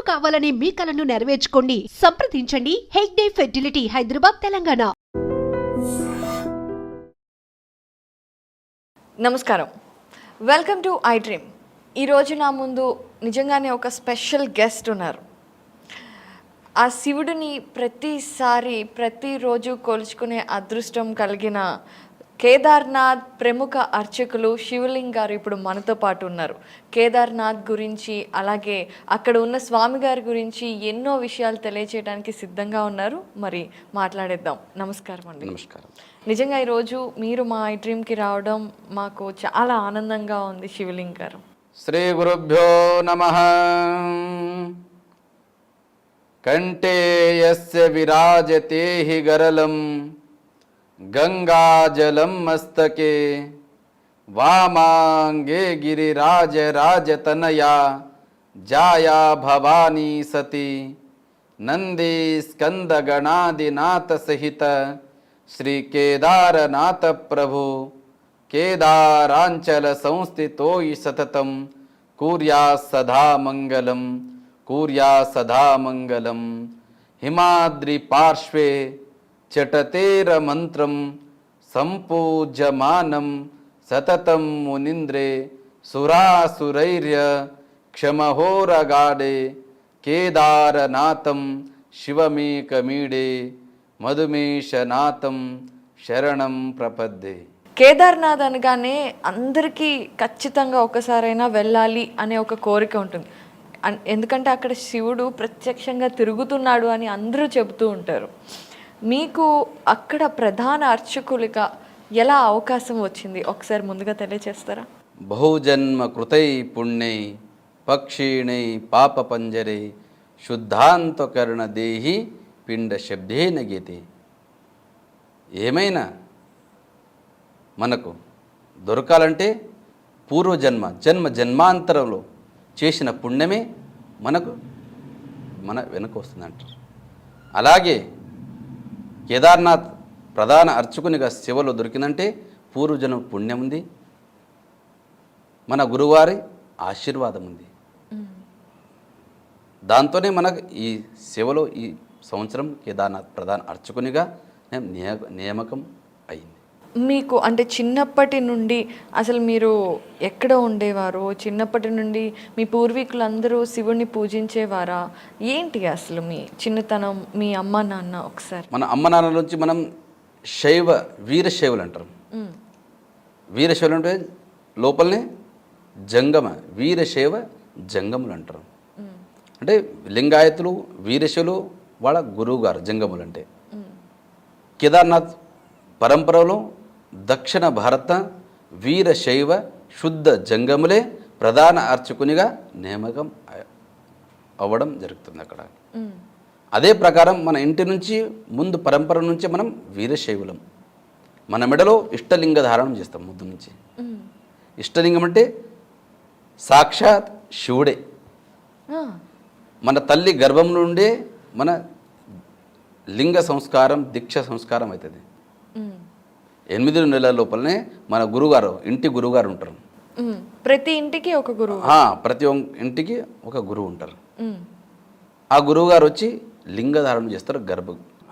కావాలనే మీ కలను నెరవేర్చుకోండి. సంప్రదించండి హెగ్డే ఫెర్టిలిటీ, హైదరాబాద్, తెలంగాణ. నమస్కారం, వెల్కమ్ టు ఐ డ్రీమ్. ఈరోజు నా ముందు నిజంగానే ఒక స్పెషల్ గెస్ట్ ఉన్నారు. ఆ శివుడిని ప్రతిరోజు కొలుచుకునే అదృష్టం కలిగిన కేదార్నాథ్ ప్రముఖ అర్చకులు శివలింగ్ గారు ఇప్పుడు మనతో పాటు ఉన్నారు. కేదార్నాథ్ గురించి, అలాగే అక్కడ ఉన్న స్వామి గారి గురించి ఎన్నో విషయాలు తెలియచేయడానికి సిద్ధంగా ఉన్నారు. మరి మాట్లాడేద్దాం. నమస్కారం అండి. నమస్కారం. నిజంగా ఈరోజు మీరు మా ఐ డ్రీమ్కి రావడం మాకు చాలా ఆనందంగా ఉంది. శివలింగ్ గారు, శ్రీ గురుభ్యో నమః. కంఠే యస్య విరాజతే హి గరళం గంగాజలం మస్తకే వామాంగే గిరిరాజ రాజతనయా జాయా భవానీ సతి నంది స్కంద గణాదినాథ సహిత శ్రీ కేదారనాథ ప్రభు కేదారాంచల సంస్థితోయి సతతం కుర్యా సదా మంగళం, కుర్యా సదా మంగళం. హిమాద్రి పార్శ్వే చటతేర మంత్రం సంపూజ్యమానం సతతం మునింద్రే సురాసురైర్య క్షమహోరగాడే కేదారనాథం శివమేకమీడే మధుమేషనాథం శరణం ప్రపద్దే. కేదార్నాథ్ అనగానే అందరికీ ఖచ్చితంగా ఒకసారైనా వెళ్ళాలి అనే ఒక కోరిక ఉంటుంది. ఎందుకంటే అక్కడ శివుడు ప్రత్యక్షంగా తిరుగుతున్నాడు అని అందరూ చెబుతూ ఉంటారు. మీకు అక్కడ ప్రధాన అర్చకులుగా ఎలా అవకాశం వచ్చింది, ఒకసారి ముందుగా తెలియచేస్తారా? బహుజన్మ కృతై పుణ్యై పక్షిణై పాప పంజరే శుద్ధాంతకరణ దేహి పిండ శబ్దేన గీతే. ఏమైనా మనకు దొరకాలంటే పూర్వజన్మ జన్మాంతరంలో చేసిన పుణ్యమే మన వెనుక వస్తుందంటారు. అలాగే కేదార్నాథ్ ప్రధాన అర్చకునిగా సేవలో దొరికిందంటే పూర్వజన్మ పుణ్యం ఉంది, మన గురువారి ఆశీర్వాదం ఉంది. దాంతోనే మనకు ఈ సేవలో ఈ సంవత్సరం కేదార్నాథ్ ప్రధాన అర్చకునిగా నియామకం అయింది. మీకు అంటే చిన్నప్పటి నుండి అసలు మీరు ఎక్కడ ఉండేవారు? చిన్నప్పటి నుండి మీ పూర్వీకులందరూ శివుణ్ణి పూజించేవారా? ఏంటి అసలు మీ చిన్నతనం, మీ అమ్మ నాన్న? ఒకసారి మన అమ్మ నాన్న నుంచి మనం వీరశైవులు అంటారు. వీరశైవులు అంటే లోపలనే జంగమ, వీరశైవ జంగములు అంటారు. అంటే లింగాయతులు వీరశైవులు వాళ్ళ గురువు గారు జంగములు. అంటే కేదార్నాథ్ పరంపరలో దక్షిణ భారత వీరశైవ శుద్ధ జంగములే ప్రధాన అర్చకునిగా నియామకం అవ్వడం జరుగుతుంది అక్కడ. అదే ప్రకారం మన ఇంటి నుంచి ముందు పరంపర నుంచి మనం వీరశైవులం. మన మెడలో ఇష్టలింగ ధారణం చేస్తాం ముందు నుంచి. ఇష్టలింగం అంటే సాక్షాత్ శివుడే. మన తల్లి గర్భం నుండే మన లింగ సంస్కారం, దీక్ష సంస్కారం అవుతుంది. 8 నెలల లోపలనే మన గురుగారు, ఇంటి గురువుగారు ఉంటారు. ప్రతి ఇంటికి ఒక గురువు, ప్రతి ఇంటికి ఒక గురువు ఉంటారు. ఆ గురువు గారు వచ్చి లింగధారణ చేస్తారు.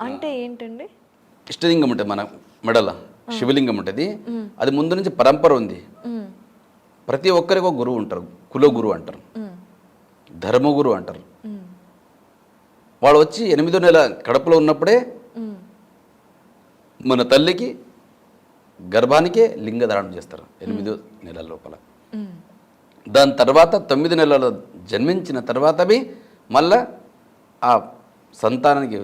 అంటే ఏంటండి? ఇష్టలింగం ఉంటుంది మన మెడల, శివలింగం ఉంటుంది. అది ముందు నుంచి పరంపర ఉంది. ప్రతి ఒక్కరికి ఒక గురువు ఉంటారు. కుల గురువు అంటారు, ధర్మగురు అంటారు. వాడు వచ్చి 8వ నెల కడుపులో ఉన్నప్పుడే మన తల్లికి గర్భానికే లింగధారణ చేస్తారు 8వ నెలల లోపల. దాని తర్వాత 9 నెలలు జన్మించిన తర్వాత మళ్ళా ఆ సంతానానికి,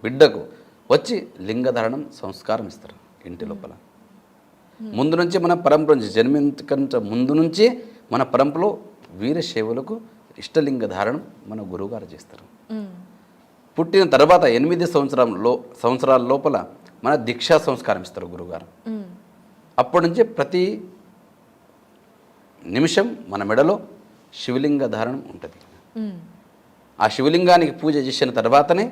బిడ్డకు వచ్చి లింగధారణం సంస్కారం ఇస్తారు ఇంటి లోపల. ముందు నుంచి మన పరంపర నుంచి జన్మించకంటే ముందు నుంచి మన పరంపరలో వీరశైవులకు ఇష్టలింగ ధారణం మన గురువుగారు చేస్తారు. పుట్టిన తర్వాత 8 సంవత్సరాల లోపల మన దీక్షా సంస్కారం ఇస్తారు గురువుగారు. అప్పటి నుంచి ప్రతి నిమిషం మన మెడలో శివలింగ ధారణం ఉంటుంది. ఆ శివలింగానికి పూజ చేసిన తర్వాతనే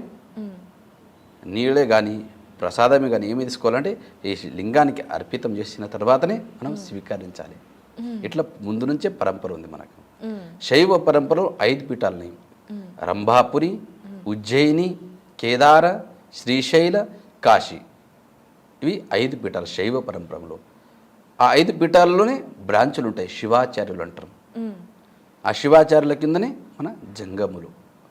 నీళ్ళే కానీ ప్రసాదమే కానీ ఏమి తీసుకోవాలంటే ఈ లింగానికి అర్పితం చేసిన తర్వాతనే మనం స్వీకరించాలి. ఇట్లా ముందు నుంచే పరంపర ఉంది మనకు. శైవ పరంపరలో 5 పీఠాలని రంభాపురి, ఉజ్జయిని, కేదార, శ్రీశైల, కాశీ. ఇవి 5 పీఠాలు శైవ పరంపరలో. ఆ 5 పీఠాలలోనే బ్రాంచులు ఉంటాయి, శివాచార్యులు అంటారు. ఆ శివాచార్యుల కిందనే మన జంగములు.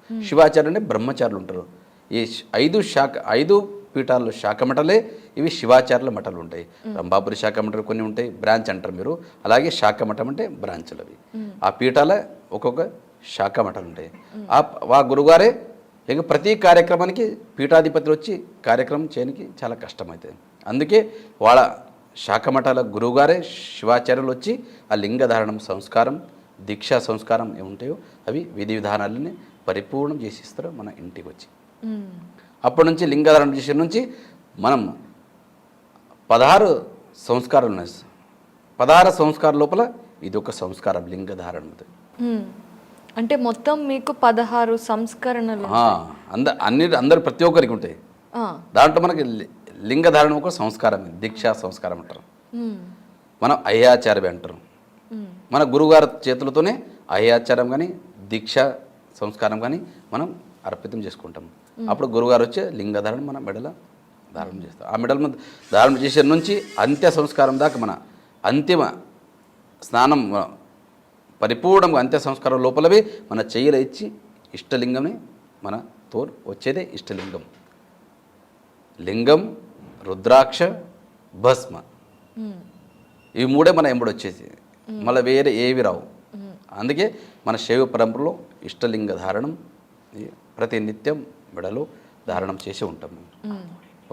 శివాచార్యులు అంటే బ్రహ్మచారులు ఉంటారు. ఈ 5 పీఠాల్లో శాఖ మఠలే ఇవి శివాచార్యుల మఠాలు ఉంటాయి. రంభాపురి శాఖ మఠాలు కొన్ని ఉంటాయి, బ్రాంచ్ అంటారు మీరు. అలాగే శాఖ మఠం అంటే బ్రాంచులు అవి. ఆ పీఠాల ఒక్కొక్క శాఖ మఠాలు ఉంటాయి. ఆ గురుగారే ఇక ప్రతి కార్యక్రమానికి పీఠాధిపతులు వచ్చి కార్యక్రమం చేయడానికి చాలా కష్టమవుతుంది. అందుకే వాళ్ళ శాఖ మఠాల గురువుగారే శివాచార్యులు వచ్చి ఆ లింగధారణం సంస్కారం, దీక్షా సంస్కారం ఏముంటాయో అవి విధి విధానాలని పరిపూర్ణం చేసి ఇస్తారు మన ఇంటికి వచ్చి. అప్పటి నుంచి లింగధారణ చేసే నుంచి మనం 16 సంస్కారాలు ఉన్నాయి. 16 సంస్కారాల లోపల ఇది ఒక సంస్కారం లింగధారణ. అంటే మొత్తం మీకు 16 సంస్కరణలు అందరు ప్రతి ఒక్కరికి ఉంటాయి. దాంట్లో మనకి లింగధారణ ఒక సంస్కారం, దీక్షా సంస్కారం అంటారు. మనం అయ్యాచారం అంటారు. మన గురువుగారి చేతులతోనే అయ్యాచారం కానీ దీక్షా సంస్కారం కానీ మనం అర్పితం చేసుకుంటాం. అప్పుడు గురువుగారు వచ్చే లింగధారణ మన మెడల ధారణ చేస్తాం. ఆ మెడల ధారణ చేసే నుంచి అంత్య సంస్కారం దాకా మన అంతిమ స్నానం పరిపూర్ణంగా అంత్య సంస్కారం లోపలవే మన చెయ్యిలో ఇచ్చి ఇష్టలింగంని మన తోడు వచ్చేదే ఇష్టలింగం. లింగం, రుద్రాక్ష, భస్మ, ఇవి 3 మన ఎంబడి వచ్చేసి మళ్ళీ వేరే ఏవి రావు. అందుకే మన శైవ పరంపరలో ఇష్టలింగ ధారణం ప్రతి నిత్యం మెడలో ధారణం చేసి ఉంటాం.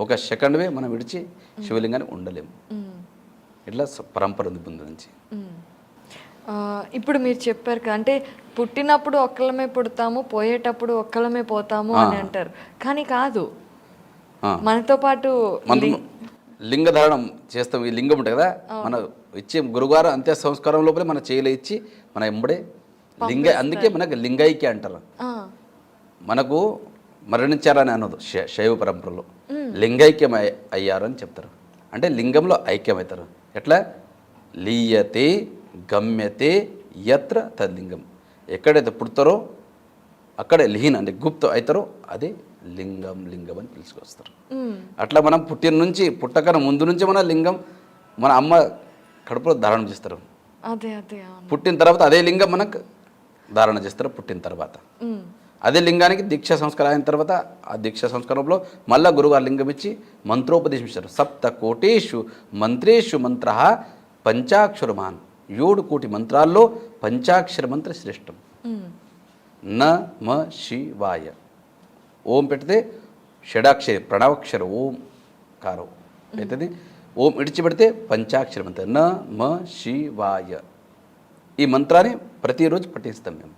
ఒక సెకండ్వే మనం విడిచి శివలింగాన్ని ఉండలేము. ఇట్లా పరంపర ఉంది ముందు నుంచి. ఇప్పుడు మీరు చెప్పారు కదా, అంటే పుట్టినప్పుడు ఒక్కలమే పుడతాము, పోయేటప్పుడు ఒక్కలమే పోతాము అని అంటారు. కానీ కాదు, మనతో పాటు లింగధారణం చేస్తాం. ఈ లింగం ఉంటుంది కదా, మన ఇచ్చే గురుగారు అంత్య సంస్కారం లోపలే మన చేయలు ఇచ్చి మన ఎంబడే అందుకే మనకు లింగైక్య అంటారు. మనకు మరణించారని అనదు శైవ పరంపరలో, లింగైక్యం అయ్యారు అని చెప్తారు. అంటే లింగంలో ఐక్యమవుతారు. ఎట్లా? లీయతే గమ్యతే యత్ర తద్లింగం. ఎక్కడైతే పుడతారో అక్కడే లీన అంటే గుప్త అవుతారో అదే లింగం అని పిలుచుకొస్తారు. అట్లా మనం పుట్టిన నుంచి పుట్టకన ముందు నుంచి మన లింగం మన అమ్మ కడుపులో ధారణ చేస్తారు. పుట్టిన తర్వాత అదే లింగం మనకు ధారణ చేస్తారు. పుట్టిన తర్వాత అదే లింగానికి దీక్షా సంస్కారం అయిన తర్వాత ఆ దీక్షా సంస్కారంలో మళ్ళా గురుగారు లింగం ఇచ్చి మంత్రోపదేశం ఇస్తారు. 7 కోటేషు మంత్రేషు మంత్ర పంచాక్షరమాన్. 7 కోటి మంత్రాల్లో పంచాక్షర మంత్ర శ్రేష్టం. నమ శివాయ. ఓం పెడితే షడాక్షరి ప్రణవాక్షర ఓం కారం అవుతుంది. ఓం ఇడిచిపెడితే పంచాక్షర మంత్రం నమ శివాయ. ఈ మంత్రాన్ని ప్రతిరోజు పఠిస్తాం మేము.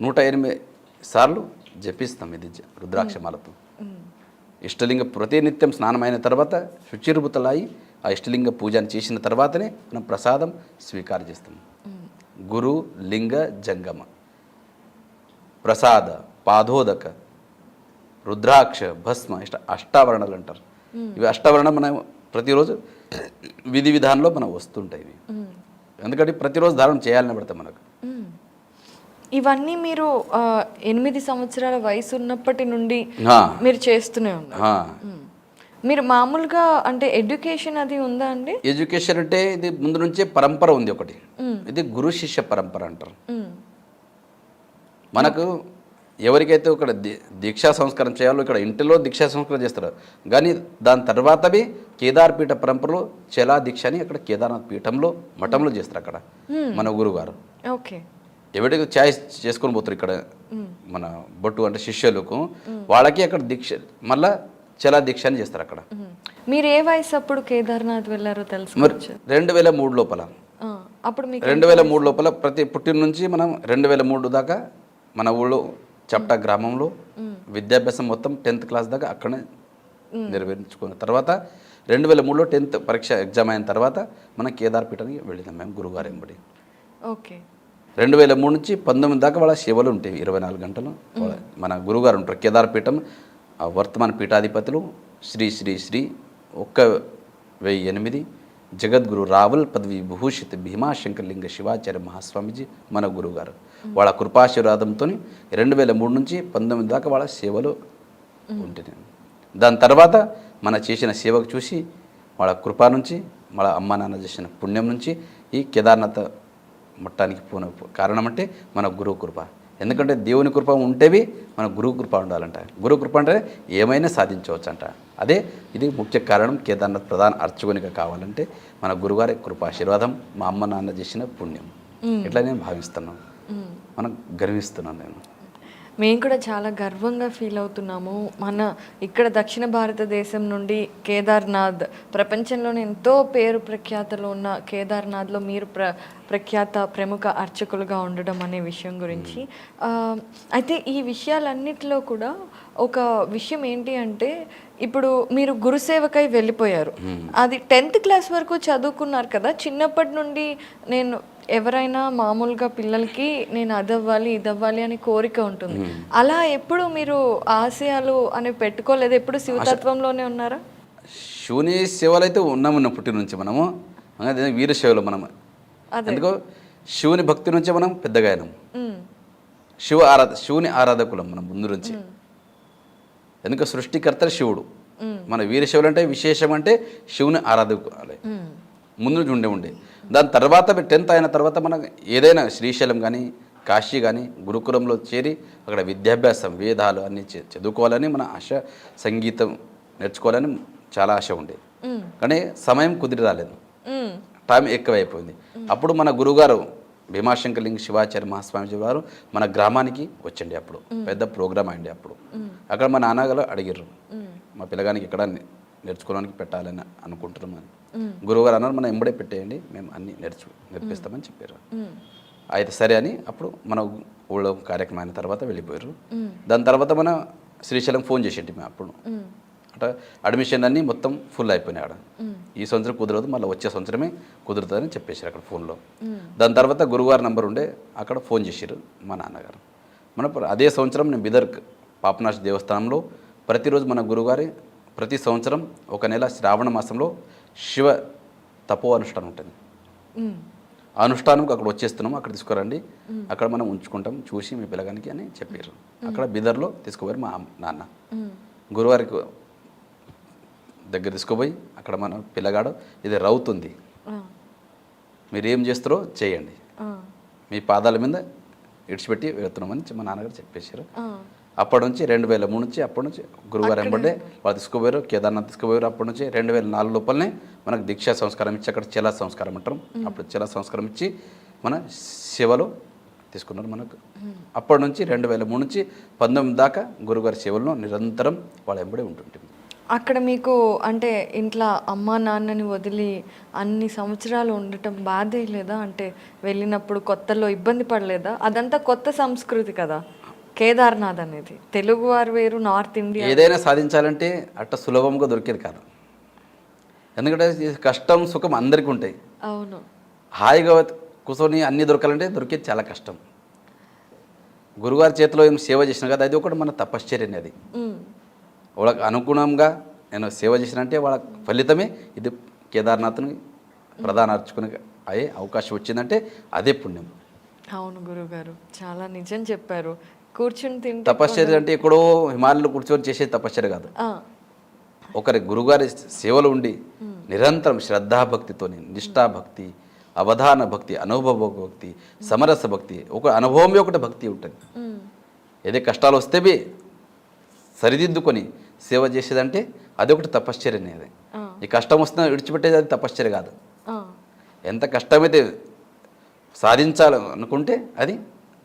108 సార్లు జపిస్తాం ఇది రుద్రాక్షమాలతో. ఇష్టలింగ ప్రతినిత్యం స్నానమైన తర్వాత శుచిర్భుతలాయి ఆ ఇష్టలింగ పూజను చేసిన తర్వాతనే మనం ప్రసాదం స్వీకారం చేస్తాం. గురు లింగ జంగమ ప్రసాద పాదోదక రుద్రాక్ష భస్మ అష్టావరణలు అంటారు. ఇవి అష్టావరణం మనం ప్రతిరోజు విధి విధానంలో మనం వస్తుంటాయి. ఇవి ఎందుకంటే ప్రతిరోజు ధారణ చేయాలని పడతాం మనకు. ఇవన్నీ మీరు 8 సంవత్సరాల వయసు ఉన్నప్పటి నుండి మీరు చేస్తూనే ఉన్నారు. మీరు మామూలుగా అంటే ఎడ్యుకేషన్ అది ఉందా అండి? ఎడ్యుకేషన్ అంటే ఇది ముందు నుంచే పరంపర ఉంది ఒకటి. ఇది గురు శిష్య పరంపర అంటారు. మనకు ఎవరికైతే ఇక్కడ దీక్షా సంస్కారం చేయాలో ఇక్కడ ఇంటిలో దీక్షా సంస్కారం చేస్తారు. కానీ దాని తర్వాతవి కేదార్పీఠ పరంపరలో చలా దీక్ష అని అక్కడ కేదార్నాథ్ పీఠంలో మఠంలో చేస్తారు అక్కడ మన గురుగారు. ఓకే. ఎవరికి ఛాయిస్ చేసుకొని పోతారు ఇక్కడ మన బొట్టు అంటే శిష్యులకు, వాళ్ళకి అక్కడ దీక్ష మళ్ళా చలా దీక్ష అని చేస్తారు అక్కడ. మీరు ఏ వయసు అప్పుడు కేదార్నాథ్ వెళ్ళారో తెలుసు? 2003 లోపల. అప్పుడు 2003 లోపల ప్రతి పుట్టిన నుంచి మనం 2003 దాకా మన ఊళ్ళో చప్టా గ్రామంలో విద్యాభ్యాసం మొత్తం 10th క్లాస్ దాకా అక్కడనే నెరవేర్చుకున్న తర్వాత 2003లో 10th పరీక్ష ఎగ్జామ్ అయిన తర్వాత మనం కేదార్పీఠానికి వెళ్ళినాం మేము గురుగారు ఎంబడి. ఓకే. 2003 నుంచి 19 దాకా వాళ్ళ సేవలు ఉంటాయి 24 గంటలు. మన గురుగారు ఉంటారు కేదార్పీఠం వర్తమాన పీఠాధిపతులు శ్రీ శ్రీ శ్రీ 1008 జగద్గురు రావల్ పదవి విభూషిత భీమాశంకరలింగ శివాచార్య మహాస్వామీజీ మన గురువు గారు. వాళ్ళ కృపాశీర్వాదంతో 2003 నుంచి 19 దాకా వాళ్ళ సేవలు ఉంటుంది. దాని తర్వాత మన చేసిన సేవకు చూసి వాళ్ళ కృప నుంచి, వాళ్ళ అమ్మ నాన్న చేసిన పుణ్యం నుంచి ఈ కేదార్నాథ్ మట్టానికి పోన కారణం అంటే మన గురువు కృప. ఎందుకంటే దేవుని కృప ఉంటేవి మన గురువు కృప ఉండాలంట. గురువు కృప అంటే ఏమైనా సాధించవచ్చు అంట. అదే ఇది ముఖ్య కారణం. కేదార్నాథ్ ప్రధాన అర్చకునిగా కావాలంటే మన గురుగారి కృప ఆశీర్వాదం, మా అమ్మ నాన్న చేసిన పుణ్యం, ఇట్లా నేను భావిస్తున్నాను. మనం గర్విస్తున్నాను. నేను మేము కూడా చాలా గర్వంగా ఫీల్ అవుతున్నాము. మన ఇక్కడ దక్షిణ భారతదేశం నుండి కేదార్నాథ్, ప్రపంచంలోనే ఎంతో పేరు ప్రఖ్యాతలు ఉన్న కేదార్నాథ్లో మీరు ప్రముఖ అర్చకులుగా ఉండడం అనే విషయం గురించి. అయితే ఈ విషయాలన్నిటిలో కూడా ఒక విషయం ఏంటి అంటే, ఇప్పుడు మీరు గురుసేవకై వెళ్ళిపోయారు. అది 10th క్లాస్ వరకు చదువుకున్నారు కదా. చిన్నప్పటి నుండి నేను ఎవరైనా మామూలుగా పిల్లలకి నేను అదవ్వాలి ఇదవ్వాలి అని కోరిక ఉంటుంది. అలా ఎప్పుడు మీరు ఆశయాలు అని పెట్టుకోలేదు? ఎప్పుడు శివతత్వంలోనే ఉన్నారా? శివుని సేవలు అయితే ఉన్నాము పుట్టి నుంచి మనము. వీర సేవలు మనం ఎందుకో శివుని భక్తి నుంచే మనం పెద్దగా అయినాం. శివుని ఆరాధకులం మనం ముందు నుంచి. ఎందుకంటే సృష్టికర్త శివుడు. మన వీరశివులు అంటే విశేషం అంటే శివుని ఆరాధకులే ముందు నుంచి ఉండే. దాని తర్వాత 10th అయిన తర్వాత మనకు ఏదైనా శ్రీశైలం కానీ కాశీ కానీ గురుకులంలో చేరి అక్కడ విద్యాభ్యాసం వేదాలు అన్నీ చదువుకోవాలని మన ఆశ, సంగీతం నేర్చుకోవాలని చాలా ఆశ ఉండేది. కానీ సమయం కుదిరి రాలేదు, టైం ఎక్కువైపోయింది. అప్పుడు మన గురుగారు భీమాశంకరలింగ శివాచార్య మహాస్వామీజీ వారు మన గ్రామానికి వచ్చండి. అప్పుడు పెద్ద ప్రోగ్రామ్ అయింది. అప్పుడు అక్కడ మా నాన్నగారు అడిగారు, మా పిల్లగానికి ఎక్కడ నేర్చుకోవడానికి పెట్టాలని అనుకుంటున్నాం అని. గురువుగారు అన్నారు, మనం ఎంబడే పెట్టేయండి, మేము అన్ని నేర్పిస్తామని చెప్పారు. అయితే సరే అని అప్పుడు మన ఊళ్ళో కార్యక్రమం అయిన తర్వాత వెళ్ళిపోయారు. దాని తర్వాత మన శ్రీశైలం ఫోన్ చేసేటి మేము అప్పుడు. అట్లా అడ్మిషన్ అన్నీ మొత్తం ఫుల్ అయిపోయినాయి. ఆడ ఈ సంవత్సరం కుదరదు, మళ్ళీ వచ్చే సంవత్సరమే కుదురుతుందని చెప్పేశారు అక్కడ ఫోన్లో. దాని తర్వాత గురువుగారి నంబర్ ఉండే, అక్కడ ఫోన్ చేశారు మా నాన్నగారు. మన అదే సంవత్సరం నేను బిదర్క్ పాపనాశ దేవస్థానంలో ప్రతిరోజు మన గురువుగారి ప్రతి సంవత్సరం ఒక నెల శ్రావణ మాసంలో శివ తపో అనుష్ఠానం ఉంటుంది. ఆ అనుష్ఠానంకి అక్కడ వచ్చేస్తున్నాము, అక్కడ తీసుకురండి, అక్కడ మనం ఉంచుకుంటాం, చూసి మీ పిల్లగానికి అని చెప్పారు. అక్కడ బిదర్లో తీసుకుపోయారు మా నాన్న. గురువారికి దగ్గర తీసుకుపోయి అక్కడ మన పిల్లగాడు ఇది రౌతుంది, మీరు ఏం చేస్తారో చేయండి, మీ పాదాల మీద ఇడిచిపెట్టి వెళ్తున్నామని మా నాన్నగారు చెప్పేశారు. అప్పటి నుంచి 2003 నుంచి అప్పటి నుంచి గురువారం వెంబడే వాళ్ళు తీసుకుపోయారు, కేదార్నాథ్ తీసుకుపోయారు. అప్పటి నుంచి 2004 లోపలనే మనకు దీక్షా సంస్కారం ఇచ్చి అక్కడ చెలా సంస్కారం అంటారు. అప్పుడు చెలా సంస్కారం ఇచ్చి మన సేవలో తీసుకున్నారు మనకు. అప్పటి నుంచి 2003 నుంచి 19 దాకా గురుగారి సేవల్లో నిరంతరం వాళ్ళ వెంబడే ఉంటుంటాం. అక్కడ మీకు అంటే ఇంట్లో అమ్మా నాన్నని వదిలి అన్ని సంవత్సరాలు ఉండటం బాధే లేదా? అంటే వెళ్ళినప్పుడు కొత్తలో ఇబ్బంది పడలేదా? అదంతా కొత్త సంస్కృతి కదా కేదార్నాథ్ అనేది. తెలుగు వారు వేరు, నార్త్ ఇండియా. ఏదైనా సాధించాలంటే అట్ట సులభంగా దొరికేది కాదు. ఎందుకంటే కష్టం సుఖం అందరికీ ఉంటాయి. అవును. హాయిగా కూర్చొని అన్నీ దొరకాలంటే దొరికేది చాలా కష్టం. గురుగారి చేతిలో ఏం సేవ చేసిన కదా, అది ఒకటి మన తపశ్చర్యని. అది వాళ్ళకి అనుగుణంగా నేను సేవ చేసినంటే వాళ్ళ ఫలితమే ఇది. కేదార్నాథ్ని ప్రధాన అర్చకుని అయ్యే అవకాశం వచ్చిందంటే అదే పుణ్యం. అవును గురుగారు, చాలా నిజం చెప్పారు. కూర్చుని తింటే తపశ్చర్య అంటే ఎక్కడో హిమాలయంలో కూర్చొని చేసే తపశ్చర్య కాదు. ఒకరి గురుగారి సేవలు ఉండి నిరంతరం శ్రద్ధాభక్తితోని, నిష్ఠాభక్తి, అవధాన భక్తి, అనుభవ భక్తి, సమరస భక్తి, ఒక అనుభవమే ఒకటి భక్తి ఉంటుంది. ఏదే కష్టాలు వస్తేవి సరిదిద్దుకొని సేవ చేసేదంటే అది ఒకటి తపశ్చర్యనే. అది ఈ కష్టం వస్తున్నా విడిచిపెట్టేది అది తపశ్చర్య కాదు. ఎంత కష్టమైతే సాధించాలనుకుంటే అది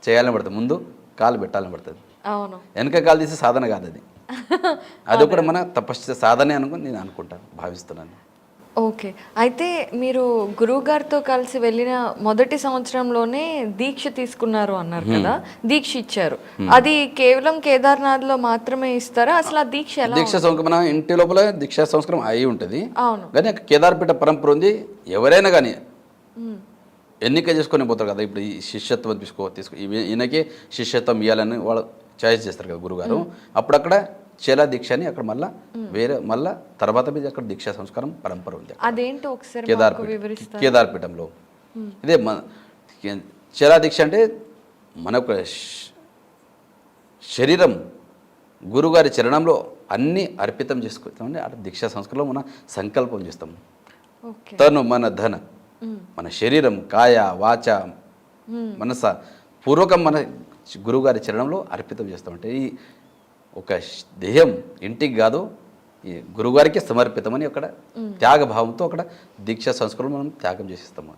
చేయాలని పడుతుంది, ముందు కాలు పెట్టాలని పడుతుంది. అవును, వెనక కాలు తీసే సాధన కాదు అది. అది కూడా మన తపశ్చర్య సాధనే అనుకుని నేను అనుకుంటాను, భావిస్తున్నాను. ఓకే. అయితే మీరు గురువుగారితో కలిసి వెళ్ళిన మొదటి సంవత్సరంలోనే దీక్ష తీసుకున్నారు అన్నారు కదా, దీక్ష ఇచ్చారు. అది కేవలం కేదార్నాథ్లో మాత్రమే ఇస్తారా? అసలు ఆ దీక్ష ఎలా? దీక్ష సంస్కారం మన ఇంటి లోపల దీక్షా సంస్కారం అయి ఉంటుంది. అవును. కానీ కేదార్పీఠ పరంపర ఉంది. ఎవరైనా కానీ ఎన్నిక చేసుకొని పోతారు కదా. ఇప్పుడు ఈ శిష్యత్వం తీసుకు ఈయనకే శిష్యత్వం ఇవ్వాలని వాళ్ళు చాయిస్ చేస్తారు కదా గురుగారు. అప్పుడు అక్కడ చేలా దీక్ష అని అక్కడ మళ్ళా వేరే మళ్ళా తర్వాత మీద అక్కడ దీక్షా సంస్కారం పరంపర ఉంది అదేంటో ఒకసారి మాకు వివరిస్తారా? కేదార్పీఠంలో ఇదే చేలా దీక్ష అంటే మనకు శరీరం గురుగారి చరణంలో అన్నీ అర్పితం చేసుకుంటామండి. అక్కడ దీక్షా సంస్కారంలో మనం సంకల్పం చేస్తాం. ఓకే. తను మన ధన మన శరీరం కాయ వాచ మనస పూర్వకం మన గురువుగారి చరణంలో అర్పితం చేస్తామంటే ఈ ఒక దేహం ఇంటికి కాదు ఈ గురువుగారికి సమర్పితమని అక్కడ త్యాగభావంతో అక్కడ దీక్షా సంస్కరణ మనం త్యాగం చేసిస్తాము.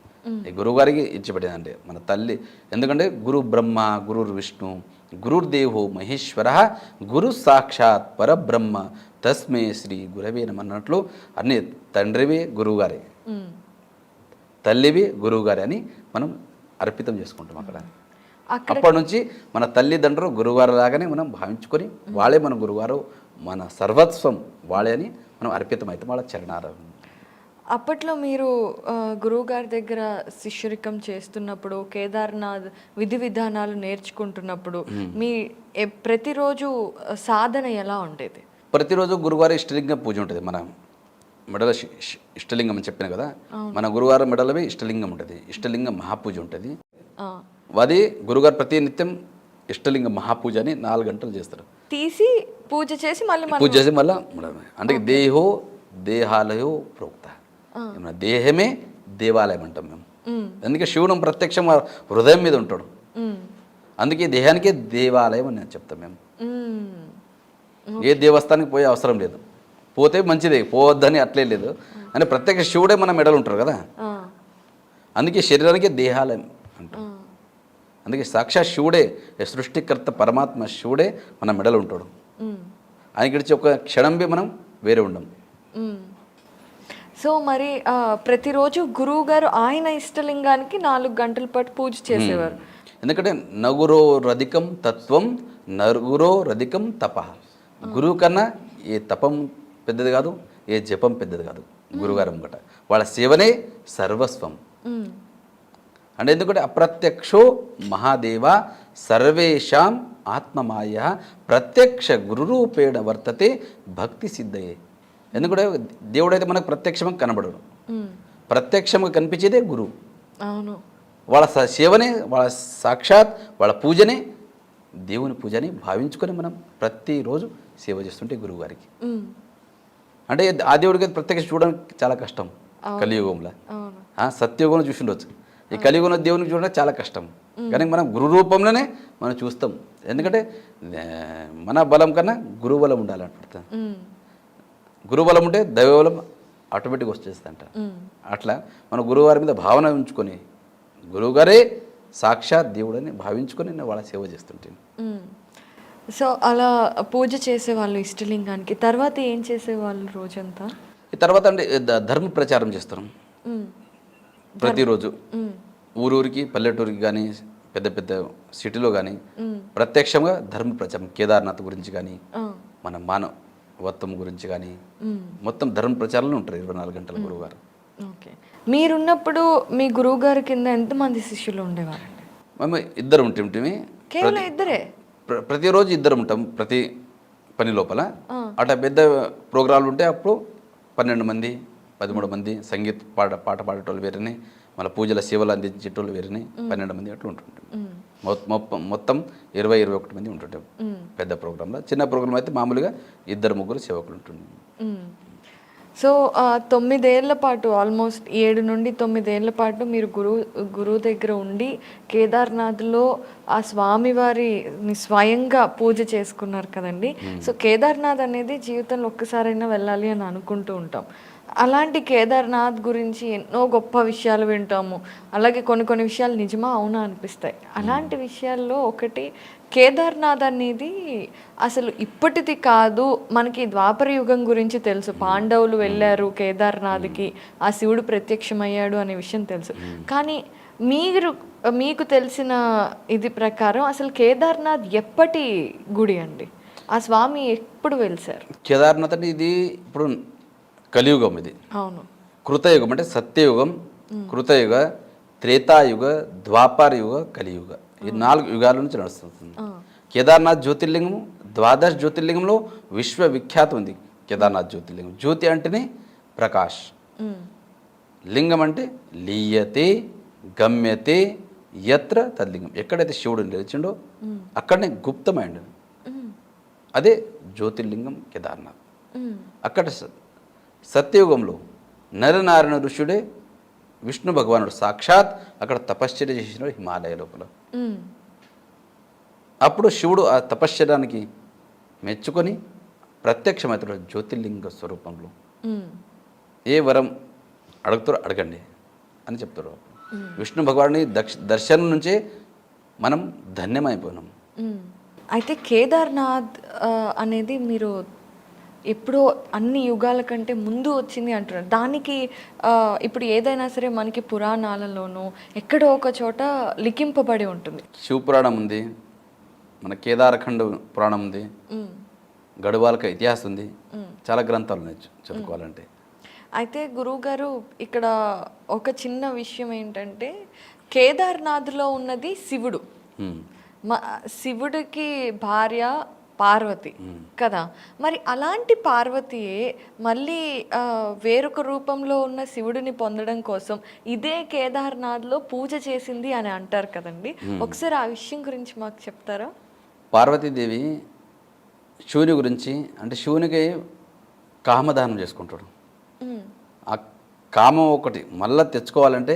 ఈ గురువుగారికి ఇచ్చిపెట్టేదంటే మన తల్లి, ఎందుకంటే గురు బ్రహ్మ గురుర్ విష్ణు గురుర్దేవో మహేశ్వర గురు సాక్షాత్ పరబ్రహ్మ తస్మే శ్రీ గురవే నమః అన్నట్లు అన్ని తండ్రివి గురువుగారే, తల్లివి గురువుగారే అని మనం అర్పితం చేసుకుంటాం. అక్కడ అప్పటి నుంచి మన తల్లిదండ్రులు గురువుగారు లాగానే మనం భావించుకొని వాళ్ళే మన గురువుగారు, మన సర్వస్వం వాళ్ళే అని మనం అర్పితం అయితే వాళ్ళ చరణాలు. అప్పట్లో మీరు గురువుగారి దగ్గర శిష్యరికం చేస్తున్నప్పుడు, కేదార్నాథ్ విధి విధానాలు నేర్చుకుంటున్నప్పుడు మీ ప్రతిరోజు సాధన ఎలా ఉండేది? ప్రతిరోజు గురువారం ఇష్టలింగ పూజ ఉంటుంది. మన మెడల ఇష్టలింగం అని చెప్పిన కదా, మన గురువారం మెడలవి ఇష్టలింగం ఉంటుంది. ఇష్టలింగ మహాపూజ ఉంటుంది. అది గురుగారు ప్రతి నిత్యం ఇష్టలింగ మహాపూజ అని 4 గంటలు చేస్తారు. తీసి పూజ చేసి పూజ చేసి మళ్ళీ అంటే దేహో దేహాలయో ప్రోక్త, దేహమే దేవాలయం అంటాం మేము. అందుకే శివుడు ప్రత్యక్షం హృదయం మీద ఉంటాడు. అందుకే దేహానికే దేవాలయం అని చెప్తాం మేము. ఏ దేవస్థానానికి పోయే అవసరం లేదు, పోతే మంచిదే, పోవద్దని అట్లే లేదు అని ప్రత్యక్ష శివుడే మన మెడలు ఉంటారు కదా. అందుకే శరీరానికి దేహాలయం అంటాం. అందుకే సాక్షాత్ శివుడే, సృష్టికర్త పరమాత్మ శివుడే మన మెడలు ఉంటాడు. ఆయన గడిచి ఒక క్షణం మనం వేరే ఉండం. సో మరి ప్రతిరోజు గురువు గారు ఆయన ఇష్టలింగానికి 4 గంటల పాటు పూజ చేసేవారు. ఎందుకంటే నగురో రధికం తత్వం నగురో రధికం తప. గురువు కన్నా ఏ తపం పెద్దది కాదు, ఏ జపం పెద్దది కాదు. గురుగారు ఒకట వాళ్ళ సేవనే సర్వస్వం. అంటే ఎందుకంటే అప్రత్యక్షో మహాదేవ సర్వేషాం ఆత్మమాయ ప్రత్యక్ష గురురూపేణ వర్తతే భక్తి సిద్ధయే. ఎందుకంటే దేవుడైతే మనకు ప్రత్యక్షంగా కనబడడు, ప్రత్యక్షంగా కనిపించేదే గురువు. అవును. వాళ్ళ సేవనే, వాళ్ళ సాక్షాత్ వాళ్ళ పూజనే దేవుని పూజని భావించుకొని మనం ప్రతిరోజు సేవ చేస్తుంటే గురువు గారికి. అంటే ఆ దేవుడికి ప్రత్యక్ష చూడడానికి చాలా కష్టం కలియుగంలో. సత్యయుగంలో చూసిండొచ్చు, ఈ కలియుగంలో దేవునికి చూడడం చాలా కష్టం. కానీ మనం గురు రూపంలోనే మనం చూస్తాం. ఎందుకంటే మన బలం కన్నా గురువు బలం ఉండాలంటారు. గురుబలం ఉంటే దైవబలం ఆటోమేటిక్గా వచ్చేస్తుందంట. అట్లా మన గురువుగారి మీద భావన ఉంచుకొని గురువుగారే సాక్షాత్ దేవుడని భావించుకొని నేను వాళ్ళ సేవ చేస్తుంటాను. సో అలా పూజ చేసేవాళ్ళు ఇష్టలింగానికి. తర్వాత ఏం చేసేవాళ్ళు రోజంతా? ఈ తర్వాత అంటే ధర్మ ప్రచారం చేస్తాం ప్రతిరోజు. ఊరూరికి పల్లెటూరికి కానీ పెద్ద పెద్ద సిటీలో కానీ ప్రత్యక్షంగా ధర్మ ప్రచారం, కేదార్నాథ్ గురించి కానీ మన మానవత్వం గురించి కానీ మొత్తం ధర్మ ప్రచారంలో ఉంటారు 24 గంటల గురువు గారు. ఓకే. మీరున్నప్పుడు మీ గురువు గారి కింద ఎంతమంది శిష్యులు ఉండేవారండి? మేము 2 ఉంటే కేవలం 2? ప్రతిరోజు 2 ఉంటాం ప్రతి పని లోపల. అట్లా పెద్ద ప్రోగ్రాంలు ఉంటే అప్పుడు 12 మంది 13 మంది సంగీత పాట పాడేటోళ్ళు వేరేనే, మళ్ళీ పూజల సేవలు అందించేటోళ్ళు వేరేనే 12 మంది అట్లా ఉంటుంటాం. మొత్తం 20-21 మంది ఉంటుంటాం పెద్ద ప్రోగ్రాంలో. చిన్న ప్రోగ్రాం అయితే మామూలుగా 2-3 సేవకులు ఉంటుండే. సో 9 ఏళ్ల పాటు, ఆల్మోస్ట్ 7 నుండి 9 ఏళ్ల పాటు మీరు గురువు దగ్గర ఉండి కేదార్నాథ్లో ఆ స్వామివారిని స్వయంగా పూజ చేసుకున్నారు కదండి. సో కేదార్నాథ్ అనేది జీవితంలో ఒక్కసారైనా వెళ్ళాలి అని అనుకుంటూ ఉంటాం. అలాంటి కేదార్నాథ్ గురించి ఎన్నో గొప్ప విషయాలు వింటాము, అలాగే కొన్ని విషయాలు నిజమా అవునా అనిపిస్తాయి. అలాంటి విషయాల్లో ఒకటి, కేదార్నాథ్ అనేది అసలు ఇప్పటిది కాదు, మనకి ద్వాపర యుగం గురించి తెలుసు. పాండవులు వెళ్ళారు కేదార్నాథ్కి, ఆ శివుడు ప్రత్యక్షమయ్యాడు అనే విషయం తెలుసు. కానీ మీకు తెలిసిన ఇది ప్రకారం అసలు కేదార్నాథ్ ఎప్పటి గుడి అండి? ఆ స్వామి ఎప్పుడు వెలిసారు? కేదార్నాథ్ అంటే ఇది ఇప్పుడు కలియుగం. ఇది అవును, కృతయుగం అంటే సత్యయుగం, కృతయుగ, త్రేతాయుగ, ద్వాపర యుగ, కలియుగ, ఈ 4 యుగాల నుంచి నడుస్తుంది. కేదార్నాథ్ జ్యోతిర్లింగము ద్వాదశ జ్యోతిర్లింగంలో విశ్వవిఖ్యాతం ఉంది కేదార్నాథ్ జ్యోతిర్లింగం. జ్యోతి అంటేనే ప్రకాష్, లింగం అంటే లీయతే గమ్యతే యత్ర తద్లింగం. ఎక్కడైతే శివుడు నిలిచిండో అక్కడనే గుప్తమైండు, అదే జ్యోతిర్లింగం కేదార్నాథ్. అక్కడ సత్యయుగంలో నరనారాయణ ఋషుడే విష్ణు భగవానుడు సాక్షాత్ అక్కడ తపశ్చర్య చేసినాడు హిమాలయ లోపల. అప్పుడు శివుడు ఆ తపశ్చర్యానికి మెచ్చుకొని ప్రత్యక్షమవుతాడు జ్యోతిర్లింగ స్వరూపంలో. ఏ వరం అడుగుతారో అడగండి అని చెప్తాడు. విష్ణు భగవానుని దర్శనం నుంచే మనం ధన్యమైపోయినాం. అయితే కేదార్నాథ్ అనేది మీరు ఎప్పుడో అన్ని యుగాల కంటే ముందు వచ్చింది అంటున్నారు. దానికి ఇప్పుడు ఏదైనా సరే మనకి పురాణాలలోనూ ఎక్కడో ఒక చోట లిఖింపబడి ఉంటుంది. శివపురాణం ఉంది, మన కేదారఖండ పురాణం ఉంది, గడువాలక ఇతిహాసం ఉంది, చాలా గ్రంథాలు ఉన్నాయి చదువుకోవాలంటే. అయితే గురువుగారు ఇక్కడ ఒక చిన్న విషయం ఏంటంటే కేదార్నాథ్లో ఉన్నది శివుడు, శివుడికి భార్య పార్వతి కదా. మరి అలాంటి పార్వతియే మళ్ళీ వేరొక రూపంలో ఉన్న శివుడిని పొందడం కోసం ఇదే కేదార్నాథ్లో పూజ చేసింది అని అంటారు కదండి. ఒకసారి ఆ విషయం గురించి మాకు చెప్తారా? పార్వతీదేవి శివుని గురించి అంటే శివునికి కామదానం చేసుకుంటాడు. ఆ కామం ఒకటి మళ్ళా తెచ్చుకోవాలంటే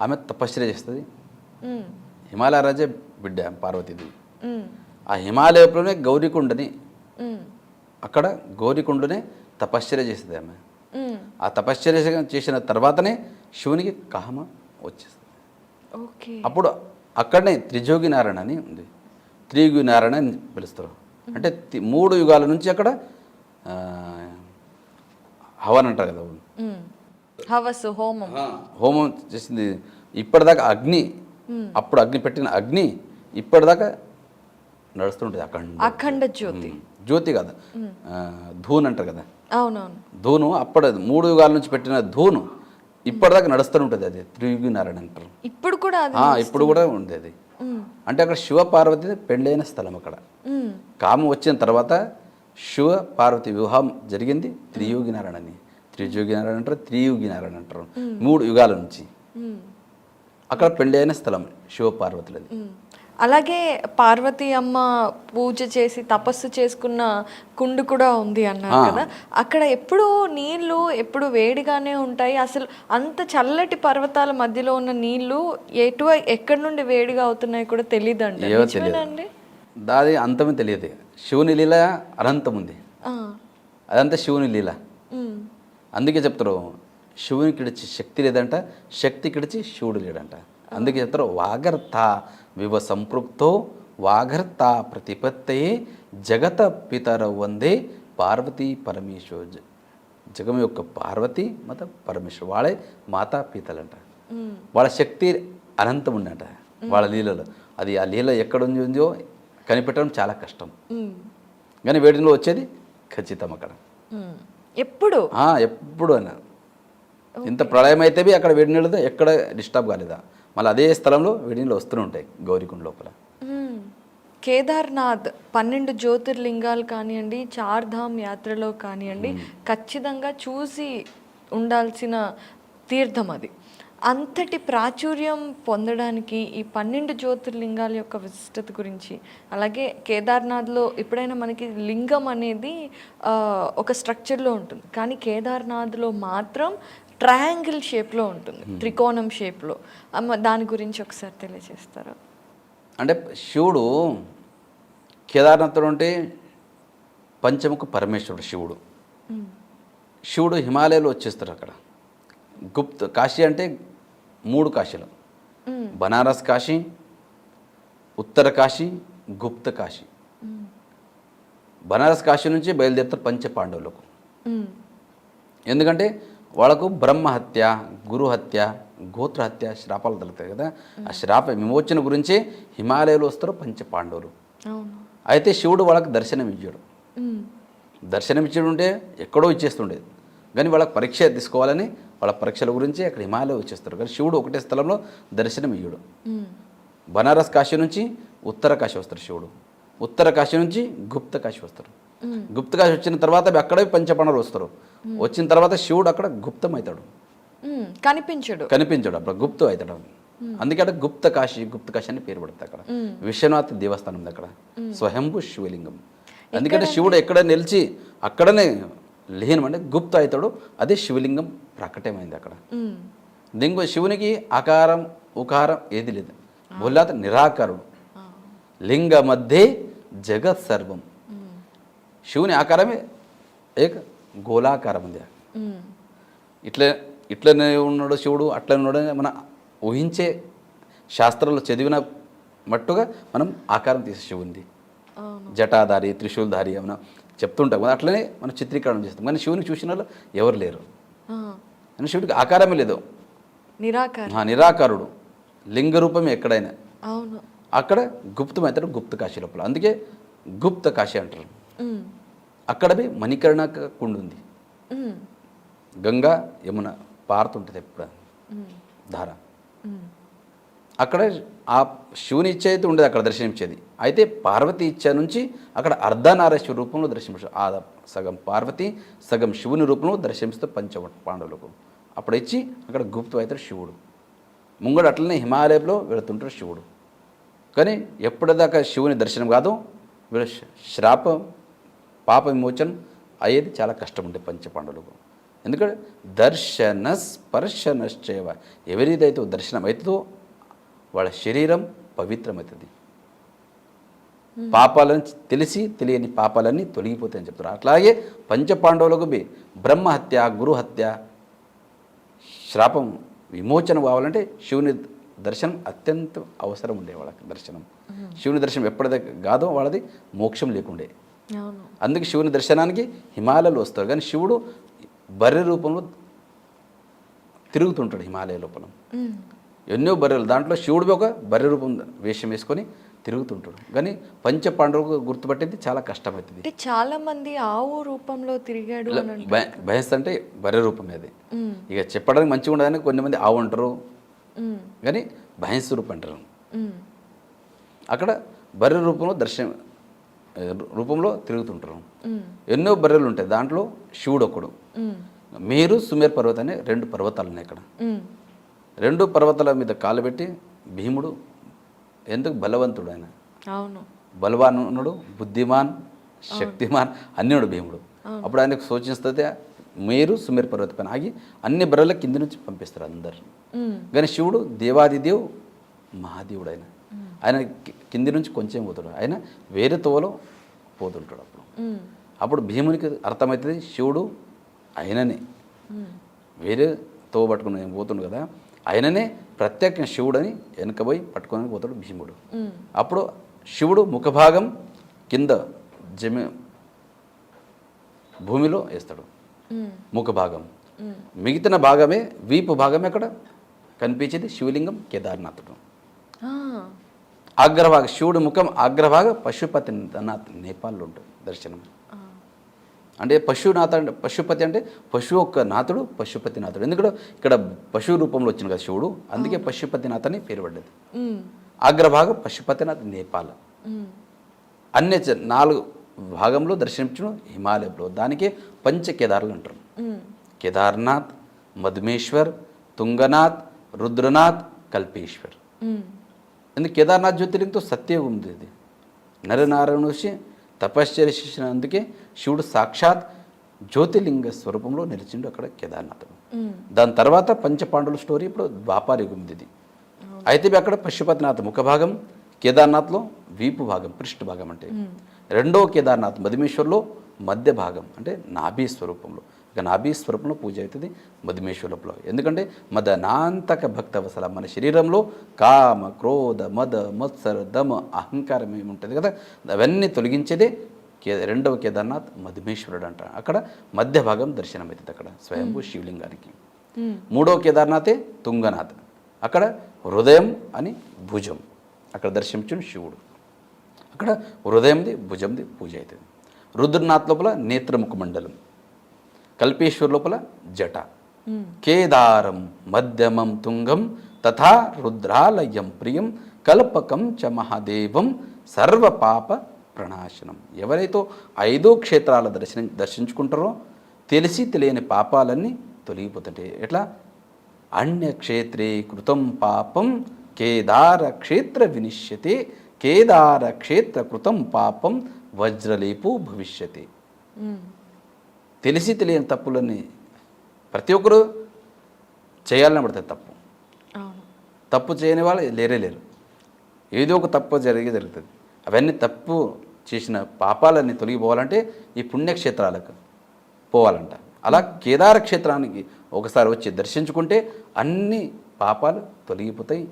ఆమె తపశ్చర్య చేస్తుంది. హిమాలయ రాజే బిడ్డ పార్వతీదేవి. ఆ హిమాలయంలోనే గౌరీకుండని అక్కడ గౌరీకుండనే తపశ్చర్య చేస్తుంది ఆమె. ఆ తపశ్చర్య చేసిన తర్వాతనే శివునికి కామ వచ్చేస్తుంది. అప్పుడు అక్కడనే త్రిజోగి నారాయణ అని ఉంది. త్రియుగి నారాయణ అని పిలుస్తారు. అంటే 3 యుగాల నుంచి అక్కడ హవన్ అంటారు కదా, హవస్సు హోమం చేసింది. ఇప్పటిదాకా అగ్ని, అప్పుడు అగ్ని పెట్టిన అగ్ని ఇప్పటిదాకా నడుస్తుంటుంది. అఖండ జ్యోతి, జ్యోతి కదా, ధూన్ అంటారు కదా. అవునవును, ధూను అప్పుడు 3 యుగాల నుంచి పెట్టిన ధూను ఇప్పటిదాకా నడుస్తూ ఉంటుంది. అది త్రియుగి నారాయణ అంటారు. ఇప్పుడు కూడా ఇప్పుడు కూడా ఉంది అది. అంటే అక్కడ శివ పార్వతి పెళ్ళైన స్థలం. అక్కడ కామం వచ్చిన తర్వాత శివ పార్వతి వివాహం జరిగింది. త్రియోగి నారాయణ అని, త్రిజోగి నారాయణ అంటారు, త్రియుగి నారాయణ అంటారు. 3 యుగాల నుంచి అక్కడ పెళ్ళైన స్థలం శివ పార్వతులది. అలాగే పార్వతి అమ్మ పూజ చేసి తపస్సు చేసుకున్న కుండు కూడా ఉంది అన్నారు కదా. అక్కడ ఎప్పుడు నీళ్లు ఎప్పుడు వేడిగానే ఉంటాయి. అసలు అంత చల్లటి పర్వతాల మధ్యలో ఉన్న నీళ్లు ఎక్కడి నుండి వేడిగా అవుతున్నాయి కూడా తెలియదండి. దాది అంతమే తెలియదు. శివుని లీల అనంతం ఉంది, అదంతా శివుని లీల. అందుకే చెప్తారు శివునికి ఇడిచి శక్తి లేదంట, శక్తికి ఇడిచి శివుడు లేడంట. అందుకే చెప్తారు వాగర్త వివ సంపృక్తో వాగర్త ప్రతిపత్తయే జగత పితర వందే పార్వతీ పరమేశ్వర. జగం యొక్క పార్వతి మత పరమేశ్వరు వాళ్ళే మాతా పితలంట. వాళ్ళ శక్తి అనంతం ఉందంట వాళ్ళ లీలలో. అది ఆ లీల ఎక్కడ ఉందో కనిపెట్టడం చాలా కష్టం, కానీ వేడిలో వచ్చేది ఖచ్చితం అక్కడ ఎప్పుడు అన్న. ఇంత ప్రళయం అయితే అక్కడ వేడి నీళ్ళతో ఎక్కడ డిస్టర్బ్ కాలేదా, మళ్ళీ అదే స్థలంలో వేడి నీళ్ళు వస్తూనే ఉంటాయి గౌరీకుండ లోపల. కేదార్నాథ్ 12 జ్యోతిర్లింగాలు కానివ్వండి, చార్ధామ్ యాత్రలో కానివ్వండి, ఖచ్చితంగా చూసి ఉండాల్సిన తీర్థం అది. అంతటి ప్రాచుర్యం పొందడానికి ఈ 12 జ్యోతిర్లింగాల యొక్క విశిష్టత గురించి, అలాగే కేదార్నాథ్లో ఎప్పుడైనా మనకి లింగం అనేది ఒక స్ట్రక్చర్లో ఉంటుంది, కానీ కేదార్నాథ్లో మాత్రం ట్రయాంగిల్ షేప్లో ఉంటుంది, త్రికోణం షేప్లో. దాని గురించి ఒకసారి తెలియజేస్తారా? అంటే శివుడు కేదార్నాథ్లో ఉంటే పంచముఖ పరమేశ్వరుడు శివుడు. శివుడు హిమాలయాలో వచ్చేస్తారు. అక్కడ గుప్త కాశీ అంటే 3 కాశీలు, బనారస్ కాశీ, ఉత్తర కాశీ, గుప్త కాశీ. బనారస్ కాశీ నుంచి బయలుదేరుతారు పంచపాండవులకు. ఎందుకంటే వాళ్ళకు బ్రహ్మహత్య, గురుహత్య, గోత్రహత్య శ్రాపాలు తగులుతాయి కదా. ఆ శ్రాప విమోచన గురించి హిమాలయాలు వస్తారు పంచపాండవులు. అయితే శివుడు వాళ్ళకి దర్శనం ఇచ్చాడు. దర్శనం ఇచ్చాడు ఉంటే ఎక్కడో ఇచ్చేస్తుండేది, కానీ వాళ్ళకి పరీక్ష తీసుకోవాలని వాళ్ళ పరీక్షల గురించి అక్కడ హిమాలయ వచ్చేస్తారు. కానీ శివుడు ఒకటే స్థలంలో దర్శనం ఇయ్యడు. బనారస్ కాశీ నుంచి ఉత్తర కాశీ వస్తారు శివుడు. ఉత్తర కాశీ నుంచి గుప్త కాశీ వస్తారు. గుప్త కాశీ వచ్చిన తర్వాత అక్కడే పంచపాండవులు వస్తారు. వచ్చిన తర్వాత శివుడు అక్కడ గుప్తం అవుతాడు, కనిపించడు అప్పుడు గుప్తం అవుతాడు. అందుకే అక్కడ గుప్త కాశీ అని పేరు పడుతుంది. అక్కడ విశ్వనాథ్ దేవస్థానం ఉంది అక్కడ, స్వయంభు శివలింగం. ఎందుకంటే శివుడు ఎక్కడ నిలిచి అక్కడనే లీనం అంటే గుప్త అవుతాడు. అదే శివలింగం ప్రకటమైంది అక్కడ. దీనికి శివునికి ఆకారం ఉకారం ఏది లేదు, బోలాత నిరాకారుడు. లింగ మధ్య జగత్ సర్వం. శివుని ఆకారమే ఏక గోళాకారం ఉంది. ఇట్లనే ఉన్నాడు శివుడు, అట్లనే ఉన్నాడు మన ఊహించే శాస్త్రంలో చదివిన మట్టుగా మనం ఆకారం తీసే శివుంది. జటాధారి త్రిశూల్ధారి ఏమైనా చెప్తుంటాం కదా, అట్లనే మనం చిత్రీకరణ చేస్తాం. కానీ శివుని చూసిన వాళ్ళు ఎవరు లేరు. అని శివుడికి ఆకారమే లేదు, నిరాకారుడు. లింగ రూపమే ఎక్కడైనా. అక్కడ గుప్తం అవుతాడు గుప్త కాశీ లోపల. అందుకే గుప్త కాశీ అంటారు. అక్కడవి మణికర్ణ కుండు ఉంది. గంగా యమున పారుతుంటుంది ఎప్పుడు ధార. అక్కడ ఆ శివుని ఇచ్చ అయితే ఉండేది అక్కడ దర్శనించేది. అయితే పార్వతి ఇచ్చ నుంచి అక్కడ అర్ధనారీశ్వర రూపంలో దర్శించారు. ఆ సగం పార్వతి సగం శివుని రూపంలో దర్శిస్తూ పాండవులకు అప్పుడు ఇచ్చి అక్కడ గుప్తం అవుతాడు శివుడు. ముంగడు అట్లనే హిమాలయంలో వెళుతుంటాడు శివుడు. కానీ ఎప్పటిదాకా శివుని దర్శనం కాదు, వీళ్ళ శ్రాపం పాప విమోచనం అయ్యేది చాలా కష్టం ఉండే పంచపాండవులకు. ఎందుకంటే దర్శన స్పర్శనశ్చైవ, ఎవరిదైతే దర్శనం అవుతుందో వాళ్ళ శరీరం పవిత్రమవుతుంది. పాపాలను తెలియని పాపాలన్నీ తొలగిపోతాయని చెప్తారు. అట్లాగే పంచపాండవులకు బ్రహ్మహత్య గురుహత్య శ్రాపం విమోచన కావాలంటే శివుని దర్శనం అత్యంత అవసరం ఉండే వాళ్ళకి. దర్శనం శివుని దర్శనం ఎప్పటిదాకా కాదో వాళ్ళది మోక్షం లేకుండే. అందుకే శివుని దర్శనానికి హిమాలయాలు వస్తారు. కానీ శివుడు బర్రె రూపంలో తిరుగుతుంటాడు హిమాలయ లోపల. ఎన్నో బర్రెలు, దాంట్లో శివుడు ఒక బర్రె రూపం వేషం వేసుకొని తిరుగుతుంటాడు. కానీ పంచపాండవులకు గుర్తుపట్టేది చాలా కష్టమవుతుంది. చాలా మంది ఆవు రూపంలో తిరిగాడు. భయస్ అంటే బర్రె రూపమే అది. ఇక చెప్పడానికి మంచిగా ఉండదని కొంతమంది ఆవు అంటారు, కానీ భయస్ రూపం అంటారు. అక్కడ బర్రె రూపంలో రూపంలో తిరుగుతుంటారు. ఎన్నో బర్రెలు ఉంటాయి, దాంట్లో శివుడు ఒకడు. మీరు సుమేర్ పర్వతం అనే 2 పర్వతాలు ఉన్నాయి అక్కడ. 2 పర్వతాల మీద కాలు పెట్టి భీముడు ఎందుకు బలవంతుడు, ఆయన బలవానుడు, బుద్ధిమాన్, శక్తిమాన్ అన్నిడు భీముడు. అప్పుడు ఆయనకు సూచిస్తుంది మీరు సుమేర్ పర్వతం పైన ఆగి అన్ని బర్రెల కింది నుంచి పంపిస్తారు అందరు. కానీ శివుడు దేవాదిదేవ్ మహాదేవుడు. ఆయన కింది నుంచి కొంచెం పోతాడు, ఆయన వేరే తోవలో పోతుంటాడు. అప్పుడు భీమునికి అర్థమవుతుంది శివుడు ఆయననే, వేరే తోవ పట్టుకుని పోతుండు కదా, ఆయననే ప్రత్యేక శివుడని వెనకబోయి పట్టుకొని పోతాడు భీముడు. అప్పుడు శివుడు ముఖభాగం కింద భూమిలో వేస్తాడు ముఖభాగం. మిగతా భాగమే వీపు భాగమే అక్కడ కనిపించేది శివలింగం కేదార్నాథుడు. అగ్రభాగ శివుడు ముఖం అగ్రభాగ పశుపతినాథ్ నేపాల్లో ఉంటుంది దర్శనం. అంటే పశుపతి అంటే పశువు యొక్క నాథుడు పశుపతినాథుడు. ఎందుకంటే ఇక్కడ పశువు రూపంలో వచ్చింది కదా శివుడు, అందుకే పశుపతినాథ్ అని పేరు పడ్డది. అగ్రభాగ పశుపతినాథ్ నేపాల్. అన్ని 4 భాగంలో దర్శించడం హిమాలయంలో. దానికే పంచకేదార్లు అంటారు. కేదార్నాథ్, మధుమేశ్వర్, తుంగనాథ్, రుద్రనాథ్, కల్పేశ్వర్. ఎందుకు కేదార్నాథ్ జ్యోతిర్లింగంతో సత్యయుగం ఉంది. ఇది నరనారాయణ వచ్చి తపశ్చర్య చేసినందుకే శివుడు సాక్షాత్ జ్యోతిర్లింగ స్వరూపంలో నిలిచిండు అక్కడ కేదార్నాథుడు. దాని తర్వాత పంచపాండవుల స్టోరీ ఇప్పుడు ద్వాపారయుగం ఇది. అయితే అక్కడ పశుపతినాథ్ ముఖభాగం, కేదార్నాథ్లో వీపు భాగం పృష్ఠ భాగం అంటే. రెండవ కేదార్నాథ్ మధుమేశ్వర్లో మధ్య భాగం అంటే నాభి స్వరూపంలో. ఇక నాభి స్వరూపంలో పూజ అవుతుంది మధుమేశ్వరంలో. ఎందుకంటే మదనాంతక భక్తవసల, మన శరీరంలో కామ క్రోధ మద మత్సర దమ అహంకారం ఏముంటుంది కదా, అవన్నీ తొలగించేదే రెండవ కేదార్నాథ్ మధుమేశ్వరుడు అంట. అక్కడ మధ్య భాగం దర్శనం అవుతుంది అక్కడ స్వయంభూ శివలింగానికి. మూడవ కేదార్నాథే తుంగనాథ్, అక్కడ హృదయం అని భుజం, అక్కడ దర్శించిన శివుడు. అక్కడ హృదయంది భుజంది పూజ అవుతుంది. రుద్రనాథ్ లోపల నేత్రముఖ మండలం, కల్పేశ్వర్ లోపల జట, కేదారం మధ్యమం తుంగం తథా రుద్రాలయం ప్రియం కల్పకం చ మహాదేవం సర్వపాప ప్రణాశనం. ఎవరైతే 5 క్షేత్రాల దర్శించుకుంటారో తెలిసి తెలియని పాపాలన్నీ తొలగిపోతుంటాయి. ఎట్లా? అన్యక్షేత్రే కృతం పాపం కేదార క్షేత్ర వినిశ్యతే, కేదార క్షేత్ర కృతం పాపం వజ్రలేపు భవిష్యతి. తెలిసి తెలియని తప్పులన్నీ ప్రతి ఒక్కరు చేయాలని పడుతుంది. తప్పు చేయని వాళ్ళు లేరు. ఏదో ఒక తప్పు జరుగుతుంది. అవన్నీ తప్పు చేసిన పాపాలన్నీ తొలగిపోవాలంటే ఈ పుణ్యక్షేత్రాలకు పోవాలంట. అలా కేదార క్షేత్రానికి ఒకసారి వచ్చి దర్శించుకుంటే అన్ని పాపాలు తొలగిపోతాయి.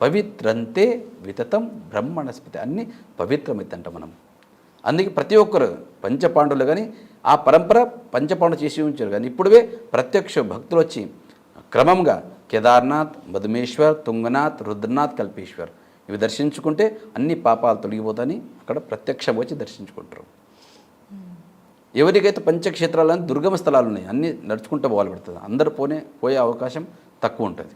పవిత్రంతే వితతం బ్రహ్మణస్పతి, అన్ని పవిత్రమైతే మనం. అందుకే ప్రతి ఒక్కరు పంచపాండవులు కానీ ఆ పరంపర పంచపాండవులు చేసి ఉంచారు. కానీ ఇప్పుడే ప్రత్యక్ష భక్తులు వచ్చి క్రమంగా కేదార్నాథ్, మధుమేశ్వర్, తుంగనాథ్, రుద్రనాథ్, కల్పేశ్వర్ ఇవి దర్శించుకుంటే అన్ని పాపాలు తొలగిపోతాయని అక్కడ ప్రత్యక్షం వచ్చి దర్శించుకుంటారు. ఎవరికైతే పంచక్షేత్రాలని దుర్గమ స్థలాలు ఉన్నాయి, అన్నీ నడుచుకుంటూ పోవాలి పడుతుంది. అందరు పోయే అవకాశం తక్కువ ఉంటుంది.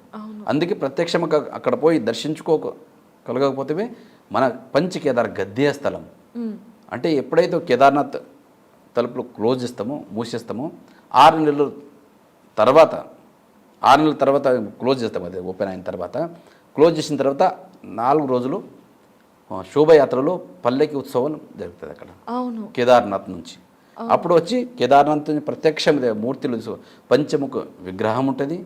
అందుకే ప్రత్యక్షంగా అక్కడ పోయి దర్శించుకోగలగకపోతే మన పంచకేదార్ గద్య స్థలం అంటే ఎప్పుడైతే కేదార్నాథ్ తలుపులు క్లోజ్ చేస్తామో మూసేస్తామో 6 నెలల తర్వాత క్లోజ్ చేస్తాం. అది ఓపెన్ అయిన తర్వాత క్లోజ్ చేసిన తర్వాత 4 రోజులు శోభయాత్రలో పల్లెకి ఉత్సవం జరుగుతుంది అక్కడ కేదార్నాథ్ నుంచి. అప్పుడు వచ్చి కేదార్నాథ్ నుంచి ప్రత్యక్ష మూర్తులు పంచముఖ విగ్రహం ఉంటుంది,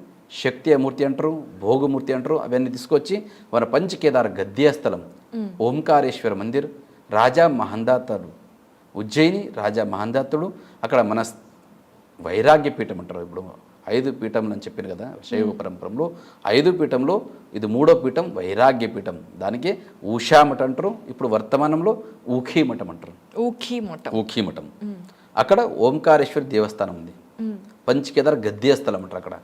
శక్తి మూర్తి అంటారు, భోగమూర్తి అంటారు. అవన్నీ తీసుకొచ్చి మన పంచకేదార్ గద్య స్థలం ఓంకారేశ్వర మందిర్, రాజా మహందాతుడు ఉజ్జయిని రాజా మహందాతుడు అక్కడ మన వైరాగ్య పీఠం అంటారు. ఇప్పుడు 5 పీఠంలు అని చెప్పాను కదా శైవ పరంపరలో 5 పీఠంలో ఇది 3వ పీఠం వైరాగ్య పీఠం. దానికే ఊషామఠం అంటారు. ఇప్పుడు వర్తమానంలో ఊఖీమఠం అంటారు. ఊఖీమఠం అక్కడ ఓంకారేశ్వరి దేవస్థానం ఉంది. పంచకేదార్ గద్య స్థలం అంటారు. అక్కడ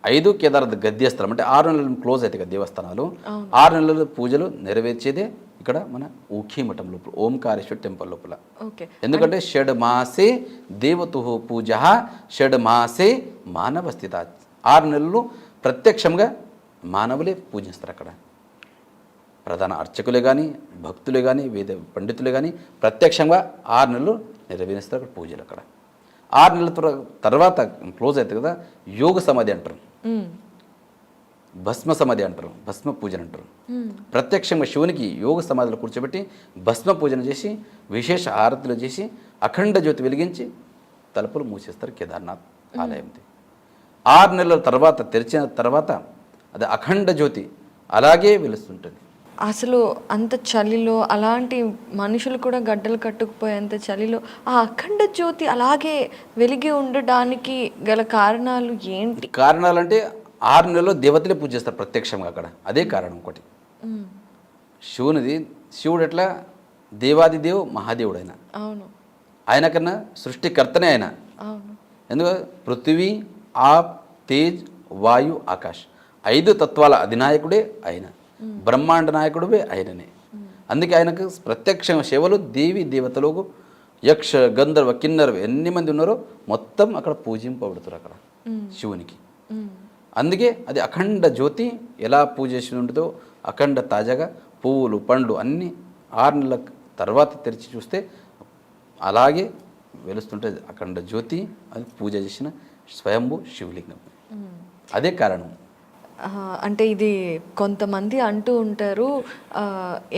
5 కేదార్ గద్య స్థలం అంటే 6 నెలలు క్లోజ్ అవుతాయి కదా దేవస్థానాలు. 6 నెలల పూజలు నెరవేర్చేదే ఇక్కడ మన ఊఖీమఠం లోపల ఓంకారేశ్వర టెంపుల్ లోపల. ఎందుకంటే షడ్ మాసే దేవతు పూజ, షడ్ మాసే మానవ స్థిత. 6 నెలలు ప్రత్యక్షంగా మానవులే పూజిస్తారు. అక్కడ ప్రధాన అర్చకులే కానీ భక్తులే కానీ వేద పండితులే కానీ ప్రత్యక్షంగా 6 నెలలు నెరవేరుస్తారు అక్కడ పూజలు. అక్కడ 6 నెలల తర్వాత క్లోజ్ అవుతుంది కదా యోగ సమాధి అంటారు, భస్మ సమాధి అంటారు, భస్మ పూజన అంటారు. ప్రత్యక్షంగా శివునికి యోగ సమాధిలో కూర్చోబెట్టి భస్మ పూజన చేసి విశేష ఆరతులు చేసి అఖండ జ్యోతి వెలిగించి తలుపులు మూసేస్తారు కేదార్నాథ్ ఆలయంది. 6 నెలల తర్వాత తెరిచిన తర్వాత అది అఖండ జ్యోతి అలాగే వెలుస్తుంటుంది. అసలు అంత చలిలో అలాంటి మనుషులు కూడా గడ్డలు కట్టుకుపోయేంత చలిలో ఆ అఖండ జ్యోతి అలాగే వెలిగి ఉండడానికి గల కారణాలు ఏంటి? కారణాలంటే 6 నెలల్లో దేవతలే పూజ చేస్తారు ప్రత్యక్షంగా అక్కడ. అదే కారణం. ఒకటి శివుడు ఎట్లా దేవాదిదేవు మహాదేవుడు ఆయన. ఆయన కన్నా సృష్టికర్తనే ఆయన. ఎందుకంటే పృథ్వీ, ఆప్, తేజ్, వాయు, ఆకాష్ 5 తత్వాల అధినాయకుడే ఆయన. బ్రహ్మాండ నాయకుడే ఆయననే. అందుకే ఆయనకు ప్రత్యక్ష సేవలు దేవి దేవతలకు యక్ష గంధర్వ కిన్నర్వ ఎన్ని మంది ఉన్నారో మొత్తం అక్కడ పూజింపబడుతారు అక్కడ శివునికి. అందుకే అది అఖండ జ్యోతి ఎలా పూజ చేసి ఉంటుందో అఖండ తాజాగా పువ్వులు పండ్లు అన్నీ 6 నెలల తర్వాత తెరిచి చూస్తే అలాగే వెలుస్తుంటుంది అఖండ జ్యోతి. అది పూజ చేసిన స్వయంభూ శివలింగం. అదే కారణం. అంటే ఇది కొంతమంది అంటూ ఉంటారు,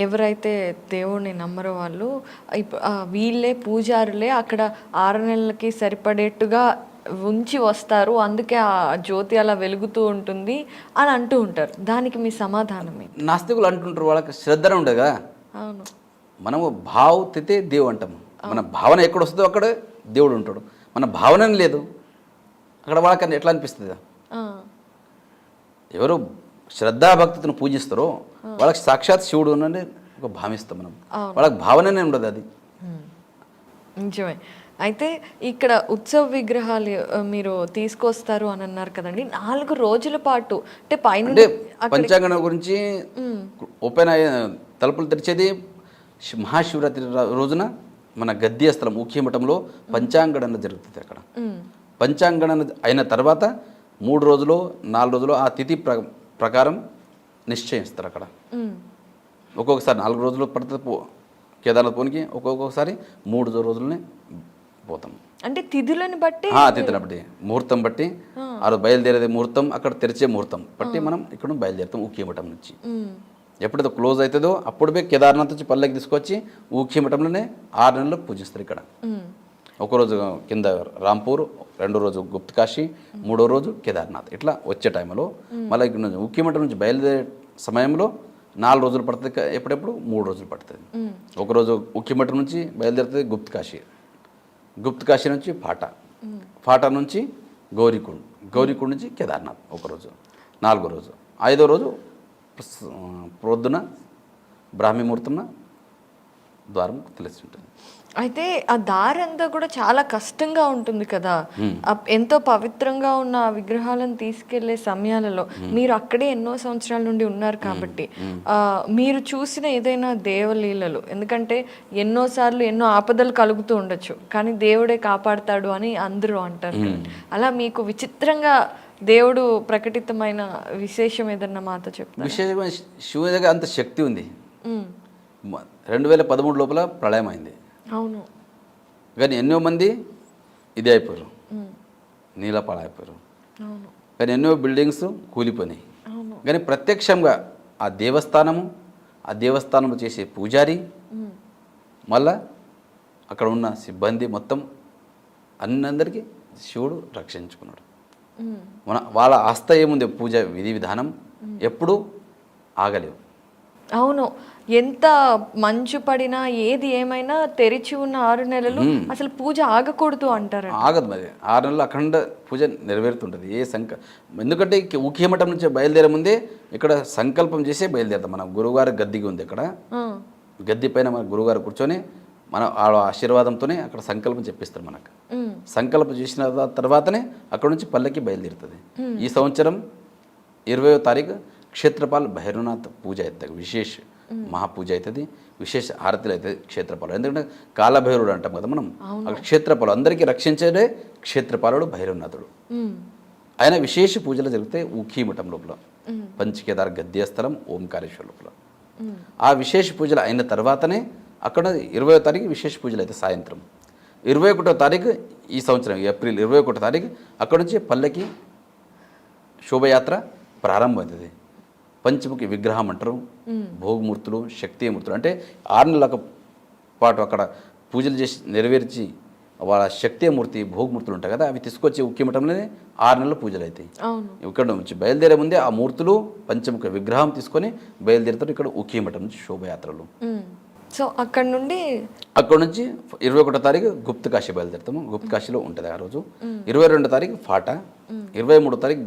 ఎవరైతే దేవుణ్ణి నమ్మరో వాళ్ళు వీళ్ళే పూజారులే అక్కడ 6 నెలలకి సరిపడేట్టుగా ఉంచి వస్తారు, అందుకే ఆ జ్యోతి అలా వెలుగుతూ ఉంటుంది అని అంటూ ఉంటారు. దానికి మీ సమాధానమే? నాస్తికులు అంటుంటారు, వాళ్ళకి శ్రద్ధ ఉండదు కదా. అవును, మనము భావతితే దేవుడు అంటాము. మన భావన ఎక్కడ వస్తుందో అక్కడ దేవుడు ఉంటాడు. మన భావన లేదు అక్కడ వాళ్ళకన్నా ఎట్లా అనిపిస్తుంది? ఎవరు శ్రద్ధాభక్తిని పూజిస్తారో వాళ్ళకి సాక్షాత్ శివుడు ఉన్నది ఒక భావిస్తాం మనం. వాళ్ళకి భావననే ఉండదు. అది నిజమే. అయితే ఇక్కడ ఉత్సవ విగ్రహాలు మీరు తీసుకొస్తారు అని అన్నారు కదండి, 4 రోజుల పాటు అంటే పైన పంచాంగం గురించి ఓపెన్ అయ్యే తలుపులు తెరిచేది మహాశివరాత్రి రోజున మన గద్య స్థలం ఊఖీమఠంలో పంచాంగణన జరుగుతుంది. అక్కడ పంచాంగణన అయిన తర్వాత 3 రోజులు 4 రోజులు ఆ తిథి ప్రకారం నిశ్చయిస్తారు. అక్కడ ఒక్కొక్కసారి 4 రోజులు పడుతుంది కేదార్నాథ్ పోనికి ఒక్కొక్కసారి 3 రోజులనే పోతాం. అంటే తిథులను బట్టి తిథులను బట్టి ముహూర్తం బట్టి ఆ రోజు బయలుదేరేది ముహూర్తం, అక్కడ తెరిచే ముహూర్తం బట్టి మనం ఇక్కడ బయలుదేరుతాం ఊఖీమఠం నుంచి. ఎప్పుడైతే క్లోజ్ అవుతుందో అప్పుడే కేదార్నాథ్ నుంచి పల్లెకి తీసుకొచ్చి ఊఖీమఠంలోనే 6 నెలలు పూజిస్తారు ఇక్కడ. ఒకరోజు కింద రాంపూర్, 2వ రోజు గుప్త కాశీ, 3వ రోజు కేదార్నాథ్. ఇట్లా వచ్చే టైంలో మళ్ళీ ఇక్కడ ఊఖీమఠం నుంచి బయలుదేరే సమయంలో 4 రోజులు పడుతుంది, ఎప్పుడెప్పుడు 3 రోజులు పడుతుంది. ఒకరోజు ఊఖీమఠం నుంచి బయలుదేరుతుంది గుప్త కాశీ, గుప్త కాశీ నుంచి ఫాటా నుంచి గౌరీకుండ్ నుంచి కేదార్నాథ్ ఒకరోజు, 4వ రోజు. 5వ రోజు ప్రొద్దున బ్రాహ్మీ ముహూర్తంన ద్వారం తెలిసి ఉంటుంది. అయితే ఆ దారి అంతా కూడా చాలా కష్టంగా ఉంటుంది కదా, ఎంతో పవిత్రంగా ఉన్న ఆ విగ్రహాలను తీసుకెళ్లే సమయాలలో మీరు అక్కడే ఎన్నో సంవత్సరాల నుండి ఉన్నారు కాబట్టి మీరు చూసిన ఏదైనా దేవలీలలు, ఎందుకంటే ఎన్నోసార్లు ఎన్నో ఆపదలు కలుగుతూ ఉండొచ్చు కానీ దేవుడే కాపాడుతాడు అని అందరూ అంటారు కదా, అలా మీకు విచిత్రంగా దేవుడు ప్రకటితమైన విశేషం ఏదన్నా మాతో చెప్తారు? విశేషమైన శివుని దగ్గర అంత శక్తి ఉంది. 2013 లోపల ప్రళయం అయింది. అవును. కానీ ఎన్నో మంది ఇదే అయిపోయారు, నీలపాలైపోయారు. కానీ ఎన్నో బిల్డింగ్స్ కూలిపోయినాయి. కానీ ప్రత్యక్షంగా ఆ దేవస్థానము చేసే పూజారి, మళ్ళా అక్కడ ఉన్న సిబ్బంది మొత్తం అందరికీ శివుడు రక్షించుకున్నాడు. వాళ్ళ ఆస్థ ఏముంది, పూజ విధి విధానం ఎప్పుడూ ఆగలేవు. అవును, ఎంత మంచు పడినా ఏది ఏమైనా తెరిచి ఉన్న 6 నెలలు అసలు పూజ ఆగకూడదు అంటారు. ఆగదు మరి, 6 నెలలు అఖండ పూజ నెరవేరుతుంటుంది. ఎందుకంటే ఊఖీమఠం నుంచి బయలుదేరే ముందే ఇక్కడ సంకల్పం చేసే బయలుదేరుతాం. మన గురువుగారు గద్దికి ఉంది, అక్కడ గద్ది పైన మన గురువుగారు కూర్చొని మన ఆశీర్వాదంతోనే అక్కడ సంకల్పం చెప్పిస్తారు మనకు. సంకల్పం చేసిన తర్వాతనే అక్కడ నుంచి పల్లెకి బయలుదేరుతుంది. ఈ సంవత్సరం 20వ తారీఖు క్షేత్రపాల్ భైరవనాథ్ పూజ అవుతుంది, విశేష మహాపూజ అవుతుంది, విశేష హారతులు అవుతుంది క్షేత్రపాలు. ఎందుకంటే కాలభైరుడు అంటాం కదా మనం, అక్కడ క్షేత్రపాలు అందరికీ రక్షించేదే క్షేత్రపాలుడు భైరవనాథుడు. ఆయన విశేష పూజలు జరుగుతాయి ఊఖీమఠం లోపల, పంచకేదార్ గద్య స్థలం ఓంకారేశ్వర లోపల. ఆ విశేష పూజలు అయిన తర్వాతనే అక్కడ 20వ తారీఖు విశేష పూజలు అయితే సాయంత్రం. 21వ తారీఖు ఈ సంవత్సరం ఏప్రిల్ 21వ తారీఖు అక్కడ నుంచి పల్లెకి శోభయాత్ర ప్రారంభమవుతుంది. పంచముఖి విగ్రహం అంటారు, భోగమూర్తులు, శక్తిమూర్తులు. అంటే 6 నెలల పాటు అక్కడ పూజలు చేసి నెరవేర్చి వాళ్ళ శక్తిమూర్తి భోగమూర్తులు ఉంటాయి కదా, అవి తీసుకొచ్చి ఊఖీమఠంలోనే 6 నెలల పూజలు అవుతాయి. ఇక్కడ నుంచి బయలుదేరే ముందే ఆ మూర్తులు పంచముఖ విగ్రహం తీసుకొని బయలుదేరుతారు ఇక్కడ ఊఖీమఠం నుంచి శోభయాత్రలు. సో అక్కడ నుంచి 21వ తారీఖు గుప్త కాశీ బయలుదేరుతాము, గుప్త కాశీలో ఉంటుంది ఆ రోజు. 22వ తారీఖు ఫాటా, 23వ తారీఖు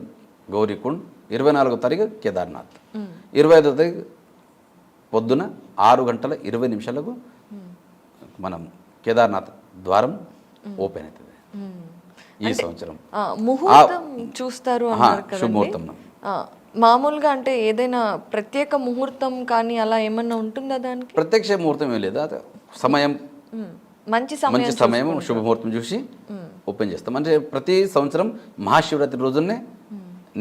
గౌరీకుండ్, 24వ తారీఖు కేదార్నాథ్, 25వ తారీఖు పొద్దున 6:20 మనం కేదార్నాథ్ ద్వారం ఓపెన్ అవుతుంది. ఈ సంవత్సరం ముహూర్తం చూస్తారు శుభముహూర్తం. మామూలుగా అంటే ఏదైనా ప్రత్యేక ముహూర్తం కానీ అలా ఏమన్నా ఉంటుందా దానికి? ప్రత్యక్ష ముహూర్తం ఏం లేదు, అది సమయం మంచి సమయం శుభముహూర్తం చూసి ఓపెన్ చేస్తాం. అంటే ప్రతి సంవత్సరం మహాశివరాత్రి రోజునే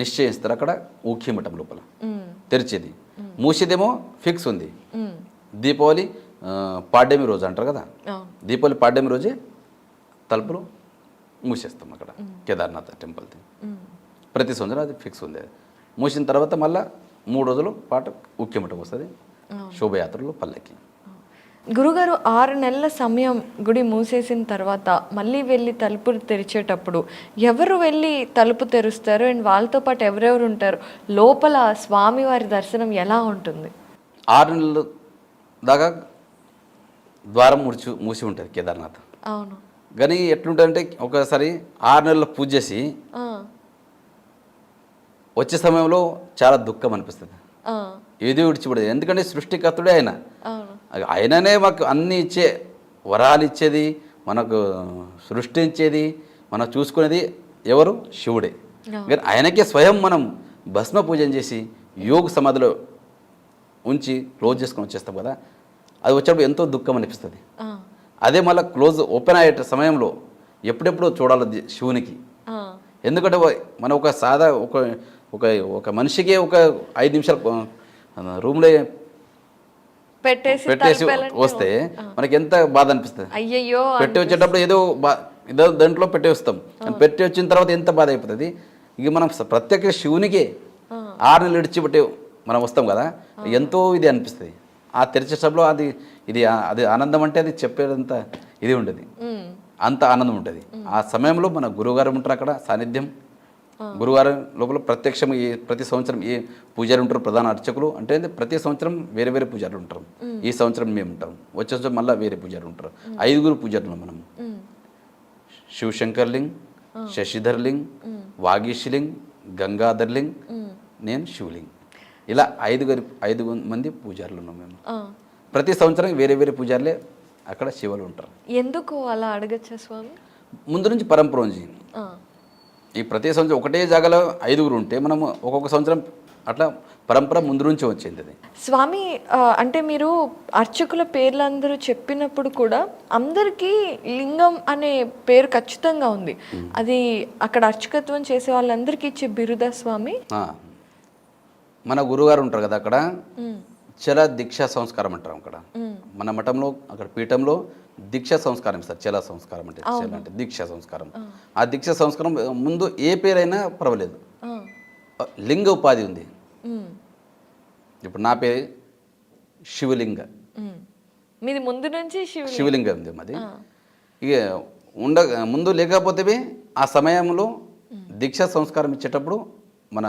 నిశ్చయిస్తారు అక్కడ ఊఖీమఠం లోపల తెరిచేది. మూసేదేమో ఫిక్స్ ఉంది. దీపావళి పాడ్యమి రోజు అంటారు కదా, దీపావళి పాడ్యమి రోజే తలుపులు మూసేస్తాం అక్కడ కేదార్నాథ్ టెంపుల్ది. ప్రతి సంవత్సరం అది ఫిక్స్ ఉంది. మూసిన తర్వాత మళ్ళీ 3 రోజుల పాటు ఊఖీమఠం వస్తుంది శోభయాత్రలు పల్లెకి. గురుగారు 6 నెలల సమయం గుడి మూసేసిన తర్వాత మళ్ళీ వెళ్ళి తలుపులు తెరిచేటప్పుడు ఎవరు వెళ్ళి తలుపు తెరుస్తారు అండ్ వాళ్ళతో పాటు ఎవరెవరు ఉంటారు? లోపల స్వామివారి దర్శనం ఎలా ఉంటుంది? 6 నెలలు దాకా ద్వారం మూసి ఉంటుంది కేదార్నాథ్. అవును. కానీ ఎట్లుంటుందంటే ఒకసారి 6 నెలలు పూజ చేసి వచ్చే సమయంలో చాలా దుఃఖం అనిపిస్తుంది, ఏది విడిచిపడేది. ఎందుకంటే సృష్టికర్తుడే ఆయన, ఆయననే మాకు అన్ని ఇచ్చే వరాలు ఇచ్చేది, మనకు సృష్టించేది, మనం చూసుకునేది ఎవరు? శివుడే. కానీ ఆయనకే స్వయం మనం భస్మ పూజన చేసి యోగ సమాధిలో ఉంచి క్లోజ్ చేసుకొని వచ్చేస్తాం కదా, అది వచ్చేటప్పుడు ఎంతో దుఃఖం అనిపిస్తుంది. అదే మళ్ళీ క్లోజ్ ఓపెన్ అయ్యే సమయంలో ఎప్పుడెప్పుడు చూడాలి శివునికి. ఎందుకంటే మనం ఒక సాదా ఒక మనిషికి ఒక 5 నిమిషాలు రూమ్లో పెట్టేసి పెట్టేసి తలపేయాలంటే వస్తే మనకి ఎంత బాధ అనిపిస్తుంది. అయ్యయ్యో పెట్టి వచ్చేటప్పుడు ఏదో దాంట్లో పెట్టి వస్తాం, పెట్టి వచ్చిన తర్వాత ఎంత బాధ అయిపోతుంది. ఇక మనం ప్రత్యేక శివునికి 6 నెలలు విడిచిపెట్టి మనం వస్తాం కదా, ఎంతో ఇది అనిపిస్తుంది. ఆ తెరిచేటప్పుడు అది ఆనందం అంటే అది చెప్పేదంత ఇది ఉంటుంది, అంత ఆనందం ఉంటుంది. ఆ సమయంలో మన గురువుగారు ఉంటారు అక్కడ సాన్నిధ్యం. గురువారం లోపల ప్రత్యక్షం ప్రతి సంవత్సరం ఏ పూజారి ఉంటారు, ప్రధాన అర్చకులు అంటే ప్రతి సంవత్సరం వేరే వేరే పూజారులు ఉంటారు. ఈ సంవత్సరం మేము ఉంటాం, వచ్చే సంవత్సరం మళ్ళీ వేరే పూజారులు ఉంటారు. 5 పూజారులు మనం. శివశంకర్ లింగ్, శశిధర్ లింగ్, వాగీష్ లింగ్, గంగాధర్ లింగ్, నేను శివలింగ్. ఇలా 5 మంది పూజారులు ఉన్నాం మేము. ప్రతి సంవత్సరం వేరే వేరే పూజారులే అక్కడ శివులు ఉంటారు. ఎందుకు అలా అడగచ్చా స్వామి? ముందు నుంచి పరంపర ఉంది. ఈ ప్రతి సంవత్సరం ఒకటే జాగాలో 5 ఉంటే మనము ఒక్కొక్క సంవత్సరం అట్లా పరంపర ముందు నుంచి వచ్చింది అది. స్వామి అంటే మీరు అర్చకుల పేర్లందరూ చెప్పినప్పుడు కూడా అందరికీ లింగం అనే పేరు ఖచ్చితంగా ఉంది. అది అక్కడ అర్చకత్వం చేసే వాళ్ళందరికీ ఇచ్చే బిరుదా స్వామి? మన గురుగారు ఉంటారు కదా అక్కడ, చల దీక్షా సంస్కారం అంటారు అక్కడ. మన మఠంలో అక్కడ పీఠంలో దీక్షా సంస్కారం ఇస్తారు. చల సంస్కారం అంటే చల అంటే దీక్షా సంస్కారం. ఆ దీక్షా సంస్కారం ముందు ఏ పేరైనా పర్వాలేదు, లింగ ఉపాధి ఉంది. ఇప్పుడు నా పేరు శివలింగ, మీది ముందు నుంచి శివలింగం ఉంది మాది. ఇక ముందు లేకపోతే ఆ సమయంలో దీక్షా సంస్కారం ఇచ్చేటప్పుడు మన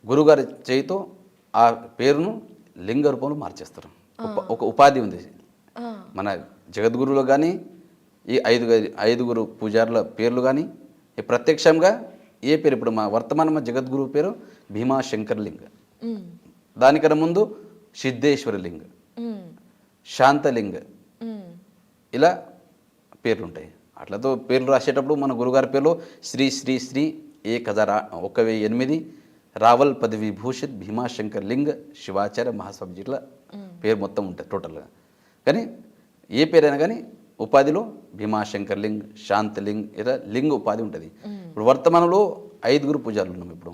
గురుగారి చేయితో ఆ పేరును లింగ రూపంలో మార్చేస్తారు. ఒక ఉపాధి ఉంది మన జగద్గురులో కానీ, ఈ 5 పూజారుల పేర్లు కానీ, ఈ ప్రత్యక్షంగా ఏ పేరు. ఇప్పుడు మా వర్తమాన జగద్గురు పేరు భీమాశంకర్ లింగ, దానికన్నా ముందు సిద్ధేశ్వర లింగ, శాంతలింగ, ఇలా పేర్లు ఉంటాయి. అట్లతో పేర్లు రాసేటప్పుడు మన గురుగారి పేర్లు శ్రీ శ్రీ శ్రీ 1008 రావల్ పదవి భూషిత్ భీమాశంకర్ లింగ శివాచార్య మహాస్వామి ఇట్లా పేరు మొత్తం ఉంటుంది టోటల్గా. కానీ ఏ పేరైనా కానీ ఉపాధిలో భీమాశంకర్ లింగ్, శాంతలింగ్ ఇలా లింగ ఉపాధి ఉంటుంది. ఇప్పుడు వర్తమానంలో 5 పూజారులు ఉన్నాం. ఇప్పుడు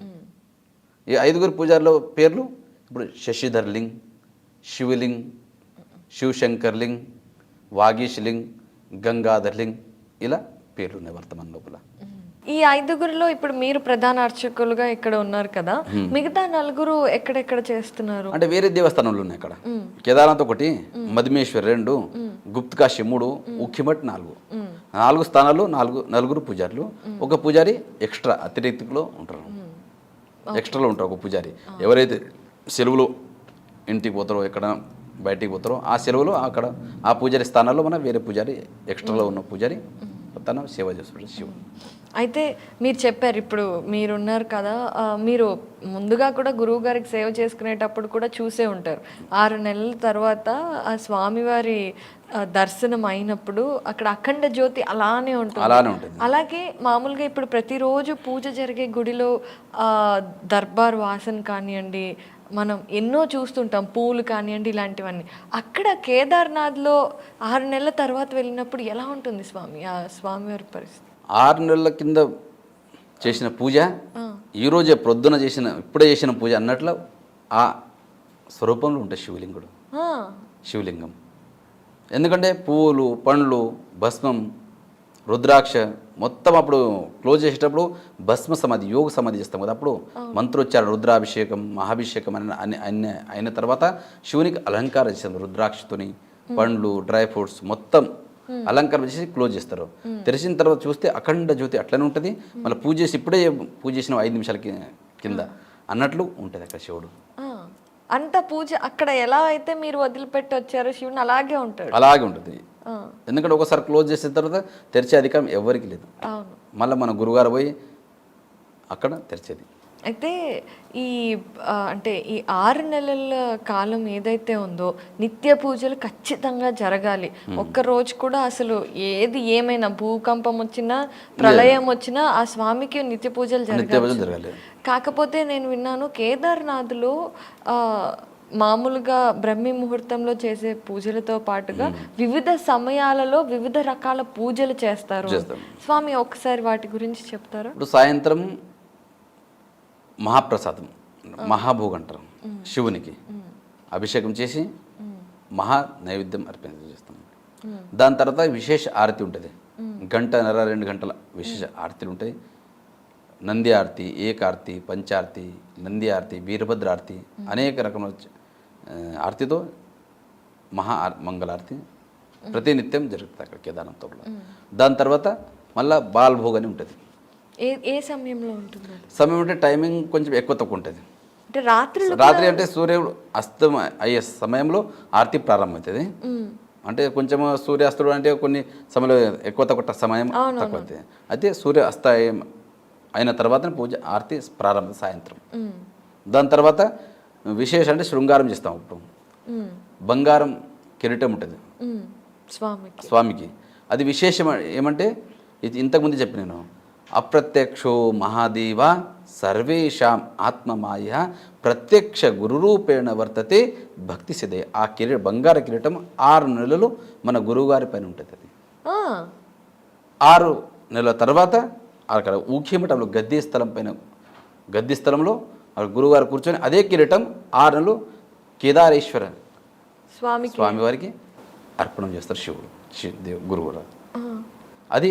ఈ 5 పూజారుల పేర్లు ఇప్పుడు శశిధర్ లింగ్, శివలింగ్, శివశంకర్ లింగ్, వాగీష్ లింగ్, గంగాధర్ లింగ్ ఇలా పేర్లు ఉన్నాయి వర్తమాన లోపల. ఈ 5 ఇప్పుడు మీరు ప్రధాన అర్చకులుగా ఇక్కడ ఉన్నారు కదా, మిగతా 4 ఎక్కడెక్కడ చేస్తున్నారు? అంటే వేరే దేవస్థానంలో ఉన్నాయి అక్కడ. కేదార్నాథ్ 1, మధుమేశ్వర్ 2, గుప్తకాశి 3, ఉఖిమఠ్ 4 స్థానాల్లో 4 పూజారులు. ఒక పూజారి ఎక్స్ట్రా అతిరిక్తిలో ఉంటారు, ఎక్స్ట్రాలో ఉంటారు ఒక పూజారి. ఎవరైతే సెలవులో ఇంటికి పోతారో ఎక్కడ బయటికి పోతారో ఆ సెలవులో అక్కడ ఆ పూజారి స్థానాల్లో మన వేరే పూజారి ఎక్స్ట్రాలో ఉన్న పూజారి తన సేవ చేస్తాడు శివుడు. అయితే మీరు చెప్పారు, ఇప్పుడు మీరున్నారు కదా, మీరు ముందుగా కూడా గురువు గారికి సేవ చేసుకునేటప్పుడు కూడా చూసే ఉంటారు. 6 నెలల తర్వాత ఆ స్వామివారి దర్శనం అయినప్పుడు అక్కడ అఖండ జ్యోతి అలానే ఉంటుంది. అలాగే మామూలుగా ఇప్పుడు ప్రతిరోజు పూజ జరిగే గుడిలో దర్బార్ వాసన కానివ్వండి, మనం ఎన్నో చూస్తుంటాం, పూలు కానివ్వండి, ఇలాంటివన్నీ. అక్కడ కేదార్నాథ్లో 6 నెలల తర్వాత వెళ్ళినప్పుడు ఎలా ఉంటుంది స్వామి, ఆ స్వామివారి పరిస్థితి? 6 నెలల కింద చేసిన పూజ ఈరోజే ప్రొద్దున ఇప్పుడే చేసిన పూజ అన్నట్లు ఆ స్వరూపంలో ఉంటుంది శివలింగుడు, శివలింగం. ఎందుకంటే పువ్వులు, పండ్లు, భస్మం, రుద్రాక్ష మొత్తం అప్పుడు క్లోజ్ చేసేటప్పుడు భస్మ సమాధి, యోగ సమాధి చేస్తాం కదా, అప్పుడు మంత్రోచ్చారణ, రుద్రాభిషేకం, మహాభిషేకం అయిన తర్వాత శివునికి అలంకారం చేస్తారు. రుద్రాక్షతోని పండ్లు, డ్రై ఫ్రూట్స్ మొత్తం అలంకారం చేసి క్లోజ్ చేస్తారు. తెరిచిన తర్వాత చూస్తే అఖండ జ్యోతి అట్లనే ఉంటుంది. మళ్ళీ పూజ చేసి ఇప్పుడే పూజ చేసిన 5 నిమిషాల కింద అన్నట్లు ఉంటుంది అక్కడ శివుడు. అంత పూజ అక్కడ ఎలా అయితే మీరు వదిలిపెట్టి వచ్చారో శివుని అలాగే ఉంటాడు, అలాగే ఉంటుంది. ఎందుకంటే ఒకసారి క్లోజ్ చేసిన తర్వాత తెరిచే అధికారం ఎవరికి లేదు. మళ్ళీ మన గురుగారు పోయి అక్కడ తెరిచేది. అయితే ఈ అంటే ఈ 6 నెలల కాలం ఏదైతే ఉందో నిత్య పూజలు ఖచ్చితంగా జరగాలి. ఒక్కరోజు కూడా అసలు ఏమైనా భూకంపం వచ్చినా, ప్రళయం వచ్చినా ఆ స్వామికి నిత్య పూజలు జరగాలి. కాకపోతే నేను విన్నాను కేదార్నాథ్లో మామూలుగా బ్రహ్మీ ముహూర్తంలో చేసే పూజలతో పాటుగా వివిధ సమయాలలో వివిధ రకాల పూజలు చేస్తారు స్వామి. ఒకసారి వాటి గురించి చెప్తారా? ఇప్పుడు సాయంత్రం మహాప్రసాదం, మహాభోగం అంటారు. శివునికి అభిషేకం చేసి మహా నైవేద్యం అర్పించేస్తాం. దాని తర్వాత విశేష ఆరతి ఉంటుంది, గంటన్నర 2 గంటల విశేష ఆరతిలు ఉంటాయి. నంది ఆరతి, ఏకారతి, పంచారతి, నంది ఆరతి, వీరభద్ర ఆరతి, అనేక రకముల ఆరతితో మంగళారతి ప్రతినిత్యం జరుగుతుంది అక్కడ కేదార్నాథ్లో. దాని తర్వాత మళ్ళీ బాల్భోగ్ అని ఉంటుంది. ఏ సమయంలో ఉంటుంది? సమయం అంటే టైమింగ్ కొంచెం ఎక్కువ తక్కువ ఉంటుంది. అంటే రాత్రి అంటే సూర్యుడు అస్తం అయ్యే సమయంలో ఆరతి ప్రారంభమవుతుంది. అంటే కొంచెం సూర్యాస్తుడు అంటే కొన్ని సమయంలో ఎక్కువ తక్కువ సమయం తక్కువ అవుతుంది. అయితే సూర్య అస్తమయం అయిన తర్వాత పూజ ఆరతి ప్రారంభం సాయంత్రం. దాని తర్వాత విశేషం అంటే శృంగారం చేస్తాం. ఇప్పుడు బంగారం కిరీటం ఉంటుంది స్వామికి. అది విశేషం ఏమంటే ఇది ఇంతకుముందు చెప్పి నేను అప్రత్యక్షో మహాదేవ సర్వేషాం ఆత్మమాయ ప్రత్యక్ష గురురూపేణ వర్తతే భక్తి సిదే. ఆ బంగార కిరీటం 6 నెలలు మన గురువుగారి పైన ఉంటుంది. అది 6 నెలల తర్వాత అక్కడ ఊఖ్యమఠంలో గద్దీ స్థలంలో గురువుగారు కూర్చొని అదే కిరీటం 6 నెలలు కేదారేశ్వర స్వామివారికి అర్పణం చేస్తారు శివుడు గురువుగారు. అది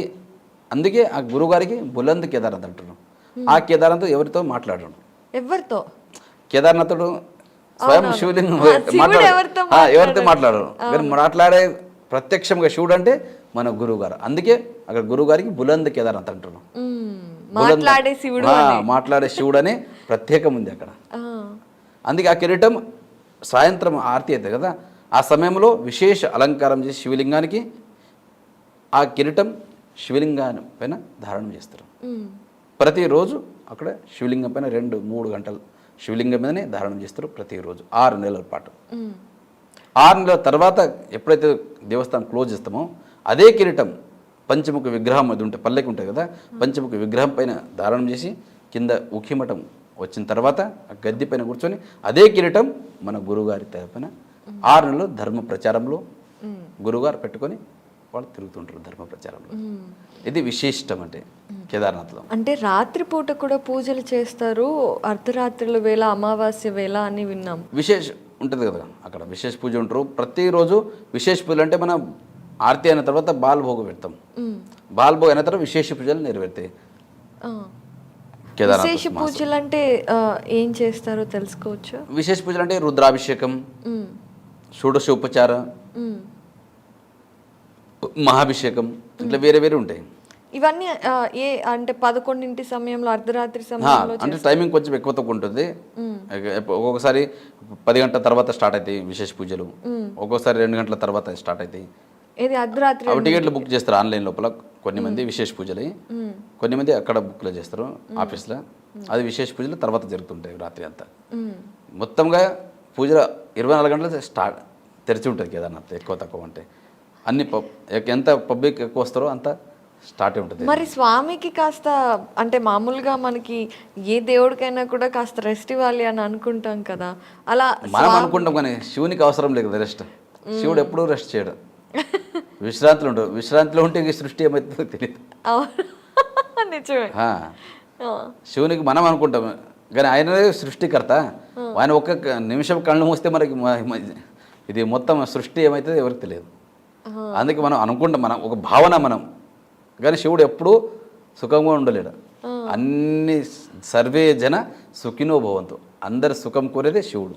అందుకే ఆ గురువుగారికి బులంద్ కేదార్నాథ్ అంటున్నాం. ఆ కేదార్నాథ్ ఎవరితో మాట్లాడరు, ఎవరితో కేదార్నాథుడు స్వయం శివలింగం ఎవరితో మాట్లాడరు. కానీ మాట్లాడే ప్రత్యక్షంగా శివుడు అంటే మన గురువు గారు. అందుకే అక్కడ గురువు గారికి బులంద్ కేదార్నాథ్ అంటున్నాం. మాట్లాడే శివుడు అనే ప్రత్యేకం ఉంది అక్కడ. అందుకే ఆ కిరీటం సాయంత్రం ఆరతి అవుతుంది కదా, ఆ సమయంలో విశేష అలంకారం చేసి శివలింగానికి ఆ కిరీటం శివలింగాన్ని పైన ధారణం చేస్తారు. ప్రతిరోజు అక్కడ శివలింగం పైన 2-3 గంటలు శివలింగం మీదనే ధారణం చేస్తారు ప్రతిరోజు 6 నెలల పాటు. 6 నెలల తర్వాత ఎప్పుడైతే దేవస్థానం క్లోజ్ చేస్తామో అదే కిరీటం పంచముఖ విగ్రహం అది ఉంటే పల్లెకి ఉంటుంది కదా, పంచముఖ విగ్రహం పైన ధారణం చేసి కింద ఉఖిమఠం వచ్చిన తర్వాత ఆ గద్దె పైన కూర్చొని అదే కిరీటం మన గురువుగారి పైన 6 నెలలు ధర్మ ప్రచారంలో గురువుగారు పెట్టుకొని వాళ్ళు తిరుగుతుంటారు ధర్మ ప్రచారంలో. ఇది విశిష్టం అంటే కేదార్నాథ్లో. అంటే రాత్రిపూట కూడా పూజలు చేస్తారు, అర్ధరాత్రుల వేళ, అమావాస్య వేళ అని విన్నాం. విశేష ఉంటుంది కదా అక్కడ, విశేష పూజ ఉంటారు ప్రతిరోజు. విశేష పూజలు అంటే మనం ఆరతి అయిన తర్వాత బాల్భోగం పెడతాం. బాల్భోగం అయిన తర్వాత విశేష పూజలు నెరవేరుతాయి. విశేష పూజలు అంటే ఏం చేస్తారో తెలుసుకోవచ్చు? విశేష పూజలు అంటే రుద్రాభిషేకం, షోడశోపచార, మహాభిషేకం, ఇట్లా వేరే వేరే ఉంటాయి. ఇవన్నీ అంటే 11 సమయంలో, అర్ధరాత్రి సమయంలో అంటే టైమింగ్ కొంచెం ఎక్కువ తక్కువ ఉంటుంది. ఒక్కొక్కసారి 10 గంటల తర్వాత స్టార్ట్ అవుతాయి విశేష పూజలు, ఒక్కొక్కసారి 2 గంటల తర్వాత స్టార్ట్ అవుతాయి. అర్ధరాత్రి టికెట్లు బుక్ చేస్తారు ఆన్లైన్ లోపల కొన్ని మంది విశేష పూజలు, కొన్ని మంది అక్కడ బుక్లో చేస్తారు ఆఫీస్లో. అది విశేష పూజలు తర్వాత జరుగుతుంటాయి రాత్రి అంతా. మొత్తంగా పూజలు 24 గంటలు తెరిచి ఉంటుంది కేదార్నాథ్. ఎక్కువ తక్కువ అంటే అన్ని ఎంత పబ్లిక్ ఎక్కువ వస్తారో అంత స్టార్ట్ ఉంటుంది. మరి స్వామికి కాస్త అంటే మామూలుగా మనకి ఏ దేవుడికైనా కూడా కాస్త రెస్ట్ ఇవ్వాలి అని అనుకుంటాం కదా, అలా మనం అనుకుంటాం కానీ శివునికి అవసరం లేదు కదా రెస్ట్. శివుడు ఎప్పుడూ రెస్ట్ చేయడు, విశ్రాంతిలో ఉంటాడు. విశ్రాంతిలో ఉంటే ఈ సృష్టి ఏమవుతుందో తెలియదు. నిజమే. శివునికి మనం అనుకుంటాం కానీ ఆయననే సృష్టికర్త. ఆయన ఒక్క నిమిషం కళ్ళు మూస్తే మనకి ఇది మొత్తం సృష్టి ఏమవుతుందో ఎవరికి తెలియదు. అందుకే మనం అనుకుంటాం, మనం ఒక భావన మనం. కానీ శివుడు ఎప్పుడూ సుఖంగా ఉండలేడు. అన్ని సర్వే జన సుఖినో భవంతు, అందరి సుఖం కోరేదే శివుడు.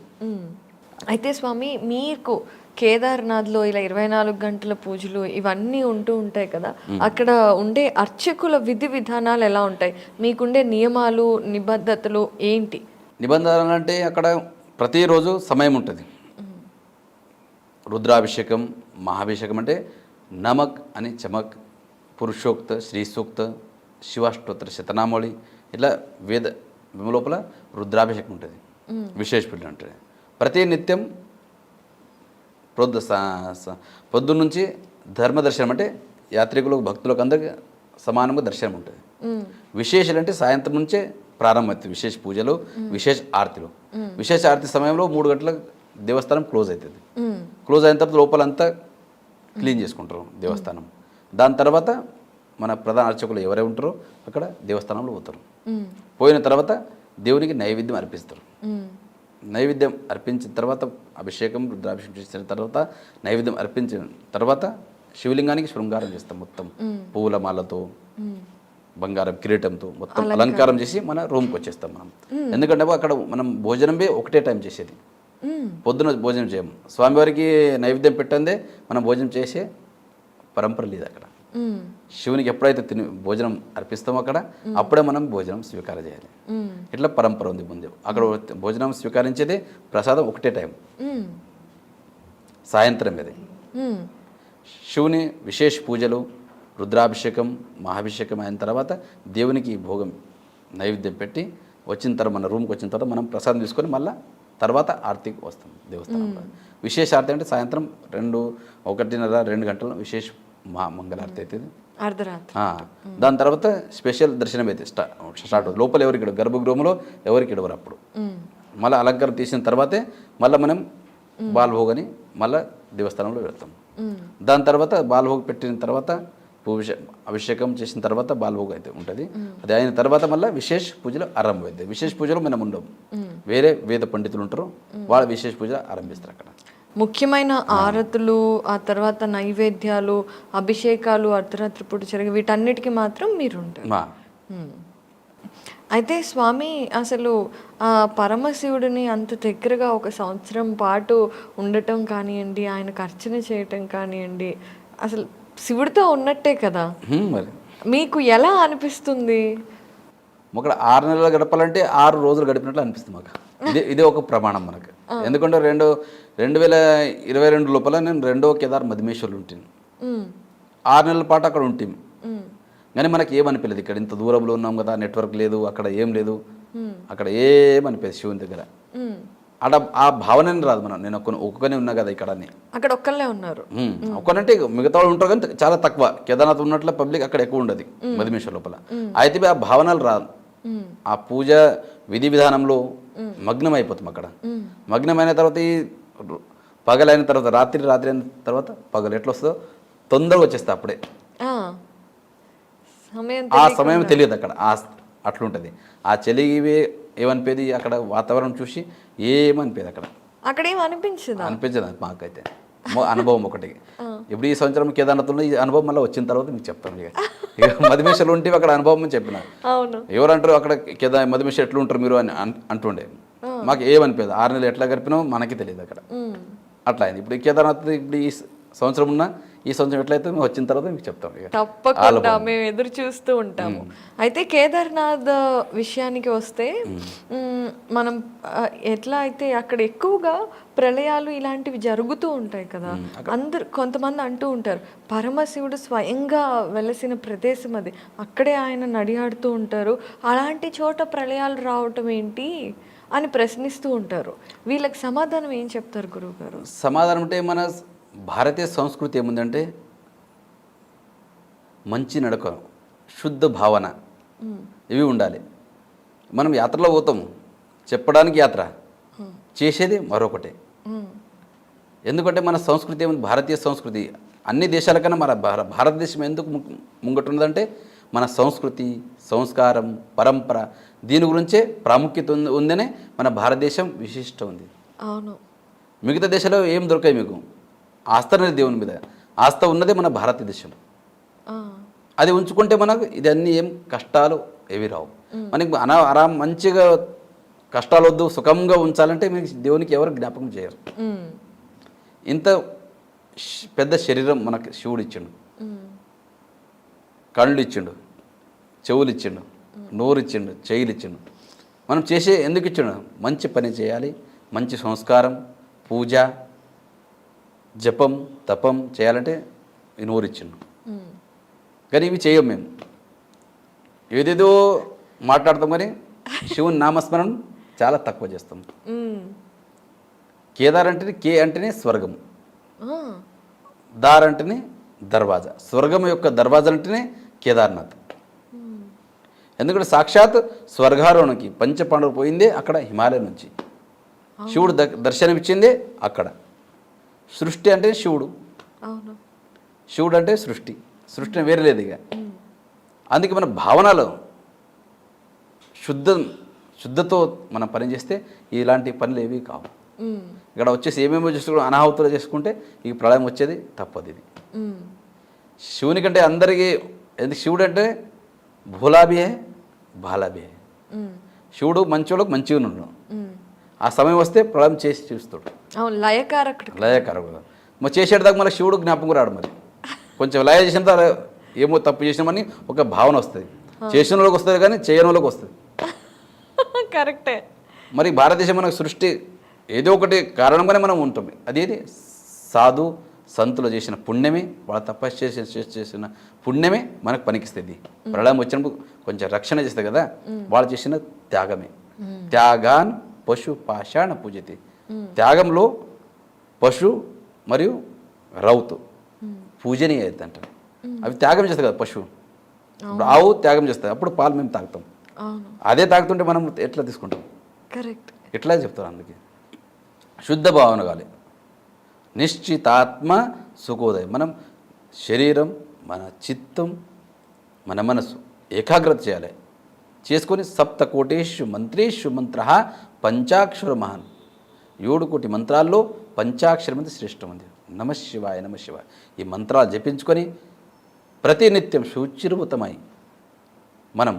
అయితే స్వామి, మీకు కేదార్నాథ్లో ఇలా 24 గంటల పూజలు ఇవన్నీ ఉంటూ ఉంటాయి కదా, అక్కడ ఉండే అర్చకుల విధి విధానాలు ఎలా ఉంటాయి? మీకుండే నియమాలు, నిబద్ధతలు ఏంటి? నిబంధనలు అంటే అక్కడ ప్రతిరోజు సమయం ఉంటుంది. రుద్రాభిషేకం, మహాభిషేకం అంటే నమక్ అని చమక్, పురుషోక్త, శ్రీ సూక్త, శివాష్టోత్తర శతనామౌళి, ఇట్లా వేద లోపల రుద్రాభిషేకం ఉంటుంది. విశేష పూజలు ఉంటుంది. ప్రతి నిత్యం పొద్దున్న నుంచి ధర్మ దర్శనం అంటే యాత్రికులకు, భక్తులకు అందరికీ సమానంగా దర్శనం ఉంటుంది. విశేషాలు అంటే సాయంత్రం నుంచే ప్రారంభమవుతుంది విశేష పూజలు, విశేష ఆరతిలు. విశేష ఆరతి సమయంలో 3 గంటలకు దేవస్థానం క్లోజ్ అవుతుంది. క్లోజ్ అయిన తర్వాత లోపలంతా క్లీన్ చేసుకుంటారు దేవస్థానం. దాని తర్వాత మన ప్రధాన అర్చకులు ఎవరే ఉంటారో అక్కడ దేవస్థానంలో పోతారు. పోయిన తర్వాత దేవునికి నైవేద్యం అర్పిస్తారు. నైవేద్యం అర్పించిన తర్వాత అభిషేకం రుద్రాభిషేకం చేసిన తర్వాత నైవేద్యం అర్పించిన తర్వాత శివలింగానికి శృంగారం చేస్తాం మొత్తం పూల మాలతో బంగారం కిరీటంతో మొత్తం అలంకారం చేసి మన రూమ్కి వచ్చేస్తాం మనం. ఎందుకంటే అక్కడ మనం భోజనమే ఒకటే టైం చేసేది, పొద్దున భోజనం చేయము. స్వామివారికి నైవేద్యం పెట్టందే మనం భోజనం చేసే పరంపర లేదు అక్కడ. శివునికి ఎప్పుడైతే భోజనం అర్పిస్తామో అక్కడ అప్పుడే మనం భోజనం స్వీకారం చేయాలి. ఇట్లా పరంపర ఉంది ముందు. అక్కడ భోజనం స్వీకరించేది ప్రసాదం ఒకటే టైం, సాయంత్రం ఇది. శివుని విశేష పూజలు, రుద్రాభిషేకం, మహాభిషేకం అయిన తర్వాత దేవునికి భోగం నైవేద్యం పెట్టి వచ్చిన తర్వాత మన రూమ్కి వచ్చిన తర్వాత మనం ప్రసాదం తీసుకొని మళ్ళీ తర్వాత ఆరతికి వస్తాం దేవస్థానంలో. విశేష ఆరతి అంటే సాయంత్రం 1:30-2 గంటల విశేష మంగళారతి అవుతుంది అర్ధరాత్రి. దాని తర్వాత స్పెషల్ దర్శనం అయితే స్టార్ట్ అవుతుంది. లోపల ఎవరికి గర్భగృహంలో ఎవరికి ఇడవరు అప్పుడు. మళ్ళీ అలంకారం తీసిన తర్వాతే మళ్ళీ మనం బాలభోగని మళ్ళీ దేవస్థానంలో వెళ్తాం. దాని తర్వాత బాలభోగ పెట్టిన తర్వాత అభిషేకం చేసిన తర్వాత బాలభోగం అయితే ఉంటుంది. అది అయిన తర్వాత మళ్ళీ విశేష పూజలు ఆరంభమవుతాయి. విశేష పూజలు మనం ఉండవు, వేరే వేద పండితులు ఉంటారు, వాళ్ళ విశేష పూజ ఆరంభిస్తారు అక్కడ. ముఖ్యమైన ఆరతులు, ఆ తర్వాత నైవేద్యాలు, అభిషేకాలు అర్ధరాత్రి పూట జరిగే వీటన్నిటికీ మాత్రం మీరు ఉంటారు. అయితే స్వామి అసలు ఆ పరమశివుడిని అంత దగ్గరగా 1 సంవత్సరం పాటు ఉండటం కానివ్వండి, ఆయనకు అర్చన చేయటం కానివ్వండి, అసలు శివుడితో ఉన్నట్టే కదా. మరి మీకు ఎలా అనిపిస్తుంది? అక్కడ 6 నెలలు గడపాలంటే 6 రోజులు గడిపినట్లు అనిపిస్తుంది మాకు. ఇదే ఒక ప్రమాణం మనకు. ఎందుకంటే 2022 లోపల నేను 2వ కేదార్ మధుమేశ్వర్లు ఉంటాను. 6 నెలల పాటు అక్కడ ఉంటాం. కానీ మనకి ఏమనిపించలేదు, ఇక్కడ ఇంత దూరంలో ఉన్నాం కదా, నెట్వర్క్ లేదు, అక్కడ ఏం లేదు, అక్కడ ఏమనిపించదు శివుని దగ్గర. అక్కడ ఆ భావనని రాదు. నేను ఒక్కనే ఉన్నా కదా ఇక్కడ అని. అక్కడ ఒక్కళ్ళే ఉన్నారు. ఒక్కనంటే మిగతా వాళ్ళు ఉంటారు కానీ చాలా తక్కువ. కేదార్నాథ్ ఉన్నట్ల పబ్లిక్ అక్కడ ఎక్కువ ఉండదు మధుమేశ్వర్ లోపల. అయితే ఆ భావనలు రాదు. ఆ పూజ విధి విధానంలో మగ్నం అయిపోతాం అక్కడ. మగ్నమైన తర్వాత ఈ పగలైన తర్వాత రాత్రి అయిన తర్వాత పగలు ఎట్లా వస్తుందో తొందరగా వచ్చేస్తా అప్పుడే. ఆ సమయం తెలియదు అక్కడ. అట్లుంటుంది. ఆ చలి ఏమనిపేది అక్కడ వాతావరణం చూసి ఏమనిపేది అక్కడ అనిపించదు మాకైతే. అనుభవం ఒకటి. ఇప్పుడు ఈ సంవత్సరం కేదార్నాథ్లో ఈ అనుభవం మళ్ళీ వచ్చిన తర్వాత మీకు చెప్తాను. ఇక మధుమేశ్వర్లు ఉంటే అక్కడ అనుభవం అని చెప్పిన. ఎవరంటారు అక్కడ మధుమేశ్వర్ ఎట్లా ఉంటారు మీరు అని అంటుండే. మాకు ఏమనిపేది. 6 నెలలు ఎట్లా గడిపినామో మనకి తెలియదు అక్కడ. అట్లా అయింది. ఇప్పుడు కేదార్నాథ్ ఇప్పుడు ఈ సంవత్సరం ఉన్నా ఈ సంవత్సరం ఎట్లయితే మేము వచ్చిన తర్వాత మీకు చెప్తాం. తప్పకుండా మేము ఎదురు చూస్తూ ఉంటాము. అయితే కేదార్నాథ్ విషయానికి వస్తే మనం ఎట్లా అయితే అక్కడ ఎక్కువగా ప్రళయాలు ఇలాంటివి జరుగుతూ ఉంటాయి కదా. కొంతమంది అంటూ ఉంటారు పరమశివుడు స్వయంగా వెలసిన ప్రదేశం అది, అక్కడే ఆయన నడియాడుతూ ఉంటారు, అలాంటి చోట ప్రళయాలు రావటం ఏంటి అని ప్రశ్నిస్తూ ఉంటారు. వీళ్ళకి సమాధానం ఏం చెప్తారు గురువు గారు? సమాధానం అంటే మన భారతీయ సంస్కృతి ఏముందంటే మంచి నడక, శుద్ధ భావన ఇవి ఉండాలి. మనం యాత్రలో పోతాము, చెప్పడానికి యాత్ర, చేసేది మరొకటి. ఎందుకంటే మన సంస్కృతి ఏముంది, భారతీయ సంస్కృతి అన్ని దేశాల కన్నా మన భారతదేశం ఎందుకు ముంగట్టున్నదంటే మన సంస్కృతి, సంస్కారం, పరంపర దీని గురించే ప్రాముఖ్యత ఉందనే మన భారతదేశం విశిష్టం ఉంది. అవును. మిగతా దేశాల్లో ఏం దొరకాయి మీకు? ఆస్థ అనేది దేవుని మీద ఆస్థ ఉన్నదే మన భారతదేశం. అది ఉంచుకుంటే మనకు ఇదన్నీ ఏం కష్టాలు ఏవి రావు. మనకి ఆరాం మంచిగా కష్టాలు వద్దు, సుఖంగా ఉంచాలంటే మీకు దేవునికి ఎవరు జ్ఞాపకం చేయరు. ఇంత పెద్ద శరీరం మనకు శివుడు ఇచ్చిండు, కళ్ళు ఇచ్చిండు, చెవులు ఇచ్చిండు, నోరు ఇచ్చిండు, చెయ్యిలు ఇచ్చిండు. మనం చేసే ఎందుకు ఇచ్చిండు? మంచి పని చేయాలి, మంచి సంస్కారం, పూజ, జపం, తపం చేయాలంటే ఈ నోరు ఇచ్చిండు. కానీ ఇవి చేయం మేము, ఏదేదో మాట్లాడతాం కానీ శివుని నామస్మరణ చాలా తక్కువ చేస్తాం. కేదార్ అంటేనే కే అంటేనే స్వర్గం, దార్ అంటేనే దర్వాజా. స్వర్గం యొక్క దర్వాజా అంటేనే కేదార్నాథ్. ఎందుకంటే సాక్షాత్ స్వర్గారోహణకి పంచపాండవులు పోయిందే అక్కడ హిమాలయం నుంచి. శివుడు దర్శనమిచ్చిందే అక్కడ. సృష్టి అంటే శివుడు, శివుడు అంటే సృష్టి, సృష్టి వేరే లేదు ఇక. అందుకే మన భావనలో శుద్ధతో మనం పని చేస్తే ఇలాంటి పనులు ఏవి కావు. ఇక్కడ వచ్చేసి ఏమేమో చేసుకుంటే అనాహుతులు చేసుకుంటే ఈ ప్రళయం వచ్చేది తప్పదు. ఇది శివుని కంటే అందరికీ ఎందుకు శివుడు అంటే భోలాభి హే బాలాభి హే. శివుడు మంచోళ్ళకు మంచిగా ఉన్నాడు. ఆ సమయం వస్తే ప్రళయం చేసి చూస్తాడు. లయకారకుడు మరి చేసేదాకా మళ్ళీ శివుడు జ్ఞాపకం రాడు. మరి కొంచెం లయ చేసిన తర్వాత ఏమో తప్పు చేసినామని ఒక భావన వస్తుంది. చేసిన వాళ్ళకి వస్తుంది కానీ చేయని వాళ్ళకి వస్తుంది. కరెక్టే. మరి భారతదేశం మనకు సృష్టి ఏదో ఒకటి కారణంగానే మనం ఉంటాం. అదేది సాధు సంతులు చేసిన పుణ్యమే, వాళ్ళ తపస్సు చేసిన పుణ్యమే మనకు పనికిస్తుంది. ప్రళయం వచ్చినప్పుడు కొంచెం రక్షణ చేస్తుంది కదా, వాళ్ళు చేసిన త్యాగమే. త్యాగాన్ పశు పాషాణ పూజతి. త్యాగంలో పశు మరియు రౌతు పూజనీయ అంటారు. అవి త్యాగం చేస్తాయి కదా. పశువు ఆవు త్యాగం చేస్తుంది, అప్పుడు పాలు మేము తాగుతాం. అదే తాగుతుంటే మనం ఎట్లా తీసుకుంటాం? కరెక్ట్. ఎట్లా చెప్తారు. అందుకే శుద్ధ భావన కావాలి. నిశ్చితాత్మ సుఖోదయం. మనం శరీరం, మన చిత్తం, మన మనసు ఏకాగ్రత చేయాలి. చేసుకొని సప్తకోటేషు మంత్రేషు మంత్ర పంచాక్షర మహాన్. 7 కోటి మంత్రాల్లో పంచాక్షర మంత్రి శ్రేష్టమంది. నమశివాయ నమశివాయ. ఈ మంత్రాలు జపించుకొని ప్రతినిత్యం శుచిర్భూతమై మనం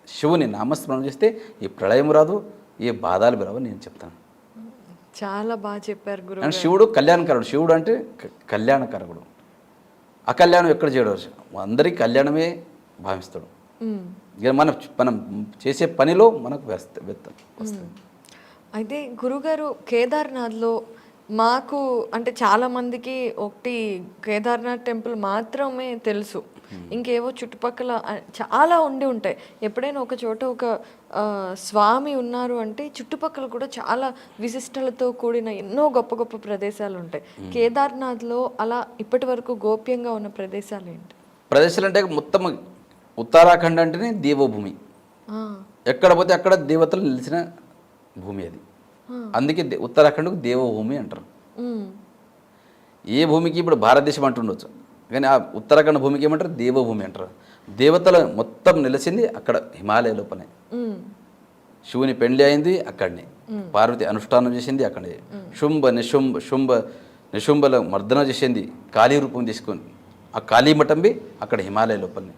శివుని నామస్మరణ చేస్తే ఈ ప్రళయం రాదు, ఏ బాధలు రావు. నేను చెప్తాను. చాలా బాగా చెప్పారు గురు. అండ్ శివుడు కళ్యాణకారుడు. శివుడు అంటే కళ్యాణకారకుడు. అకళ్యాణం ఎక్కడ చేయడు, అందరికీ కళ్యాణమే భావిస్తాడు. ఇక మనం చేసే పనిలో మనకు వస్తుంది. అయితే గురుగారు, కేదార్నాథ్లో మాకు అంటే చాలామందికి ఒకటి కేదార్నాథ్ టెంపుల్ మాత్రమే తెలుసు. ఇంకేవో చుట్టుపక్కల చాలా ఉండి ఉంటాయి. ఎప్పుడైనా ఒక చోట ఒక స్వామి ఉన్నారు అంటే చుట్టుపక్కల కూడా చాలా విశిష్టలతో కూడిన ఎన్నో గొప్ప గొప్ప ప్రదేశాలు ఉంటాయి. కేదార్నాథ్లో అలా ఇప్పటి వరకు గోప్యంగా ఉన్న ప్రదేశాలు ఏంటి? ప్రదేశాలు అంటే మొత్తం ఉత్తరాఖండ్ అంటేనే దేవభూమి. ఎక్కడ పోతే అక్కడ దేవతలు నిలిచిన భూమి అది. అందుకే ఉత్తరాఖండ్కు దేవభూమి అంటారు. ఏ భూమికి ఇప్పుడు భారతదేశం అంటుండొచ్చు, కానీ ఆ ఉత్తరాఖండ్ భూమికి ఏమంటారు? దేవభూమి అంటారు. దేవతలు మొత్తం నిలిచింది అక్కడ హిమాలయ లోపలే. శివుని పెండ్లి అయింది అక్కడనే, పార్వతి అనుష్ఠానం చేసింది అక్కడే, నిశుంభల మర్దన చేసింది కాళీ రూపం తీసుకొని. ఆ కాళీమఠం బి అక్కడ హిమాలయ లోపలనే.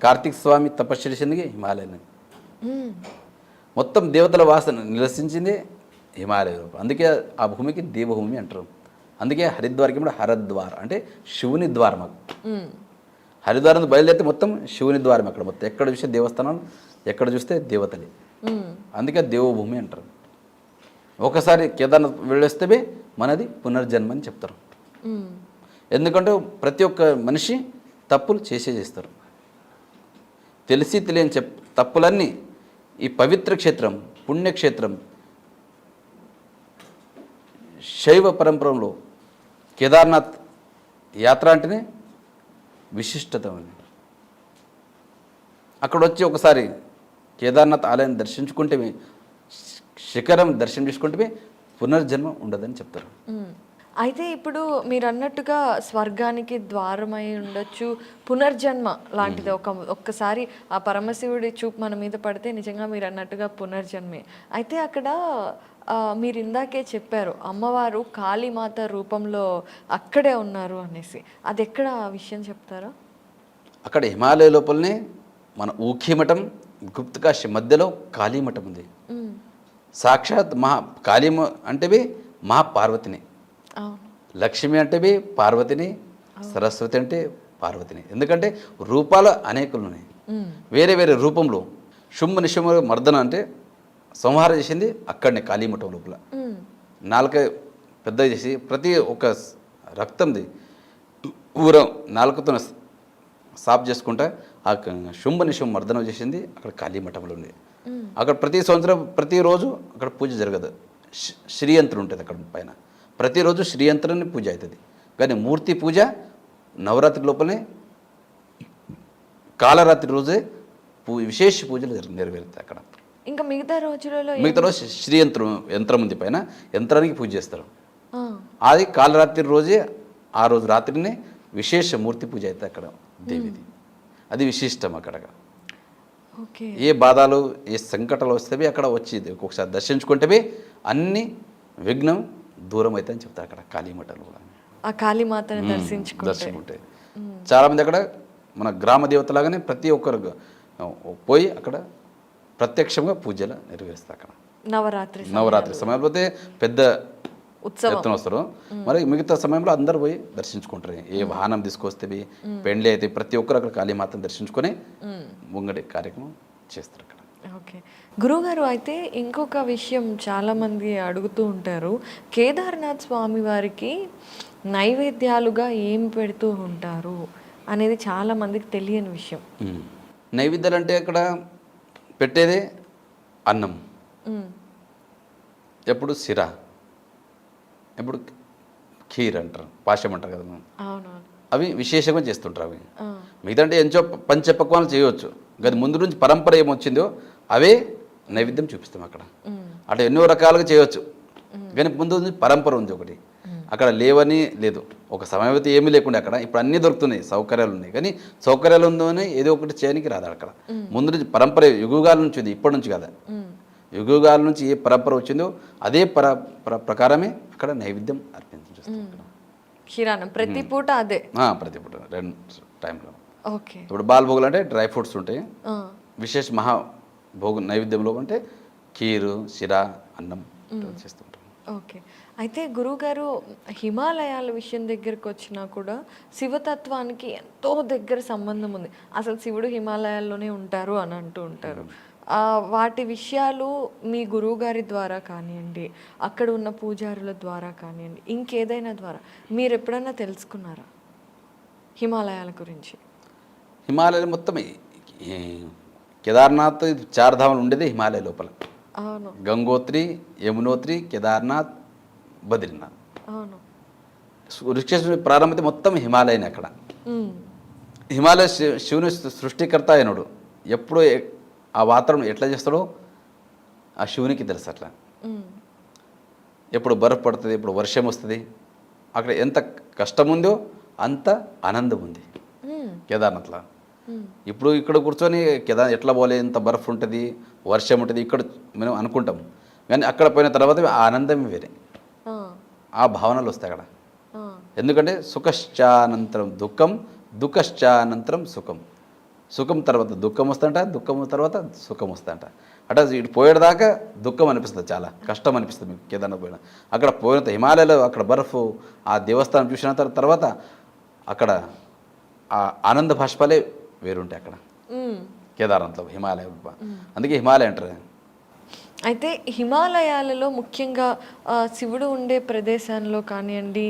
కార్తీక స్వామి తపస్సు చేసింది హిమాలయం. మొత్తం దేవతల వాసన నివసించింది హిమాలయ రూపం. అందుకే ఆ భూమికి దేవభూమి అంటారు. అందుకే హరిద్వార్కి కూడా హరద్వార్ అంటే శివుని ద్వారం. హరిద్వారం బయలుదేరితే మొత్తం శివుని ద్వారం. అక్కడ మొత్తం ఎక్కడ చూస్తే దేవస్థానాలు, ఎక్కడ చూస్తే దేవతలే. అందుకే దేవభూమి అంటారు. ఒకసారి కేదార్నాథ్ వెళ్ళేస్తే మనది పునర్జన్మ అని చెప్తారు. ఎందుకంటే ప్రతి ఒక్క మనిషి తప్పులు చేస్తారు. తెలిసి తెలియని తప్పులన్నీ ఈ పవిత్ర క్షేత్రం, పుణ్యక్షేత్రం, శైవ పరంపరలో కేదార్నాథ్ యాత్ర అంటేనే విశిష్టత ఉంది. అక్కడ వచ్చి ఒకసారి కేదార్నాథ్ ఆలయాన్ని దర్శించుకుంటే, శిఖరం దర్శనం చేసుకుంటే పునర్జన్మ ఉండదని చెప్తారు. అయితే ఇప్పుడు మీరు అన్నట్టుగా స్వర్గానికి ద్వారమై ఉండొచ్చు, పునర్జన్మ లాంటిది ఒక్కసారి ఆ పరమశివుడి చూపు మన మీద పడితే నిజంగా మీరు అన్నట్టుగా పునర్జన్మే. అయితే అక్కడ మీరు ఇందాకే చెప్పారు అమ్మవారు కాళీమాత రూపంలో అక్కడే ఉన్నారు అనేసి. అది ఎక్కడ ఆ విషయం చెప్తారా? అక్కడ హిమాలయ లోపలనే మన ఊఖీమఠం, గుప్తకాశి మధ్యలో కాళీమఠం ఉంది. సాక్షాత్ కాళీ అంటే మహాపార్వతిని, లక్ష్మి అంటే పార్వతిని, సరస్వతి అంటే పార్వతిని. ఎందుకంటే రూపాలు అనేకులు ఉన్నాయి. వేరే వేరే రూపంలో నిశుంభ మర్దన అంటే సంహారం చేసింది అక్కడనే కాళీమఠం లోపల. నాలుక పెద్ద చేసి ప్రతి ఒక్క రక్తంది ఊరం నాలుకతో సాఫ్ చేసుకుంటా ఆ నిశుంభ మర్దనం చేసింది అక్కడ కాళీమఠంలో ఉంది. అక్కడ ప్రతి సంవత్సరం ప్రతిరోజు అక్కడ పూజ జరగదు. శ్రీయంత్రం ఉంటుంది అక్కడ పైన. ప్రతిరోజు శ్రీయంత్రాన్ని పూజ అవుతుంది. కానీ మూర్తి పూజ నవరాత్రి లోపలనే కాలరాత్రి రోజే విశేష పూజలు నెరవేరుతాయి అక్కడ. ఇంకా మిగతా రోజు యంత్రం ఉంది పైన, యంత్రానికి పూజ చేస్తారు. అది కాలరాత్రి రోజే, ఆ రోజు రాత్రినే విశేష మూర్తి పూజ అవుతుంది అక్కడ దేవిది. అది విశిష్టం అక్కడ. ఓకే. ఏ బాధలు ఏ సంకటాలు వస్తేవి అక్కడ వచ్చి ఒక్కొక్కసారి దర్శించుకుంటేవి అన్ని విఘ్నం దూరం అవుతాయి అని చెప్తారు అక్కడ కాళీమఠంలో కూడా. ఆ కాళీమాతని దర్శించుకుంటే దర్శించుకుంటే చాలామంది అక్కడ మన గ్రామ దేవతలాగానే ప్రతి ఒక్కరు పోయి అక్కడ ప్రత్యక్షంగా పూజలు నెరవేరుస్తారు అక్కడ. నవరాత్రి సమయంలో అయితే పెద్ద ఎత్తున వస్తారు. మరి మిగతా సమయంలో అందరు పోయి దర్శించుకుంటారు. ఏ వాహనం తీసుకొస్తే పెండ్లి అయితే ప్రతి ఒక్కరు అక్కడ కాళీమాతను దర్శించుకొని ముంగడి కార్యక్రమం చేస్తారు అక్కడ. ఓకే గురువుగారు, అయితే ఇంకొక విషయం చాలామంది అడుగుతూ ఉంటారు, కేదార్నాథ్ స్వామి వారికి నైవేద్యాలుగా ఏం పెడుతూ ఉంటారు అనేది చాలామందికి తెలియని విషయం. నైవేద్యాలు అంటే అక్కడ పెట్టేదే అన్నం, ఎప్పుడు సిరా, ఎప్పుడు ఖీర్ అంటారు, పాశం అంటారు కదా మనం. అవునవును. అవి విశేషంగా చేస్తుంటారు. అవి మిగతా అంటే ఎంచో పంచపక్వాలు చేయవచ్చు, కానీ ముందు నుంచి పరంపర ఏమొచ్చిందో అవే నైవేద్యం చూపిస్తాం అక్కడ. అట్లా ఎన్నో రకాలుగా చేయవచ్చు, కానీ ముందు నుంచి పరంపర ఉంది ఒకటి. అక్కడ లేవని లేదు, ఒక సమయం అయితే ఏమీ లేకుండా అక్కడ ఇప్పుడు అన్నీ దొరుకుతున్నాయి, సౌకర్యాలు ఉన్నాయి, కానీ సౌకర్యాలు ఉందని ఏదో ఒకటి చేయడానికి రాదు అక్కడ. ముందు నుంచి పరంపర యుగాల నుంచి ఉంది, ఇప్పటి నుంచి కదా. యుగాల నుంచి ఏ పరంపర వచ్చిందో అదే ప్రకారమే అక్కడ నైవేద్యం అర్పించేస్తాం. క్షీరాన్నం ప్రతి పూట అదే, ప్రతి పూట 2 టైంలో. ఓకే. ఇప్పుడు బాలభోగులు అంటే డ్రై ఫ్రూట్స్ ఉంటాయి, విశేష మహాభోగు నైవేద్యంలో అంటే ఖీరు, సిరా, అన్నం చేస్తుంటాం. ఓకే. అయితే గురువుగారు, హిమాలయాల విషయం దగ్గరకు వచ్చినా కూడా శివతత్వానికి ఎంతో దగ్గర సంబంధం ఉంది. అసలు శివుడు హిమాలయాల్లోనే ఉంటారు అని అంటూ ఉంటారు. వాటి విషయాలు మీ గురువుగారి ద్వారా కానివ్వండి, అక్కడ ఉన్న పూజారుల ద్వారా కానివ్వండి, ఇంకేదైనా ద్వారా మీరు ఎప్పుడైనా తెలుసుకున్నారా హిమాలయాల గురించి? హిమాలయాలు మొత్తం కేదార్నాథ్ 4 ధామలు ఉండేది హిమాలయ లోపల. అవును. గంగోత్రి, యమునోత్రి, కేదార్నాథ్, బద్రీనాథ్. అవును. ఋషికేశ్వర ప్రారంభమైతే మొత్తం హిమాలయని అక్కడ. హిమాలయ శివుని సృష్టికర్త అయినడు. ఎప్పుడు ఆ వాతావరణం ఎట్లా చేస్తాడో ఆ శివునికి తెలుసు. అట్లా ఎప్పుడు బర్ఫ్ పడుతుంది, ఎప్పుడు వర్షం వస్తుంది, అక్కడ ఎంత కష్టం ఉందో అంత ఆనందం ఉంది కేదార్నాథ్లో. ఇప్పుడు ఇక్కడ కూర్చొని కేదార్ ఎట్లా పోలే, ఎంత బర్ఫ్ ఉంటుంది, వర్షం ఉంటుంది, ఇక్కడ మనం అనుకుంటాం, కానీ అక్కడ పోయిన తర్వాత ఆ ఆనందం వేరే, ఆ భావనలు వస్తాయి అక్కడ. ఎందుకంటే సుఖశ్చానంతరం దుఃఖం, దుఃఖశ్చానంతరం సుఖం, సుఖం తర్వాత దుఃఖం వస్తుంట, దుఃఖం తర్వాత సుఖం వస్తుంట. అంటే ఇటు పోయేదాకా దుఃఖం అనిపిస్తుంది, చాలా కష్టం అనిపిస్తుంది మీకు కేదార్నాథ్ పోయిన. అక్కడ పోయిన హిమాలయాలో అక్కడ బర్ఫ్, ఆ దేవస్థానం చూసిన తర్వాత అక్కడ ఆ ఆనంద భాష్పాలే వేరుంటాయి అక్కడ కేదార్నాథ్లో, హిమాలయ. అందుకే హిమాలయ అంటారు. అయితే హిమాలయాలలో ముఖ్యంగా శివుడు ఉండే ప్రదేశంలో కానివ్వండి,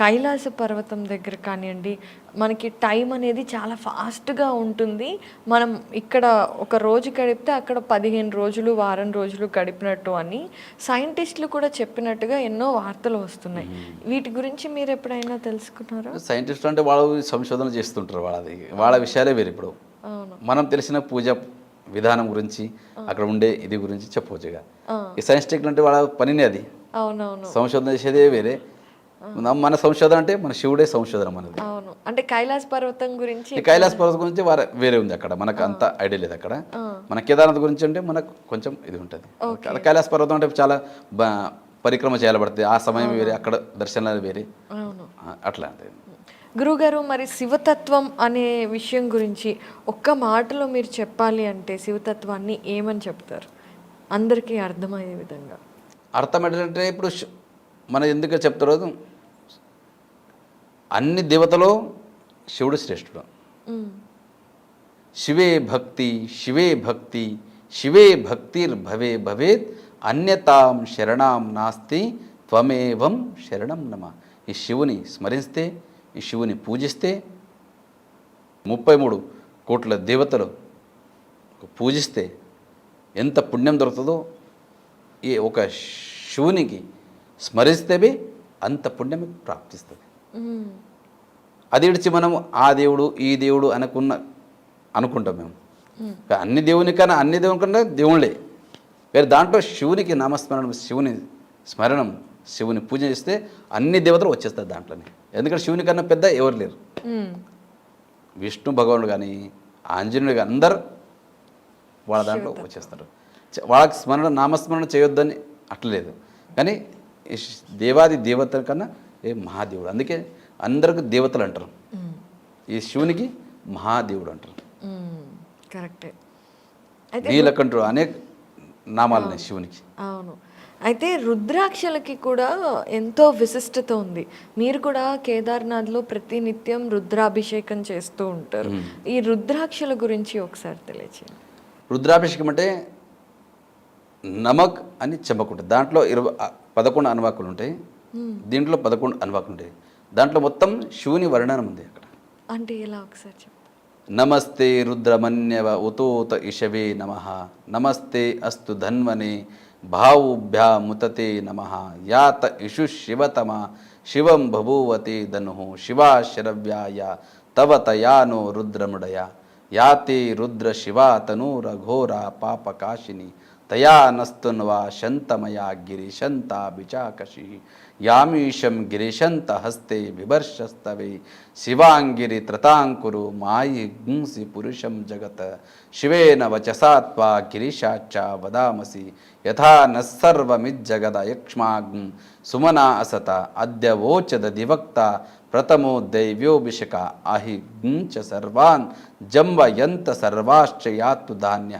కైలాస పర్వతం దగ్గర కానివ్వండి, మనకి టైం అనేది చాలా ఫాస్ట్గా ఉంటుంది. మనం ఇక్కడ ఒక రోజు గడిపితే అక్కడ 15 రోజులు, వారం రోజులు గడిపినట్టు అని సైంటిస్టులు కూడా చెప్పినట్టుగా ఎన్నో వార్తలు వస్తున్నాయి. వీటి గురించి మీరు ఎప్పుడైనా తెలుసుకున్నారా? సైంటిస్టులు అంటే వాళ్ళు సంశోధన చేస్తుంటారు, వాళ్ళ విషయాలే వేరు. ఇప్పుడు మనం తెలిసిన పూజ విధానం గురించి, అక్కడ ఉండే ఇది గురించి చెప్పవచ్చు. ఇక ఈ సైంటిస్టిక్ అంటే వాళ్ళ పనినే అది. అవునవును. సంశోధన చేసేదే వేరే, మన సంశోధన అంటే మన శివుడే సంశోధన మనది. అవును. అంటే కైలాస పర్వతం గురించి, కైలాస పర్వతం గురించి వేరే ఉంది అక్కడ, మనకు అంత ఐడియా లేదు అక్కడ. మన కేదార్నాథ్ గురించి అంటే మనకు కొంచెం ఇది ఉంటుంది. కైలాస పర్వతం అంటే చాలా పరిక్రమ చేయబడుతుంది, ఆ సమయం వేరే, అక్కడ దర్శనాలు వేరే, అట్లా. గురువుగారు, మరి శివతత్వం అనే విషయం గురించి ఒక్క మాటలో మీరు చెప్పాలి అంటే శివతత్వాన్ని ఏమని చెప్తారు అందరికీ అర్థమయ్యే విధంగా? అర్థం ఏంటంటే ఇప్పుడు మన ఎందుకు చెప్తారో, అన్ని దేవతలో శివుడు శ్రేష్ఠుడు. శివే భక్తి, శివే భక్తి, శివే భక్తిర్భవే భవేత్, అన్యతాం శరణాం నాస్తి, త్వమేవం శరణం నమ. ఈ శివుని స్మరిస్తే, ఈ శివుని పూజిస్తే, 33 కోట్ల దేవతలు పూజిస్తే ఎంత పుణ్యం దొరుకుతుందో, ఈ ఒక శివునికి స్మరిస్తేవి అంత పుణ్యం ప్రాప్తిస్తుంది. అది విడిచి మనం ఆ దేవుడు ఈ దేవుడు అనుకుంటాం మేము. అన్ని దేవుని కన్నా దేవుళ్ళే వేరే. దాంట్లో శివునికి నామస్మరణం, శివుని స్మరణం, శివుని పూజ చేస్తే అన్ని దేవతలు వచ్చేస్తారు దాంట్లోనే. ఎందుకంటే శివుని కన్నా పెద్ద ఎవరు లేరు. విష్ణు భగవానుడు కానీ, ఆంజనేయుడు కానీ అందరు వాళ్ళ దాంట్లో వచ్చేస్తారు. వాళ్ళకి నామస్మరణ చేయొద్దని అట్లేదు, కానీ ఈ దేవాది దేవతల కన్నా ఏ మహాదేవుడు, అందుకే అందరికి దేవతలు అంటారు, ఈ శివునికి మహాదేవుడు అంటారు. కరెక్టే. నీలకంఠుడు అనేక నామాలు ఉన్నాయి శివునికి. అవును. అయితే రుద్రాక్షలకి కూడా ఎంతో విశిష్టత ఉంది. మీరు కూడా కేదార్నాథ్లో ప్రతి నిత్యం రుద్రాభిషేకం చేస్తూ ఉంటారు. ఈ రుద్రాక్షల గురించి ఒకసారి తెలియచేయండి. రుద్రాభిషేకం అంటే నమక్ అని చెంపకుంటుంది, దాంట్లో 11 అనువాకులు ఉంటాయి, దీంట్లో 11 అనువాకులు ఉంటాయి, దాంట్లో మొత్తం శివుని వర్ణనం ఉంది అక్కడ. అంటే ఎలా ఒకసారి చెప్పండి. నమస్తే రుద్రమన్యవ ఉతోత ఇషవే నమః, నమస్తే అస్తు ధన్వనే భావుభ్యాముతతే నమః, యాత ఇషు శివతమ శివం బభూవతే ధనుః, శివా శరవ్యాయ తవ తయానో రుద్రముడయ, యాతే రుద్ర శివా తనూరఘోర పాపకాశిని, తయా నస్తున్వా శంతమయా గిరిశంతా బిచాకషి, యామీశం గిరిశంత హస్తే బిభర్షస్తవే, శివాంగిరి త్రతాంకురు మాయి గుంసి పురుషం జగత్, శివేన వచసాత్వా గిరిశాచ వదామసి, యథా నస్సర్వమిజ్జగద యక్ష్మాగ్ం సుమనా అసత, అద్య వోచద దివక్త ప్రథమో దైవ్యోభిషక, అహి గుంచ సర్వాన్ జంవయంత సర్వాశ్చ యాత్తు ధాన్య,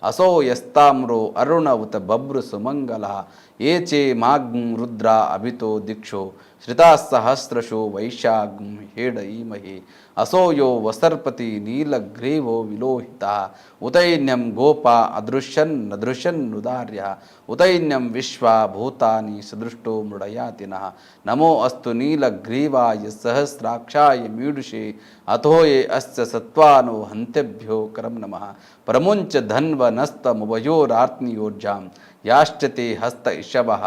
అసో యస్తామ్రో అరుణ ఉత బభ్రు సుమంగళ, ఏచే మాగ్ం రుద్ర అభితో దిక్షో శ్రితాసహస్రశో వైశాగ్ం హేడ ఈమహే, అసోయో వసర్పతి నీలగ్రీవో విలోహిత, ఉతైన్యం గోపా అదృశ్యన్ నదృశ్యన్ నుదార్య, ఉతైన్యం విశ్వా భూతాని సదృష్టో మృడయాతిన, నమో అస్తు నీలగ్రీవాయ సహస్రాక్షాయ మీడుషే, అథోయే అస్య సత్వానో హంతభ్యో కరం నమః, ప్రముంచ ధన్వనస్తముభయోరార్త్నియోర్జాం, యాశ్చతే హస్త ఇషవః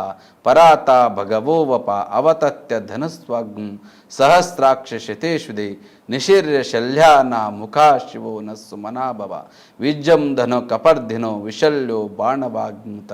పరాత భగవో వప, అవతత్య ధనస్వాగ్ం సహస్రాక్ష శతేషుదే, నిశీర్య శల్యానా ముఖా శివో నస్సు మనాభవ, విజ్జం ధన కపర్ధినో విశల్యో బాణవాగ్ముత,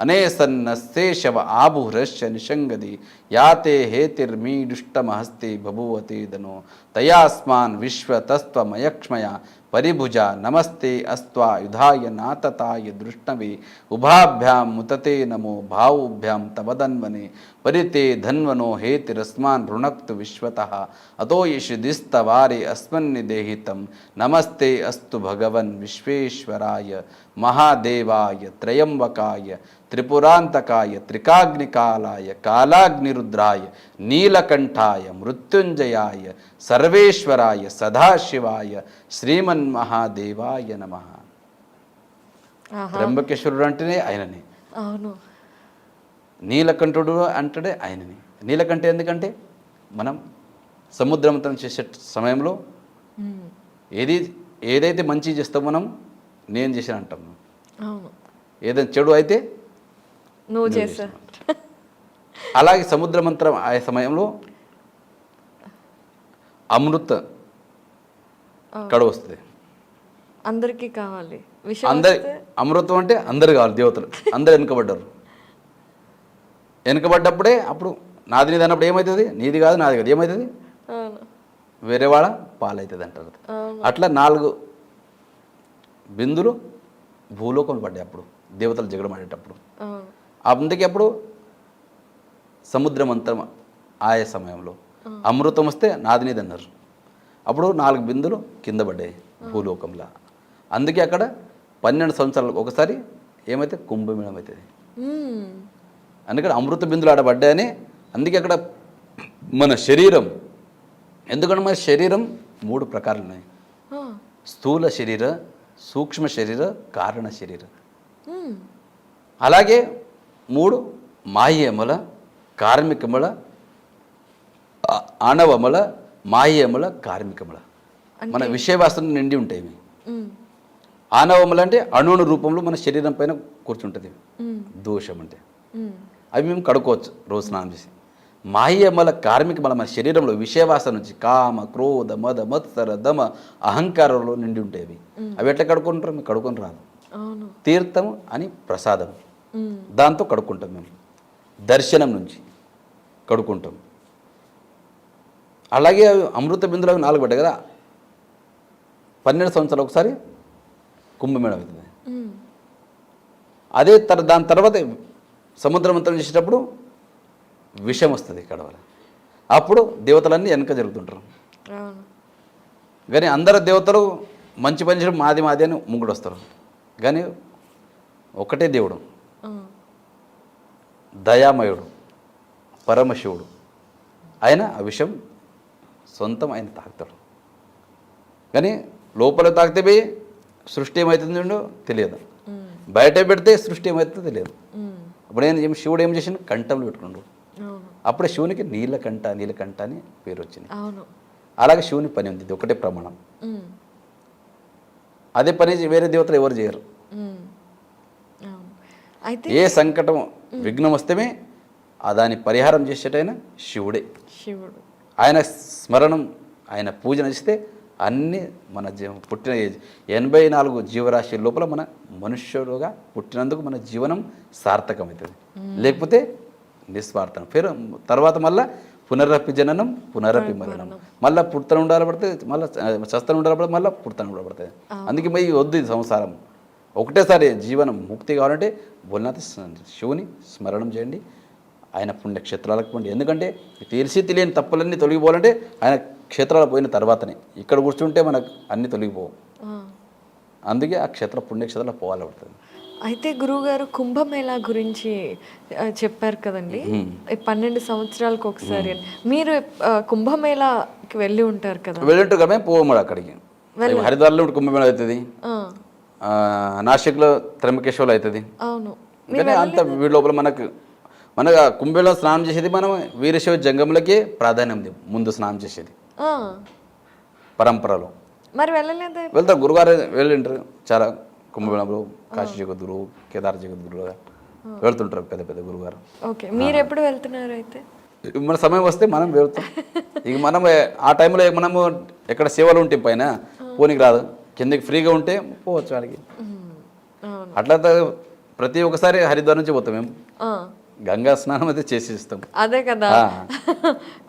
అనేసన్నశేషవ ఆభుహ్రశ్య నిషంగది, యాతే హేతిర్మీడుష్టమహస్తే బభూవతే ధనో, తయాస్మాన్ విశ్వతస్త్వమయక్ష్మయ పరిభుజ, నమస్తే అస్త్వా యుధాయ నాతతాయ దృష్ణవే, ఉభాభ్యాం ముతతే నమో భావుభ్యాం తవదన్వనే, పరితే ధన్వనో హేతిరస్మాన్ రుణక్తు విశ్వతః, అతో యశుదిస్తవారే అస్మన్నిదేహితం, నమస్తే అస్తు భగవన్ విశ్వేశ్వరాయ మహాదేవాయ త్రయంబకాయ త్రిపురాంతకాయ త్రికాగ్నికాలాయ కాలాగ్నిరుద్రాయ నీలకంఠాయ మృత్యుంజయాయ సర్వేశ్వరాయ సదాశివాయ శ్రీమన్మహాదేవాయ నమః. త్ర్యంబకేశ్వరుడు అంటేనే ఆయననే, అవును. నీలకంఠుడు అంటేనే ఆయనని. నీలకంఠ ఎందుకంటే మనం సముద్రమంతరం చేసే సమయంలో ఏదైతే మంచి చేస్తామో మనం నేను చేసాను అంటాం, అవును. ఏదైనా చెడు అయితే నువ్వు చేసా. అలాగే సముద్రమంతరం ఆ సమయంలో అమృత కడ వస్తుంది, అందరికీ కావాలి. అందరి అమృతం అంటే అందరు కావాలి, దేవతలు అందరు వెనుకబడ్డారు. వెనుకబడ్డప్పుడే అప్పుడు నాది నీది అన్నప్పుడు ఏమవుతుంది, నీది కాదు నాది కాదు ఏమవుతుంది, వేరే వాళ్ళ పాలవుతుంది అంటారు. అట్లా 4 బిందులు భూలోకం పడ్డాయి అప్పుడు దేవతలు జగడమాడేటప్పుడు. అందుకే అప్పుడు సముద్రమంతరం ఆయా సమయంలో అమృతం వస్తే నాది నీది అన్నారు, అప్పుడు 4 బిందులు కింద పడ్డాయి భూలోకంలో. అందుకే అక్కడ 12 సంవత్సరాలకు ఒకసారి ఏమైతే కుంభమేళం అవుతుంది, అందుకని అమృత బిందులు ఆడ పడ్డాయని. అందుకే అక్కడ మన శరీరం, ఎందుకంటే మన శరీరం 3 ప్రకారాలు ఉన్నాయి, స్థూల శరీర, సూక్ష్మ శరీర, కారణ శరీర. అలాగే 3 మాహ్యముల, కార్మికముల, ఆణవముల, మాహ్యముల, కార్మికముల. మన విషయవాసన నిండి ఉంటాయి. ఆణవములు అంటే అణువును రూపంలో మన శరీరం పైన కూర్చుంటుంది దోషం అంటే, అవి మేము కడుక్కోవచ్చు రోజు స్నానం చేసి. మాహ్యమల కార్మికమల మన శరీరంలో విషయవాసన నుంచి కామ క్రోధ మద మత్సర దమ అహంకారంలో నిండి ఉంటాయి. అవి ఎట్లా కడుక్కుంటారు, మేము కడుక్కొని రాదు. తీర్థం అని ప్రసాదం, దాంతో కడుక్కుంటాం మేము. దర్శనం నుంచి కడుక్కుంటాం. అలాగే అమృత బిందులు అవి 4 పడ్డాయి కదా, 12 సంవత్సరాలు ఒకసారి కుంభమేళం అవుతుంది. అదే దాని తర్వాత సముద్ర మంత్రం చేసేటప్పుడు విషం వస్తుంది ఇక్కడ వల్ల. అప్పుడు దేవతలన్నీ వెనక జరుగుతుంటారు. అవును. కానీ అందరు దేవతలు మంచి పని చేయడం మాది మాది అని ముగ్గుడు వస్తారు. కానీ ఒకటే దేవుడు, దయామయుడు, పరమశివుడు. ఆయన ఆ విషయం సొంతం ఆయన తాగుతాడు. కానీ లోపల తాగితే పోయి సృష్టి ఏమవుతుందో తెలియదు, బయట పెడితే సృష్టి ఏమవుతుందో తెలియదు. ఇప్పుడు శివుడు ఏం చేసిండు, కంఠంలో పెట్టుకున్నాడు. అప్పుడే శివునికి నీలకంఠ అని పేరు వచ్చింది. అలాగే శివుని పని ఉంది, ఇది ఒకటే ప్రమాణం. అదే పని వేరే దేవతలు ఎవరు చేయరు. ఏ సంకటం విఘ్నం వస్తేనే దాని పరిహారం చేసేటైనా శివుడే. శివుడు ఆయన స్మరణం, ఆయన పూజ నచ్చితే అన్నీ మన పుట్టిన 84 జీవరాశి లోపల మన మనుష్యుడుగా పుట్టినందుకు మన జీవనం సార్థకమవుతుంది. లేకపోతే నిస్వార్థం. పేరు తర్వాత మళ్ళీ పునరపి జననం పునరపి మరణం. మళ్ళీ పుడతను ఉండాలి పడితే, మళ్ళీ చస్తను ఉండాలి పడితే, మళ్ళీ పుడతను ఉండబడుతుంది. అందుకే మరి వద్దు ఇది సంసారం. ఒకటేసారి జీవనం ముక్తి కావాలంటే బోల్నాథ్ శివుని స్మరణం చేయండి, ఆయన పుణ్యక్షేత్రాలకు పోండి. ఎందుకంటే తెలిసి తెలియని తప్పులన్నీ తొలగిపోవాలంటే ఆయన క్షేత్రాలు పోయిన తర్వాతనే. ఇక్కడ కూర్చుంటే మనకు అన్నీ తొలగిపోవు. అందుకే ఆ పుణ్యక్షేత్రాలకు పోవాలి పడుతుంది. అయితే గురువుగారు కుంభమేళా గురించి చెప్పారు కదండి, 12 సంవత్సరాలకు ఒకసారి. మీరు కుంభమేళాకి వెళ్ళి ఉంటారు కదా? వెళ్ళింటు కదా, పోవమ్మడు అక్కడికి. హరిద్వార్లో కుంభమేళా అవుతుంది, నాసిక్లో త్రయంబకేశ్వర్లో అవుతుంది. అవును. కానీ అంత వీడి లోపల మనకు కుంభమేళా స్నానం చేసేది మనం వీరశైవ జంగములకే ప్రాధాన్యం ముందు స్నానం చేసేది పరంపరలో. మరి వెళ్ళలేదు? వెళ్తారు, గురుగారు వెళ్ళింటారు చాలా. కుంభమేళాలో కాశీ జగద్గురు, కేదార్ జగద్గురు వెళ్తుంటారు పెద్ద పెద్ద గురుగారు. ఓకే, మీరు ఎప్పుడు వెళ్తున్నారు? అయితే మన సమయం వస్తే మనం వెళ్తాం. ఇక మనం ఆ టైంలో మనము ఎక్కడ సేవలు ఉంటే పైన పోనీకి రాదు, కిందకి ఫ్రీగా ఉంటే పోవచ్చు వాడికి. అట్లా ప్రతి ఒక్కసారి హరిద్వార్ నుంచి పోతాం మేము. గంగా స్నానం అయితే చేసి ఇస్తాం. అదే కదా,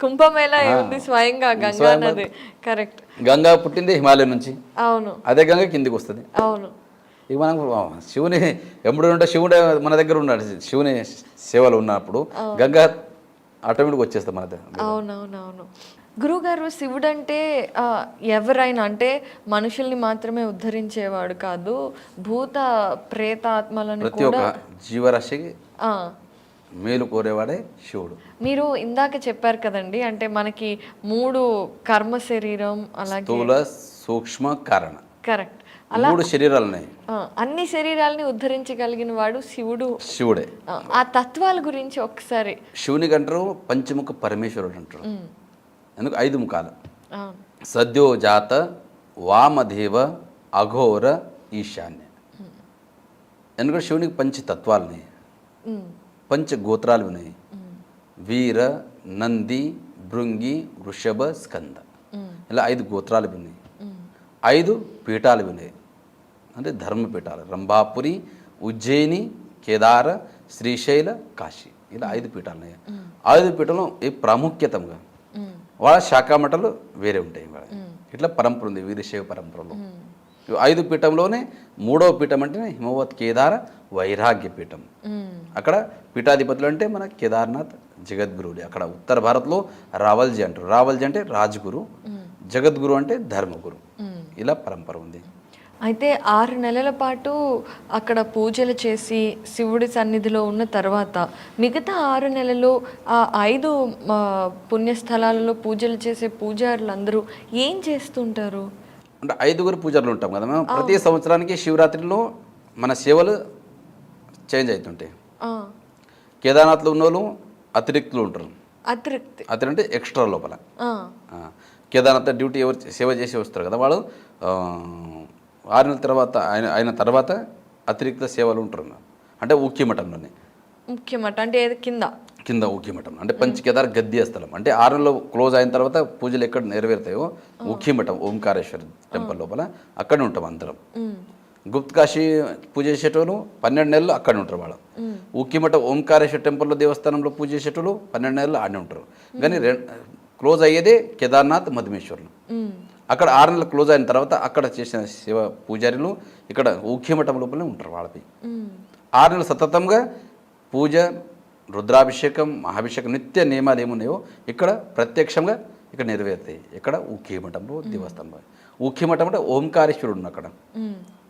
కుంభమేళా ఉంది స్వయంగా గంగా నది. కరెక్ట్. గంగా పుట్టింది హిమాలయం నుంచి. అవును. అదే గంగా కిందికి వస్తుంది. అవును. ఇక మనం శివుని ఎప్పుడు ఉంటే శివుడు మన దగ్గర ఉన్నాడు. శివుని సేవలు ఉన్నప్పుడు గంగా ఆటోమేటిక్ వచ్చేస్తాం మన దగ్గర. అవునవునవును. గురువుగారు, శివుడు అంటే ఎవరైనా అంటే మనుషుల్ని మాత్రమే ఉద్ధరించేవాడు కాదు, భూత ప్రేతాత్మలను ప్రతి ఒక్క జీవరాశికి మేలు కోరేవాడే శివుడు. మీరు ఇందాక చెప్పారు కదండి, అంటే మనకి 3 కర్మ శరీరం, అలాగే స్థూల సూక్ష్మ కారణ. కరెక్ట్. 3 శరీరాలు ఉన్నాయి. అన్ని శరీరాలని ఉద్ధరించగలిగిన వాడు శివుడే. ఆ తత్వాల గురించి ఒకసారి. శివునికి అంటారు పంచముఖ పరమేశ్వరుడు అంటారు. ఎందుకు 5 ముఖాలు. సద్యో జాత, వామదేవ, అఘోర, ఈశాన్య. ఎందుకంటే శివునికి పంచతత్వాలున్నాయి, పంచగోత్రాలు ఉన్నాయి. వీర, నంది, భృంగి, వృషభ, స్కంద, ఇలా 5 గోత్రాలు ఉన్నాయి. 5 పీఠాలు ఉన్నాయి, అంటే ధర్మపీఠాలు. రంభాపురి, ఉజ్జయిని, కేదార, శ్రీశైల, కాశీ, ఇలా 5 పీఠాలు ఉన్నాయి. 5 పీఠంలో ఈ ప్రాముఖ్యతంగా వాళ్ళ శాఖామఠాలు వేరే ఉంటాయి. ఇట్లా పరంపర ఉంది వీరశైవ పరంపరలో. 5 పీఠంలోనే 3వ పీఠం అంటే హిమవత్ కేదార వైరాగ్య పీఠం. అక్కడ పీఠాధిపతులు అంటే మన కేదార్నాథ్ జగద్గురువులు. అక్కడ ఉత్తర భారత్లో రావల్జీ అంటారు. రావల్జీ అంటే రాజగురు, జగద్గురు అంటే ధర్మగురు. ఇలా పరంపర ఉంది. అయితే 6 నెలల పాటు అక్కడ పూజలు చేసి శివుడి సన్నిధిలో ఉన్న తర్వాత మిగతా 6 నెలలు ఆ 5 పుణ్యస్థలాలలో పూజలు చేసే పూజారులందరూ ఏం చేస్తుంటారు? అంటే 5 పూజారులు ఉంటాం కదా మేము. ప్రతి సంవత్సరానికి శివరాత్రిలో మన సేవలు చేంజ్ అవుతుంటాయి. కేదార్నాథ్లో ఉన్న వాళ్ళు అతిరిక్తులు ఉంటారు. అతిరిక్తి అంటే ఎక్స్ట్రా లోపల. కేదార్నాథ్ డ్యూటీ ఎవరు సేవ చేసి వస్తారు కదా, వాళ్ళు 6 నెలల తర్వాత అయిన తర్వాత అతిరిక్త సేవలు ఉంటారు. అంటే ఊక్యమఠంలోనే. ముఖ్యమఠం అంటే కింద ఊక్యమఠం అంటే పంచకేదార్ గద్దె స్థలం. అంటే 6 నెలలు క్లోజ్ అయిన తర్వాత పూజలు ఎక్కడ నెరవేరుతాయో ఊక్యమఠం ఓంకారేశ్వర టెంపుల్ లోపల అక్కడే ఉంటాం అందరం. గుప్త కాశీ పూజ చేసేటోళ్ళు 12 నెలలు అక్కడే ఉంటారు వాళ్ళు. ఊక్యమఠం ఓంకారేశ్వర టెంపుల్లో దేవస్థానంలో పూజ చేసేటోళ్ళు 12 నెలలు ఆడనే ఉంటారు. కానీ క్లోజ్ అయ్యేదే కేదార్నాథ్ మధుమేశ్వర్లు. అక్కడ 6 నెలలు క్లోజ్ అయిన తర్వాత అక్కడ చేసిన శివ పూజారులు ఇక్కడ ఊక్యమఠం లోపలనే ఉంటారు వాళ్ళపై. 6 నెలలు సతతంగా పూజ, రుద్రాభిషేకం, మహాభిషేకం, నిత్య నియమాలు ఏమున్నాయో ఇక్కడ ప్రత్యక్షంగా ఇక్కడ నెరవేరుతాయి. ఇక్కడ ఊఖీమఠంలో దేవస్థానంలో. ఊఖీమఠం అంటే ఓంకారేశ్వరుడు అక్కడ.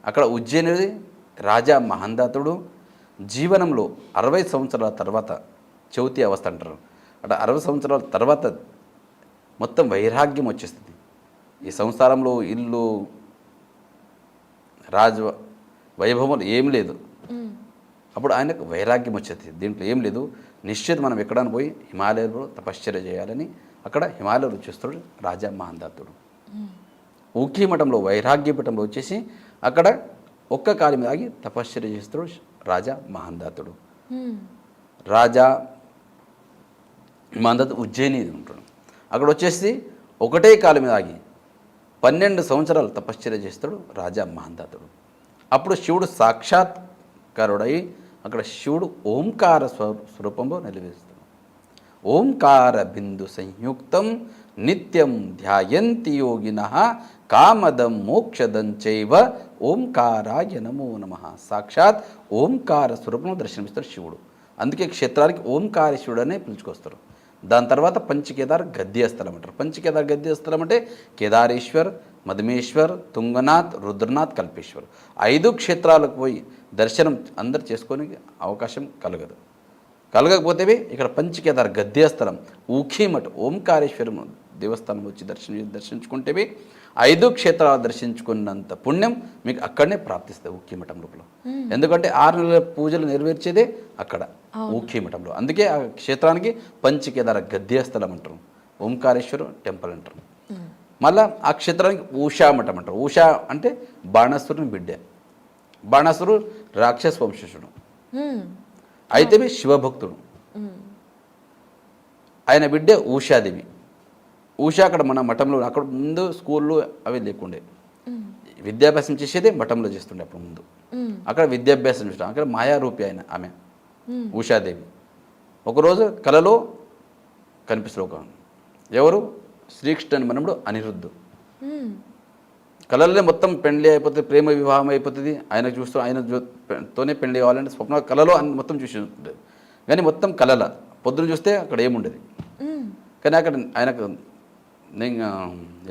అక్కడ ఉజ్జయిని రాజా మహందాతుడు జీవనంలో 60 సంవత్సరాల తర్వాత చవితి అవస్థ అంటారు. అంటే 60 సంవత్సరాల తర్వాత మొత్తం వైరాగ్యం వచ్చేస్తుంది. ఈ సంసారంలో ఇల్లు, రాజ వైభవం ఏం లేదు. అప్పుడు ఆయనకు వైరాగ్యం వచ్చేది. దీంట్లో ఏం లేదు, నిశ్చిత మనం ఎక్కడానికి పోయి హిమాలయంలో తపశ్చర్య చేయాలని అక్కడ హిమాలయంలో చూస్తాడు రాజా మహందాతుడు. ఊఖీమఠంలో వైరాగ్యపీఠంలో వచ్చేసి అక్కడ ఒక్క కాలి మీద ఆగి తపశ్చర్య చేస్తాడు రాజా మహందాతుడు. రాజా మహందాతుడు ఉజ్జయిని ఉంటాడు. అక్కడ వచ్చేసి ఒకటే కాలు మీద ఆగి 12 సంవత్సరాలు తపశ్చర్య చేస్తాడు రాజా మహందాతుడు. అప్పుడు శివుడు సాక్షాత్కారుడై అక్కడ శివుడు ఓంకార స్వరూపంలో నిలవేస్తాడు. ఓంకార బిందు సంయుక్తం నిత్యం ధ్యాయంతి యోగినః కామదం మోక్షదం చైవ ఓంకారాయ నమో నమః. సాక్షాత్ ఓంకార స్వరూపంలో దర్శనమిస్తాడు శివుడు. అందుకే క్షేత్రానికి ఓంకారేశ్వరుడు అనే పిలుచుకొస్తారు. దాని తర్వాత పంచకేదార్ గద్యస్థలం అంటారు. పంచకేదార్ గద్యస్థలం అంటే కేదారేశ్వర్, మధుమేశ్వర్, తుంగనాథ్, రుద్రనాథ్, కల్పేశ్వర్ 5 క్షేత్రాలకు పోయి దర్శనం అందరు చేసుకొని అవకాశం కలగకపోతే ఇక్కడ పంచకేదార్ గద్యస్థలం ఊఖీమఠ్ ఓంకారేశ్వరం దేవస్థానం వచ్చి దర్శించుకుంటేవి 5 క్షేత్రాలు దర్శించుకున్నంత పుణ్యం మీకు అక్కడనే ప్రాప్తిస్తుంది ఊఖీమఠం లోపల. ఎందుకంటే 6 నెలల పూజలు నెరవేర్చేదే అక్కడ ఊఖీమఠంలో. అందుకే ఆ క్షేత్రానికి పంచకేదార గద్యస్థలం అంటారు, ఓంకారేశ్వరం టెంపుల్ అంటారు. మళ్ళా ఆ క్షేత్రానికి ఊషామఠం అంటారు. ఊషా అంటే బాణాసురుని బిడ్డ. బాణాసురు రాక్షస వంశస్థుడు, అయితే శివభక్తుడు. ఆయన బిడ్డ ఊషాదేవి. ఊషా అక్కడ మన మఠంలో, అక్కడ ముందు స్కూళ్ళు అవి లేకుండే, విద్యాభ్యాసం చేసేది మఠంలో చేస్తుండే అప్పుడు ముందు. అక్కడ విద్యాభ్యాసం చేస్తాం. అక్కడ మాయారూపి ఆమె ఉషాదేవి. ఒకరోజు కలలో కనిపిస్తారు ఎవరు, శ్రీకృష్ణుని మనముడు అనిరుద్ధు. కళలోనే మొత్తం పెళ్లి అయిపోతుంది, ప్రేమ వివాహం అయిపోతుంది. ఆయన చూస్తూ ఆయనతోనే పెళ్లి కావాలంటే స్వప్న కళలో మొత్తం చూసి ఉంటుంది. కానీ మొత్తం కళల పొద్దున చూస్తే అక్కడ ఏముండదు. కానీ అక్కడ ఆయనకు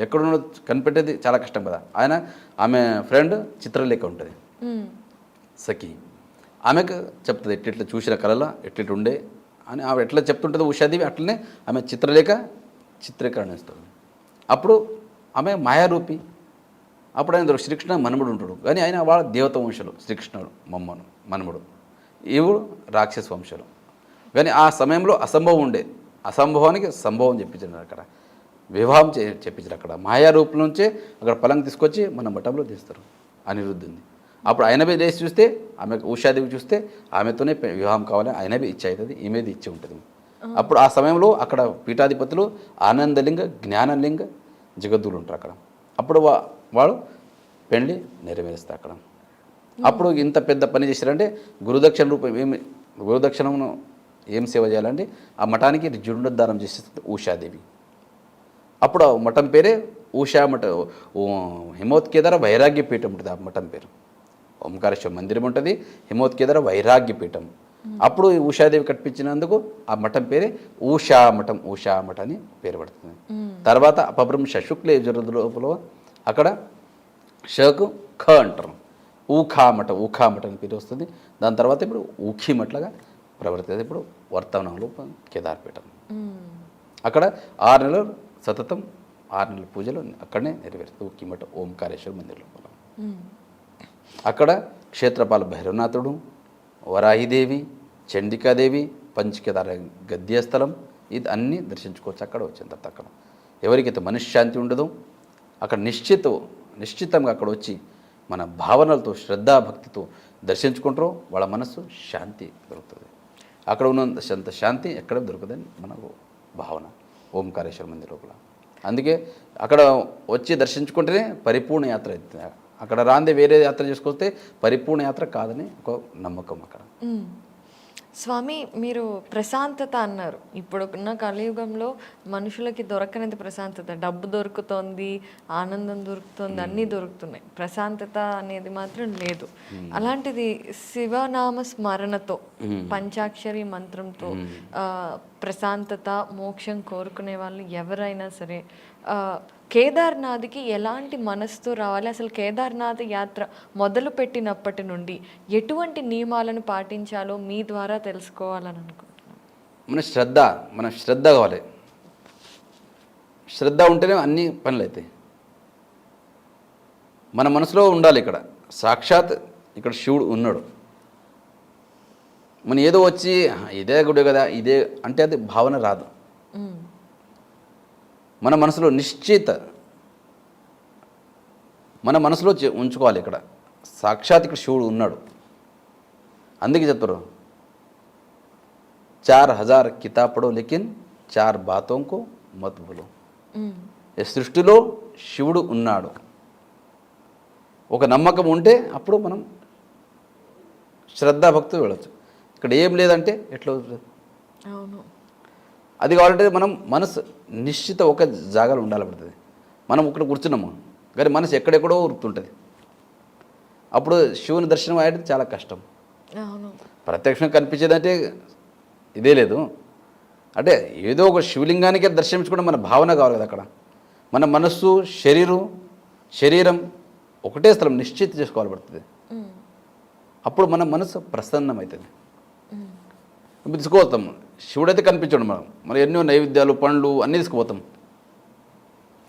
ఎక్కడున్న కనిపెట్టేది చాలా కష్టం కదా. ఆమె ఫ్రెండ్ చిత్రలేఖ ఉంటుంది, సఖి. ఆమెకు చెప్తుంది ఎట్లా చూసిన కళలో ఎట్లా ఉండే అని. ఆమె ఎట్లా చెప్తుంటుంది ఉషాదేవి, అట్లనే ఆమె చిత్రీకరణ ఇస్తుంది. అప్పుడు ఆమె మాయారూపి. అప్పుడు ఆయన శ్రీకృష్ణ మనుముడు ఉంటాడు, కానీ ఆయన వాళ్ళ దేవత వంశులు. శ్రీకృష్ణుడు మనుముడు, ఈవుడు రాక్షస వంశులు. కానీ ఆ సమయంలో అసంభవం ఉండే, అసంభవానికి సంభవం చెప్పించారు. అక్కడ వివాహం చెప్పించారు. అక్కడ మాయారూపం నుంచే అక్కడ పలంగా తీసుకొచ్చి మన మఠంలో తీస్తారు అనిరుద్ధుని. అప్పుడు ఆయనవే లేచి చూస్తే, ఆమె ఉషాదేవి చూస్తే ఆమెతోనే వివాహం కావాలి, ఆయనవే ఇచ్చి అవుతుంది, ఈమెది ఇచ్చి ఉంటుంది. అప్పుడు ఆ సమయంలో అక్కడ పీఠాధిపతులు ఆనందలింగ, జ్ఞానలింగ, జగద్దులు ఉంటారు అక్కడ. అప్పుడు వాడు పెళ్లి నెరవేరుస్తారు అక్కడ. అప్పుడు ఇంత పెద్ద పని చేశారంటే గురుదక్షిణ రూపం గురుదక్షిణను ఏం సేవ చేయాలంటే ఆ మఠానికి జీర్ణోద్ధారం చేసేస్తుంది ఉషాదేవి. అప్పుడు ఆ మఠం పేరే ఉషా మఠ, హిమోత్కేదార వైరాగ్యపీఠం ఉంటుంది. ఆ మఠం పేరు ఓంకారేశ్వర మందిరం ఉంటుంది, హిమోత్కేదార వైరాగ్యపీఠం. అప్పుడు ఈ ఉషాదేవి కట్టించినందుకు ఆ మఠం పేరే ఊషామఠం అని పేరు పడుతుంది. తర్వాత అపభ్రంశ శుక్ల యజుర్వేద అక్కడ షకు ఖ అంటారు, ఊఖామఠ అని పేరు వస్తుంది. దాని తర్వాత ఇప్పుడు ఊఖీమఠలాగా ప్రవర్తిస్తుంది. ఇప్పుడు వర్తమానంలో కేదార్పీఠం. అక్కడ 6 నెలలు సతతం 6 నెలల పూజలు అక్కడనే నెరవేరుతుంది ఊఖీమఠ ఓంకారేశ్వర మందిర్ లోపల. అక్కడ క్షేత్రపాల భైరవనాథుడు, వరాహిదేవి, చండికాదేవి, పంచకేదార గద్యస్థలం, ఇది అన్నీ దర్శించుకోవచ్చు. అక్కడ వచ్చిన తర్వాత అక్కడ ఎవరికైతే మనశ్శాంతి ఉండదో అక్కడ నిశ్చితంగా అక్కడ వచ్చి మన భావనలతో శ్రద్ధాభక్తితో దర్శించుకుంటారో వాళ్ళ మనస్సు శాంతి దొరుకుతుంది. అక్కడ ఉన్నంత శాంతి ఎక్కడ దొరకదని మనకు భావన ఓంకారేశ్వర మందిర్ లోపల. అందుకే అక్కడ వచ్చి దర్శించుకుంటేనే పరిపూర్ణ యాత్ర అవుతుంది. అక్కడ రాందే వేరే యాత్ర చేసుకొస్తే పరిపూర్ణ యాత్ర కాదని ఒక నమ్మకం అక్కడ. స్వామి మీరు ప్రశాంతత అన్నారు. ఇప్పుడున్న కలియుగంలో మనుషులకి దొరకనిది ప్రశాంతత. డబ్బు దొరుకుతోంది, ఆనందం దొరుకుతుంది, అన్నీ దొరుకుతున్నాయి. ప్రశాంతత అనేది మాత్రం లేదు. అలాంటిది శివనామ స్మరణతో, పంచాక్షరి మంత్రంతో ప్రశాంతత, మోక్షం కోరుకునే వాళ్ళు ఎవరైనా సరే కేదార్నాథ్కి ఎలాంటి మనసుతో రావాలి? అసలు కేదార్నాథ్ యాత్ర మొదలు పెట్టినప్పటి నుండి ఎటువంటి నియమాలను పాటించాలో మీ ద్వారా తెలుసుకోవాలని అనుకుంటున్నాను. మన శ్రద్ధ కావాలి. శ్రద్ధ ఉంటేనే అన్ని పనులు అవుతాయి. మన మనసులో ఉండాలి. ఇక్కడ సాక్షాత్ ఇక్కడ శివుడు ఉన్నాడు. మనం ఏదో వచ్చి ఇదే గుడి కదా ఇదే అంటే అది భావన రాదు. మన మనసులో మన మనసులో ఉంచుకోవాలి. ఇక్కడ సాక్షాత్ ఇక్కడ శివుడు ఉన్నాడు. అందుకే చెప్తారు 4000 కితాబ్ పడో లేకిన్ 4 బాతోं को మత్ భూలో. ఈ సృష్టిలో శివుడు ఉన్నాడు. ఒక నమ్మకం ఉంటే అప్పుడు మనం శ్రద్ధాభక్తి వెళ్ళచ్చు. ఇక్కడ ఏం లేదంటే ఎట్లా అవుతుంది? అవును. అది కావాలంటే మనం మనసు నిశ్చిత ఒక జాగాలో ఉండాలి పడుతుంది. మనం ఇక్కడ కూర్చున్నాము కానీ మనసు ఎక్కడెక్కడో ఉరుకుతుంటుంది. అప్పుడు శివుని దర్శనం అయ్యేది చాలా కష్టం. అవును. ప్రత్యక్షంగా కనిపించేదంటే ఇదే లేదు. అంటే ఏదో ఒక శివలింగానికే దర్శించుకోవడం మన భావన కావాలి కదా. అక్కడ మన మనస్సు శరీరం ఒకటే స్థలం నిశ్చిత చేసుకోవాలి పడుతుంది. అప్పుడు మన మనసు ప్రసన్నమవుతుంది. ఇప్పుడు తీసుకుపోతాం. శివుడైతే కనిపించాడు. మనం ఎన్నో నైవేద్యాలు పండ్లు అన్నీ తీసుకుపోతాం.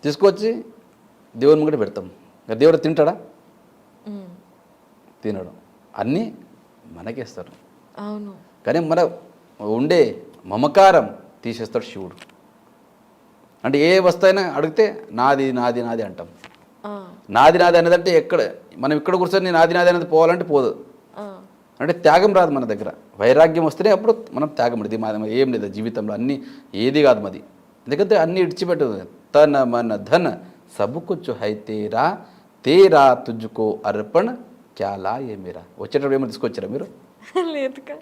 తీసుకొచ్చి దేవుని ముంగట పెడతాం. దేవుడు తింటాడా? తినడు. అన్నీ మనకేస్తారు. అవును. కానీ మన ఉండే మమకారం తీసేస్తాడు శివుడు. అంటే ఏ వస్తువైనా అడిగితే నాది నాది నాది అంటాం. నాది నాది అనేదంటే ఎక్కడ మనం ఇక్కడ కూర్చొని నాది నాది అనేది పోవాలంటే పోదు. అంటే త్యాగం రాదు మన దగ్గర. వైరాగ్యం వస్తేనే అప్పుడు మనం త్యాగం ఇది ఏం లేదు జీవితంలో. అన్నీ ఏది కాదు మాది. ఎందుకంటే అన్నీ ఇడిచిపెట్టదు. తన మన ధన సబుకుచ్చు హై తేరా తేరా తుజ్జుకో అర్పణ క్యాలా ఏ మీరా. వచ్చేటప్పుడు ఏమైనా తీసుకొచ్చారా మీరు? లేదుగా.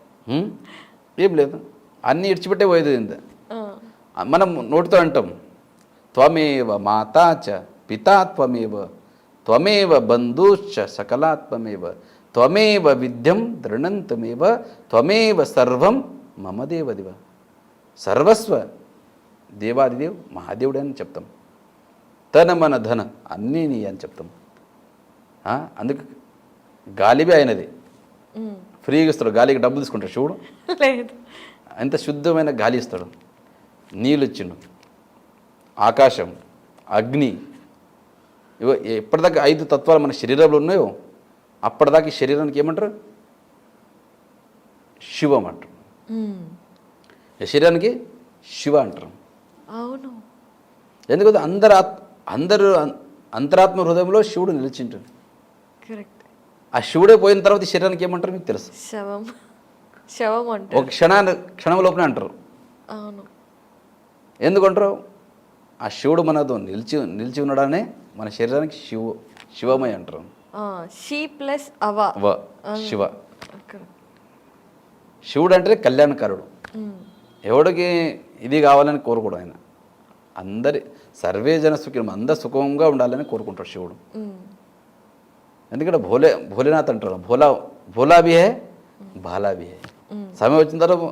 ఏం లేదు. అన్నీ ఇడిచిపెట్టే పోయేది. మనం నోటితో అంటాం త్వమేవ మాతా చ పితా త్వమేవ బంధుశ్చ సకలాత్మేవ త్వమేవ విద్యం దృఢంతమేవ త్వమేవ సర్వం మమ దేవదివ. సర్వస్వ దేవాదిదేవ్ మహాదేవుడు అని చెప్తాం. తన మన ధన అన్నీ నీ అని చెప్తాం. అందుకు గాలిబి అయినది ఫ్రీగా ఇస్తాడు. గాలికి డబ్బులు తీసుకుంటాడు శివుడు. ఎంత శుద్ధమైన గాలి ఇస్తాడు. నీళ్ళు ఇచ్చిండు, ఆకాశం, అగ్ని. ఇవో ఎప్పటిదాకా 5 తత్వాలు మన శరీరంలో ఉన్నాయో అప్పటిదాకా ఈ శరీరానికి ఏమంటారు? శివం అంటారు. ఈ శరీరానికి శివ అంటారు. అవును. ఎందుకంటే అందరూ అంతరాత్మ హృదయంలో శివుడు నిలిచింటాడు. కరెక్ట్. ఆ శివుడే పోయిన తర్వాత ఈ శరీరానికి ఏమంటారు మీకు తెలుసు? శవం అంటారు. ఒక క్షణం లోపలే అంటారు. అవును. ఎందుకంటారు? ఆ శివుడు మనతో నిలిచి ఉన్నాడనే మన శరీరానికి శివమయ అంటారు. She plus Shiva. శివుడు అంటే కళ్యాణకారుడు. ఎవడికి ఇది కావాలని కోరుకోడు ఆయన. అందరి సర్వే జన సుఖం అందరు సుఖంగా ఉండాలని కోరుకుంటాడు శివుడు. ఎందుకంటే భోలేనాథ్ అంటారు. భోలా భీ హే బాలా భీ హే. సమయం వచ్చిన తర్వాత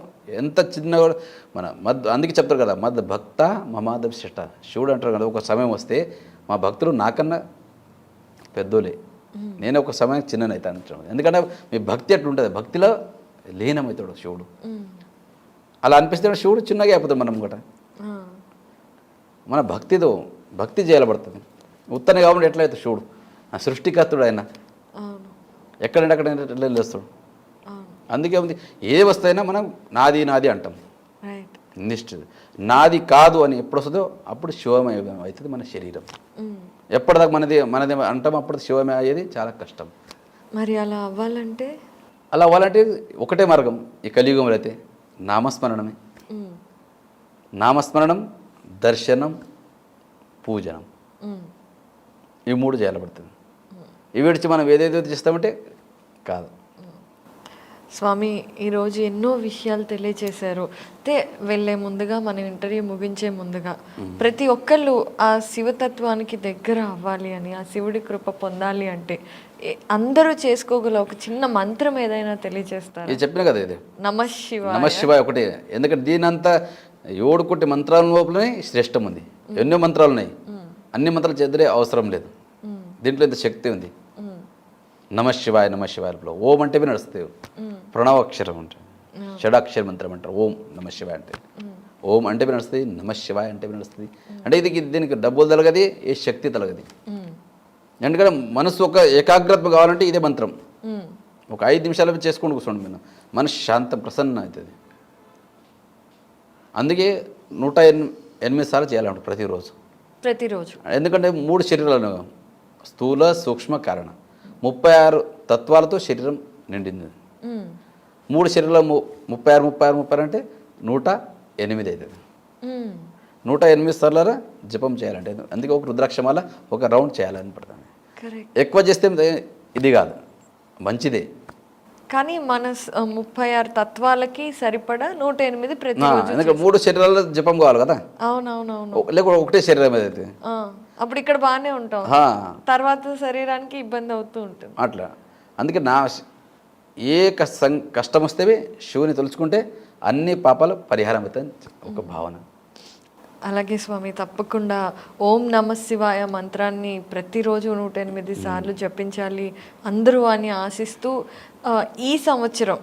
ఎంత చిన్న అందుకే చెప్తారు కదా మద్ భక్త మమాద శిష్ట. శివుడు అంటారు కదా ఒక సమయం వస్తే మా భక్తులు నాకన్నా పెద్దోలే, నేను ఒక సమయం చిన్ననైతే అంటాను. ఎందుకంటే మీ భక్తి అట్లుంటుంది. భక్తిలో లీనమవుతాడు శివుడు. అలా అనిపిస్తే శివుడు చిన్నగా అయిపోతాడు మనం కూడా. మన భక్తి చేయబడుతుంది. ఉత్తనే కాబట్టి ఎట్లయితే శివుడు ఆ సృష్టికర్తుడు ఆయన ఎక్కడంటే అక్కడ వెళ్ళేస్తాడు. అందుకే ఉంది ఏ వస్తైనా మనం నాది నాది అంటాం. నిష్ఠ నాది కాదు అని ఎప్పుడు వస్తుందో అప్పుడు శివమయం అవుతుంది మన శరీరం. ఎప్పటిదాకా మనది అంటాం అప్పుడు శివమయం అయ్యేది చాలా కష్టం. మరి అలా అవ్వాలంటే ఒకటే మార్గం ఈ కలియుగంలో అయితే నామస్మరణమే. నామస్మరణం, దర్శనం, పూజనం, ఈ 3 చేయబడుతుంది. ఇవి విడిచి మనం ఏదైతే చేస్తామంటే కాదు. స్వామి ఈరోజు ఎన్నో విషయాలు తెలియచేశారు. అయితే వెళ్ళే ముందుగా మనం ఇంటర్వ్యూ ముగించే ముందుగా ప్రతి ఒక్కళ్ళు ఆ శివతత్వానికి దగ్గర అవ్వాలి అని, ఆ శివుడి కృప పొందాలి అంటే అందరూ చేసుకోగల ఒక చిన్న మంత్రం ఏదైనా తెలియజేస్తారు? ఇది చెప్పిన కదా, ఇది నమ శివాయ. నమ శివాయ ఒకటే. ఎందుకంటే దీనంతా 7 కోటి మంత్రాల లోపలనే శ్రేష్టం ఉంది. ఎన్నో మంత్రాలు ఉన్నాయి, అన్ని మంత్రాలు చేద్దరే అవసరం లేదు. దీంట్లో ఇంత శక్తి ఉంది. నమ శివాయ నమ శివాయ లోపల ఓం అంటే నడుస్తాయి. ప్రణవాక్షరం అంటే షడాక్షర మంత్రం అంటారు. ఓం నమ శివాయ అంటే ఓం అంటే నడుస్తుంది, నమ శివాయ అంటే నడుస్తుంది. అంటే ఇది దీనికి డబ్బులు తలగది, ఏ శక్తి తలగది. ఎందుకంటే మనసు ఒక ఏకాగ్రత కావాలంటే ఇదే మంత్రం. ఒక 5 నిమిషాలు చేసుకుంటూ కూర్చోండి, మీరు మనసు శాంతం ప్రసన్న అవుతుంది. అందుకే 108 సార్లు చేయాలంట ప్రతిరోజు. ఎందుకంటే 3 శరీరాలు, స్థూల సూక్ష్మ కారణ, 36 తత్వాలతో శరీరం నిండింది. 3 శరీరాలు 36 అంటే 108 అవుతుంది. 108 సార్లు జపం చేయాలంటే అందుకే ఒక రుద్రాక్షమాల ఒక రౌండ్ చేయాలని పడుతుంది. ఎక్కువ చేస్తే ఇది కాదు, మంచిదే. కానీ మన 36 తత్వాలకి సరిపడా 108 ప్రతిరోజు. ఎందుకంటే 3 శరీరాలు జపం కావాలి కదా. అవునవునవును. లేకపోతే ఒకటే శరీరం అయితే అప్పుడు ఇక్కడ బాగానే ఉంటాం, తర్వాత శరీరానికి ఇబ్బంది అవుతూ ఉంటుంది. అట్లా అందుకే ఏ కష్టం వస్తే శివుని తలుచుకుంటే అన్ని పాపాలు పరిహారం అవుతాయి ఒక భావన. అలాగే స్వామి, తప్పకుండా ఓం నమ శివాయ మంత్రాన్ని ప్రతిరోజు 108 సార్లు జపించాలి అందరూ అని ఆశిస్తూ, ఈ సంవత్సరం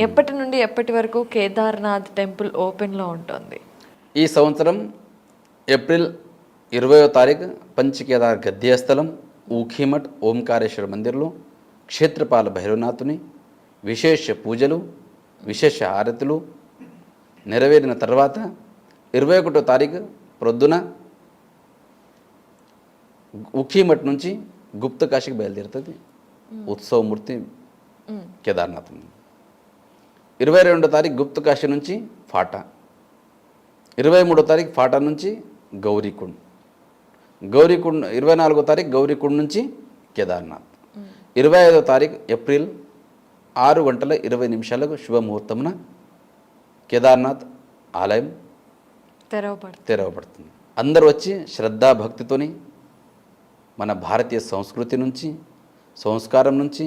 ఎప్పటి నుండి ఎప్పటి వరకు కేదార్నాథ్ టెంపుల్ ఓపెన్లో ఉంటుంది? ఈ సంవత్సరం ఏప్రిల్ 20వ తారీఖు పంచకేదార్ గద్యస్థలం ఊఖీమఠ్ ఓంకారేశ్వర మందిర్లో క్షేత్రపాల భైరవనాథుని విశేష పూజలు, విశేష హారతులు నెరవేరిన తర్వాత 21వ తారీఖు ప్రొద్దున ఉఖీమఠ్ నుంచి గుప్తకాశీకి బయలుదేరుతుంది ఉత్సవమూర్తి కేదార్నాథ్. 22వ తారీఖు గుప్తకాశీ నుంచి ఫాటా, 23వ తారీఖు ఫాటా నుంచి గౌరీకుండ్, 24వ తారీఖు గౌరీకుండ్ నుంచి కేదార్నాథ్. 25వ తారీఖు ఏప్రిల్ 6:20 శుభముహూర్తమున కేదార్నాథ్ ఆలయం తెరవబడుతుంది. అందరూ వచ్చి శ్రద్ధాభక్తితోని మన భారతీయ సంస్కృతి నుంచి, సంస్కారం నుంచి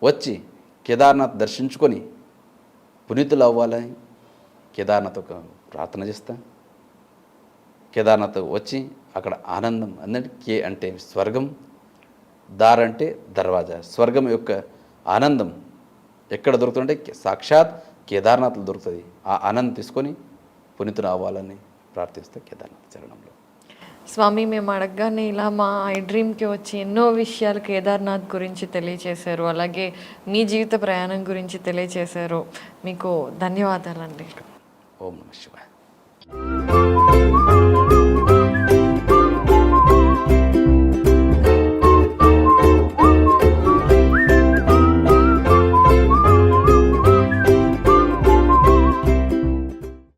వచ్చి కేదార్నాథ్ దర్శించుకొని పునీతులు అవ్వాలని కేదార్నాథ్ ఒక ప్రార్థన చేస్తా. కేదార్నాథ్ వచ్చి అక్కడ ఆనందం, అందరికీ కే అంటే స్వర్గం, దార్ అంటే దర్వాజా, స్వర్గం యొక్క ఆనందం ఎక్కడ దొరుకుతుందంటే సాక్షాత్ కేదార్నాథ్లో దొరుకుతుంది. ఆ ఆనందం తీసుకొని పునీతులు అవ్వాలని ప్రార్థిస్తే కేదార్నాథ్ చరణంలో. స్వామి, మేము అడగగానే ఇలా మా ఐ డ్రీమ్కి వచ్చి ఎన్నో విషయాలు కేదార్నాథ్ గురించి తెలియచేశారు, అలాగే మీ జీవిత ప్రయాణం గురించి తెలియచేశారు. మీకు ధన్యవాదాలండి. ఓం నమః శివాయ.